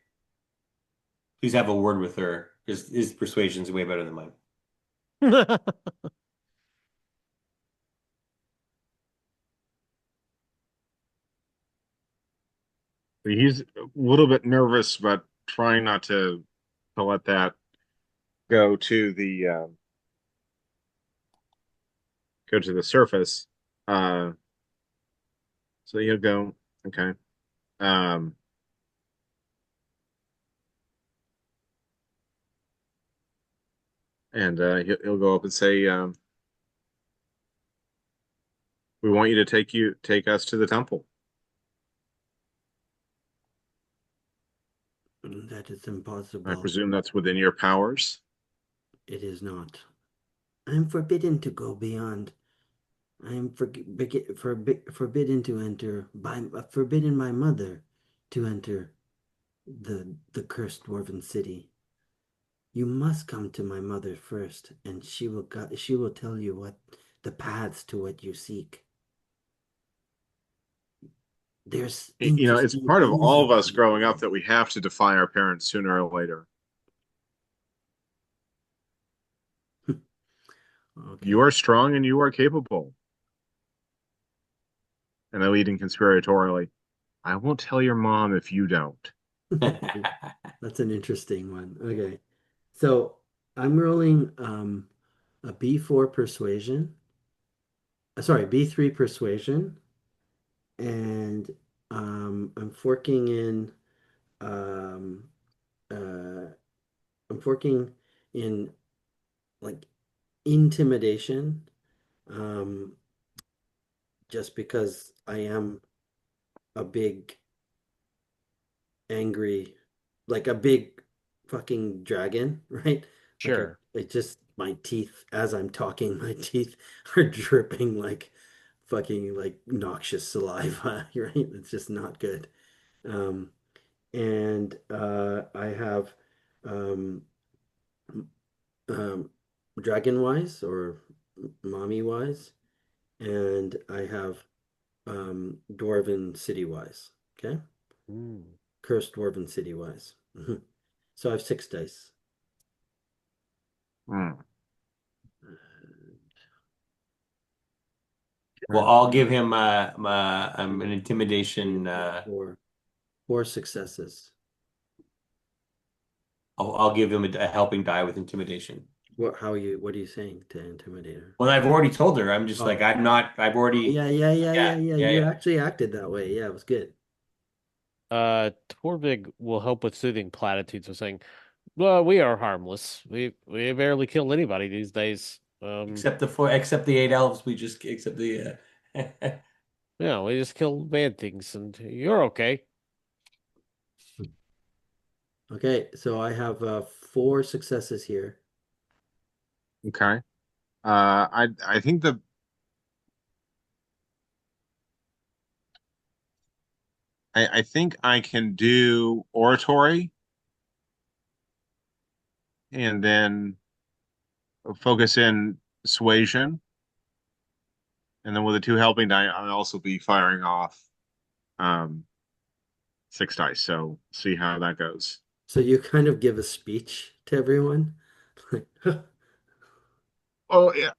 please have a word with her. His persuasion's way better than mine. He's a little bit nervous, but trying not to let that go to the go to the surface. Uh, so he'll go, okay. Um, and he'll go up and say, "We want you to take us to the temple. that is I impossible. presume that's within your powers." It is not. I am forbidden to go beyond. I am forbidden to enter by forbidden my mother to enter the cursed dwarven city. You must come to my mother first, and she will tell you what the paths to what you seek. There's You know, it's interesting part of things all of about us you. growing up that we have to defy our parents sooner or later. You Okay. are strong and you are capable. And I lead in conspiratorially. I won't tell your mom if you don't. That's an interesting one. Okay. So I'm rolling a B4 persuasion. Sorry, B3 persuasion. And I'm forking in um uh I'm forking in like intimidation. Um just because I am a big angry, like a big fucking dragon, right? Like Sure. it just my teeth as I'm talking, my teeth are dripping like fucking like noxious saliva, right? It's just not good. Um, and I have um, um, dragon wise or mommy wise, and I have dwarven city wise. Okay, Mm. cursed dwarven city wise. So I have 6 dice. Hmm. Well, Okay. I'll give him an intimidation. Four, four successes. I'll give him a helping die with intimidation. What are you saying to intimidate her? Well, I've already told her. I'm just like Oh, I'm not. I've already. Yeah, yeah. yeah, You yeah. actually acted that way. Yeah, it was good. Torvig will help with soothing platitudes of saying, "Well, we are harmless. We barely kill anybody these days. Except the eight elves. We just except the. Yeah, we just kill bad things, and you're okay." Okay, so I have four successes here. Okay. I think I think I can do oratory and then focus in suasion, and then with the two helping die, I'll also be firing off um 6 dice. So see how that goes. So you kind of give a speech to everyone. Oh yeah,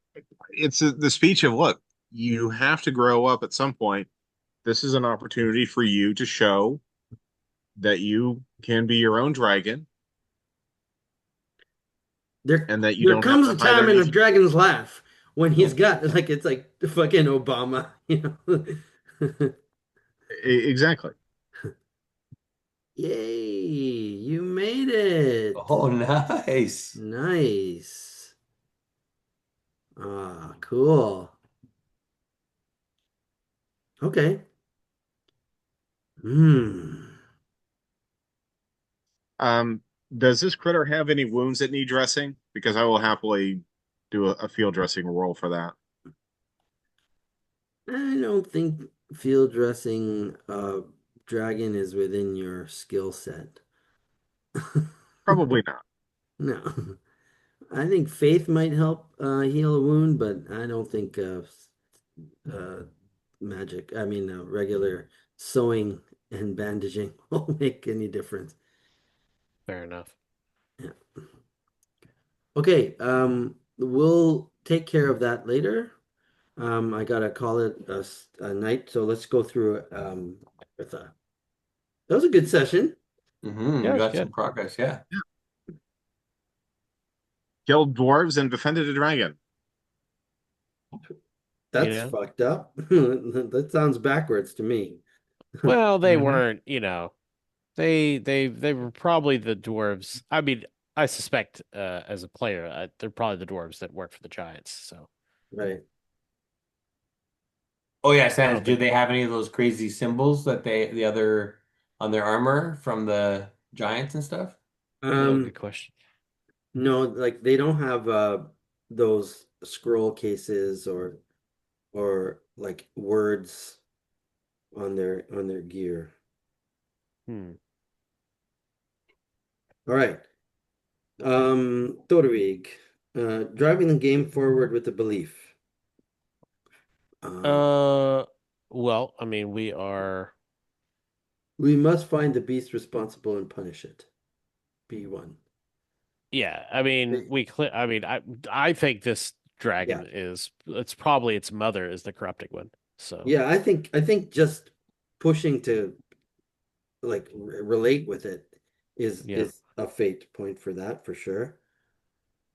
it's the speech of look. You have to grow up at some point. This is an opportunity for you to show that you can be your own dragon and that you There don't have comes to a hide time in a underneath. dragon's laugh when he's got like it's like fucking Obama, you know. Exactly. Yay, you made it. Oh, nice. Nice. Ah, cool. Okay. Hmm. Um, does this critter have any wounds that need dressing? Because I will happily do a field dressing roll for that. I don't think field dressing dragon is within your skill set. Probably not. No. I think faith might help heal a wound, but I don't think uh, magic, I mean, regular sewing and bandaging will make any difference. Fair enough. Yeah. Okay, we'll take care of that later. I gotta call it a night, so let's go through it. With that was a good session. Yeah, We it's got some good. progress. Yeah. Killed dwarves and defended a dragon. You That's know? fucked up. That sounds backwards to me. Well, they Hmm. weren't, they were probably the dwarves. I mean, I suspect as a player, they're probably the dwarves that work for the giants. So Right. Oh yeah, I Sans, don't do think. they have any of those crazy symbols that the other on their armor from the giants and stuff? Oh, Um, good question. no, like they don't have those scroll cases or like words on their gear. Hmm. All right. Thorovig, driving the game forward with a belief. Uh, Uh, well, I mean, we are. we must find the beast responsible and punish it. B1. Yeah, I mean, I mean, I think this Yeah. dragon is. It's probably its mother is the corrupting one. So Yeah, I think just pushing to like relate with it yeah. is a fate point for that for sure.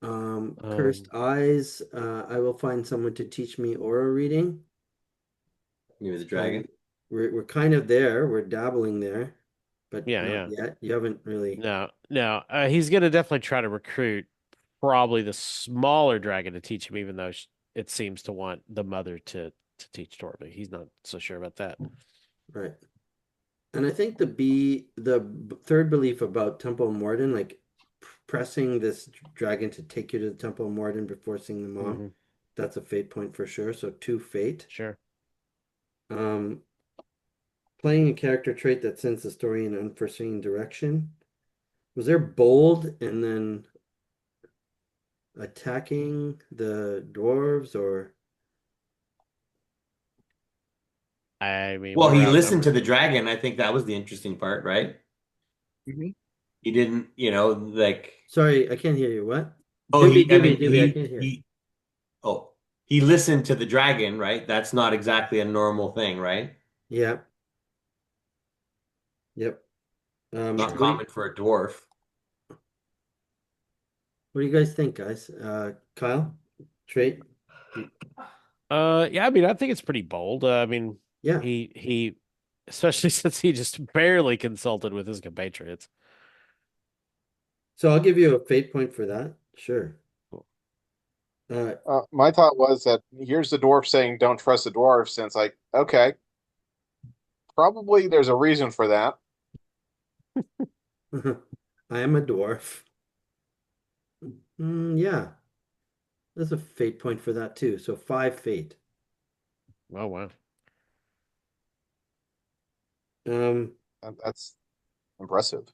Cursed Um. eyes. I will find someone to teach me aura reading. Maybe the So dragon. we're kind of there. We're dabbling there, but Yeah. not Yeah. yet. You haven't really. No. No. He's gonna definitely try to recruit probably the smaller dragon to teach him, even though it seems to want the mother to teach Torby. He's not so sure about that. Right. And I think the third belief about Temple Morden, like pressing this dragon to take you to the Temple Morden before seeing the mom, Hmm. that's a fate point for sure. So two fate. Sure. Um, playing a character trait that sends the story in an unforeseen direction. Was there bold and then attacking the dwarves or I mean, Well, we were he listened to outnumbered. the dragon. I think that was the interesting part, right? Hmm. He didn't, like, sorry, I can't hear you. What? oh, Dibby, I can't hear. oh, he listened to the dragon, right? That's not exactly a normal thing, right? Yeah, yep. Not common for a dwarf. What do you guys think, guys? Kyle, trait? Yeah, I mean, I think it's pretty bold. I mean, Yeah. he, especially since he just barely consulted with his compatriots. So I'll give you a fate point for that. Sure. Uh, My thought was that here's the dwarf saying, "Don't trust the dwarves," and it's like, okay, probably there's a reason for that. I am a dwarf. Yeah, there's a fate point for that too. So five fate. Oh wow. Um, That's impressive.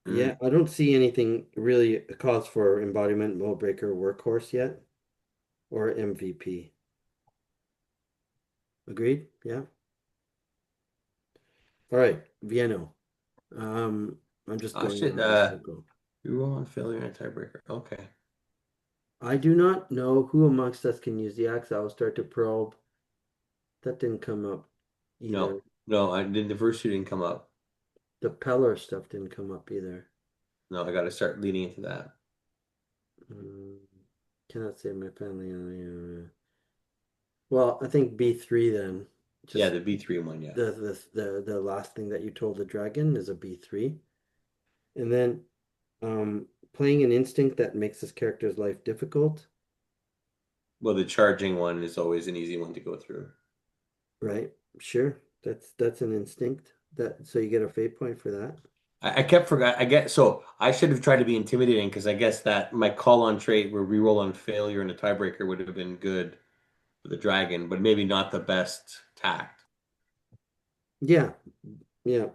yeah, Mm. I don't see anything really a cause for embodiment, mode breaker, workhorse yet, or MVP. Agreed? Yeah. All right, Vienno. Um, I'm just Oh going shit. around in a circle. You roll on failure and tiebreaker. Okay. I do not know who amongst us can use the axe. I will start to probe. That didn't come up No, either. no, I did the first two didn't come up. The Peller stuff didn't come up either. No, I got to start leading into that. Um, cannot save my family. Well, I think B3 then. Yeah, Just the B3 one. Yeah. the last thing that you told the dragon is a B3. And then playing an instinct that makes this character's life difficult, Well, the charging one is always an easy one to go through. right? Sure. That's an instinct. That so you get a fate point for that. I kept forgot. So I should have tried to be intimidating because I guess that my call on trait where reroll on failure and a tiebreaker would have been good for the dragon, but maybe not the best tact. Yeah, Yeah.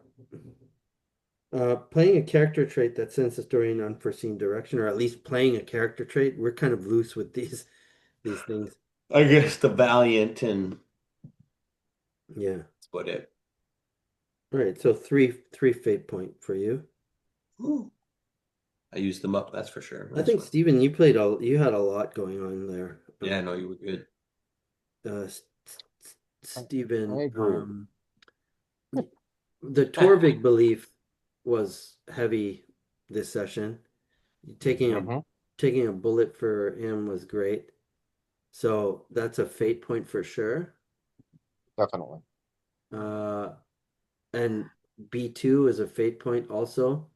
Playing a character trait that sends the story in unforeseen direction, or at least playing a character trait. We're kind of loose with these things. I guess the Valiant and Yeah. that's about it. All right. So three fate point for you. Ooh, I used them up, that's for sure. I Nice think one. Steven, you had a lot going on there. Yeah, no, you were good. Uh, I Steven, agree. the Torvig belief was heavy this session. Taking a Hmm. taking a bullet for him was great. So that's a fate point for sure. Definitely. Uh, and B2 is a fate point also.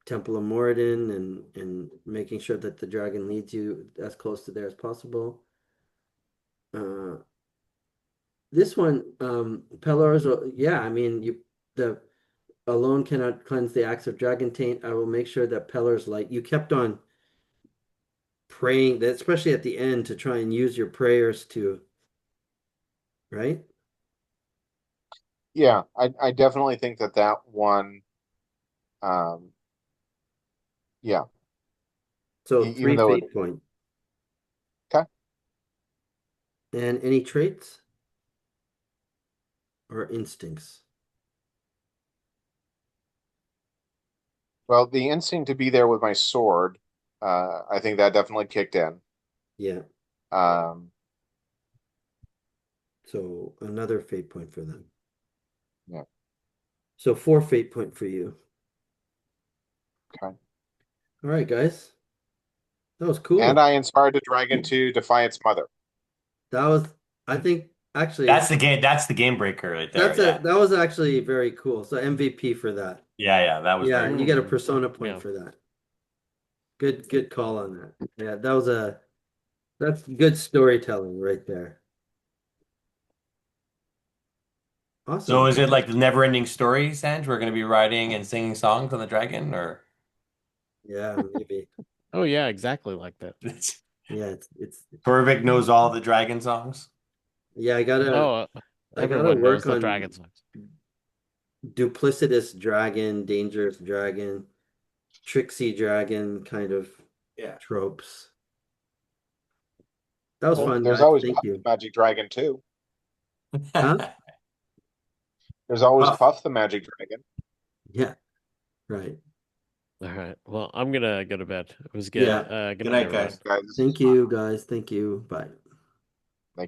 Temple of Moradin and making sure that the dragon leads you as close to there as possible. Uh, this one, Pelor's, yeah, I mean, the alone cannot cleanse the acts of dragon taint. I will make sure that Pelor's light. You kept on praying that, especially at the end, to try and use your prayers to, right? Yeah, I definitely think that that one, um, yeah, So even three though it, fate point. okay, And any traits or instincts? well, the instinct to be there with my sword, I think that definitely kicked in. Yeah. Um, So another fate point for them. yeah, So four fate point for you. okay. All right, guys. That was And cool. I inspired the dragon to defy its mother. That was, I think, actually, That's the game. That's the game breaker right there. Yeah. that was actually very cool. So MVP for that. Yeah, yeah. That was Yeah, very you cool. get a Mm, persona point yeah. for that. Good call on that. Yeah, that's good storytelling right there. So Awesome. is it like the never-ending story, Sanj? We're going to be writing and singing songs on the dragon, or Yeah, maybe. Oh yeah, exactly like that. Yeah, it's Torvik knows all the dragon songs? yeah, Oh, I gotta everyone work knows the on dragon songs. duplicitous dragon, dangerous dragon, tricksy dragon kind of Yeah. tropes. That was Well, fun, there's guys. always Thank Puff the you. Magic Dragon too. Huh? There's always Tough. Puff the Magic Dragon. Yeah, right. All right. Well, I'm gonna go to bed. It was good. Yeah. Good Good night, night, everyone. guys. Guys, this is Thank fun. you, guys. Thank you. Bye.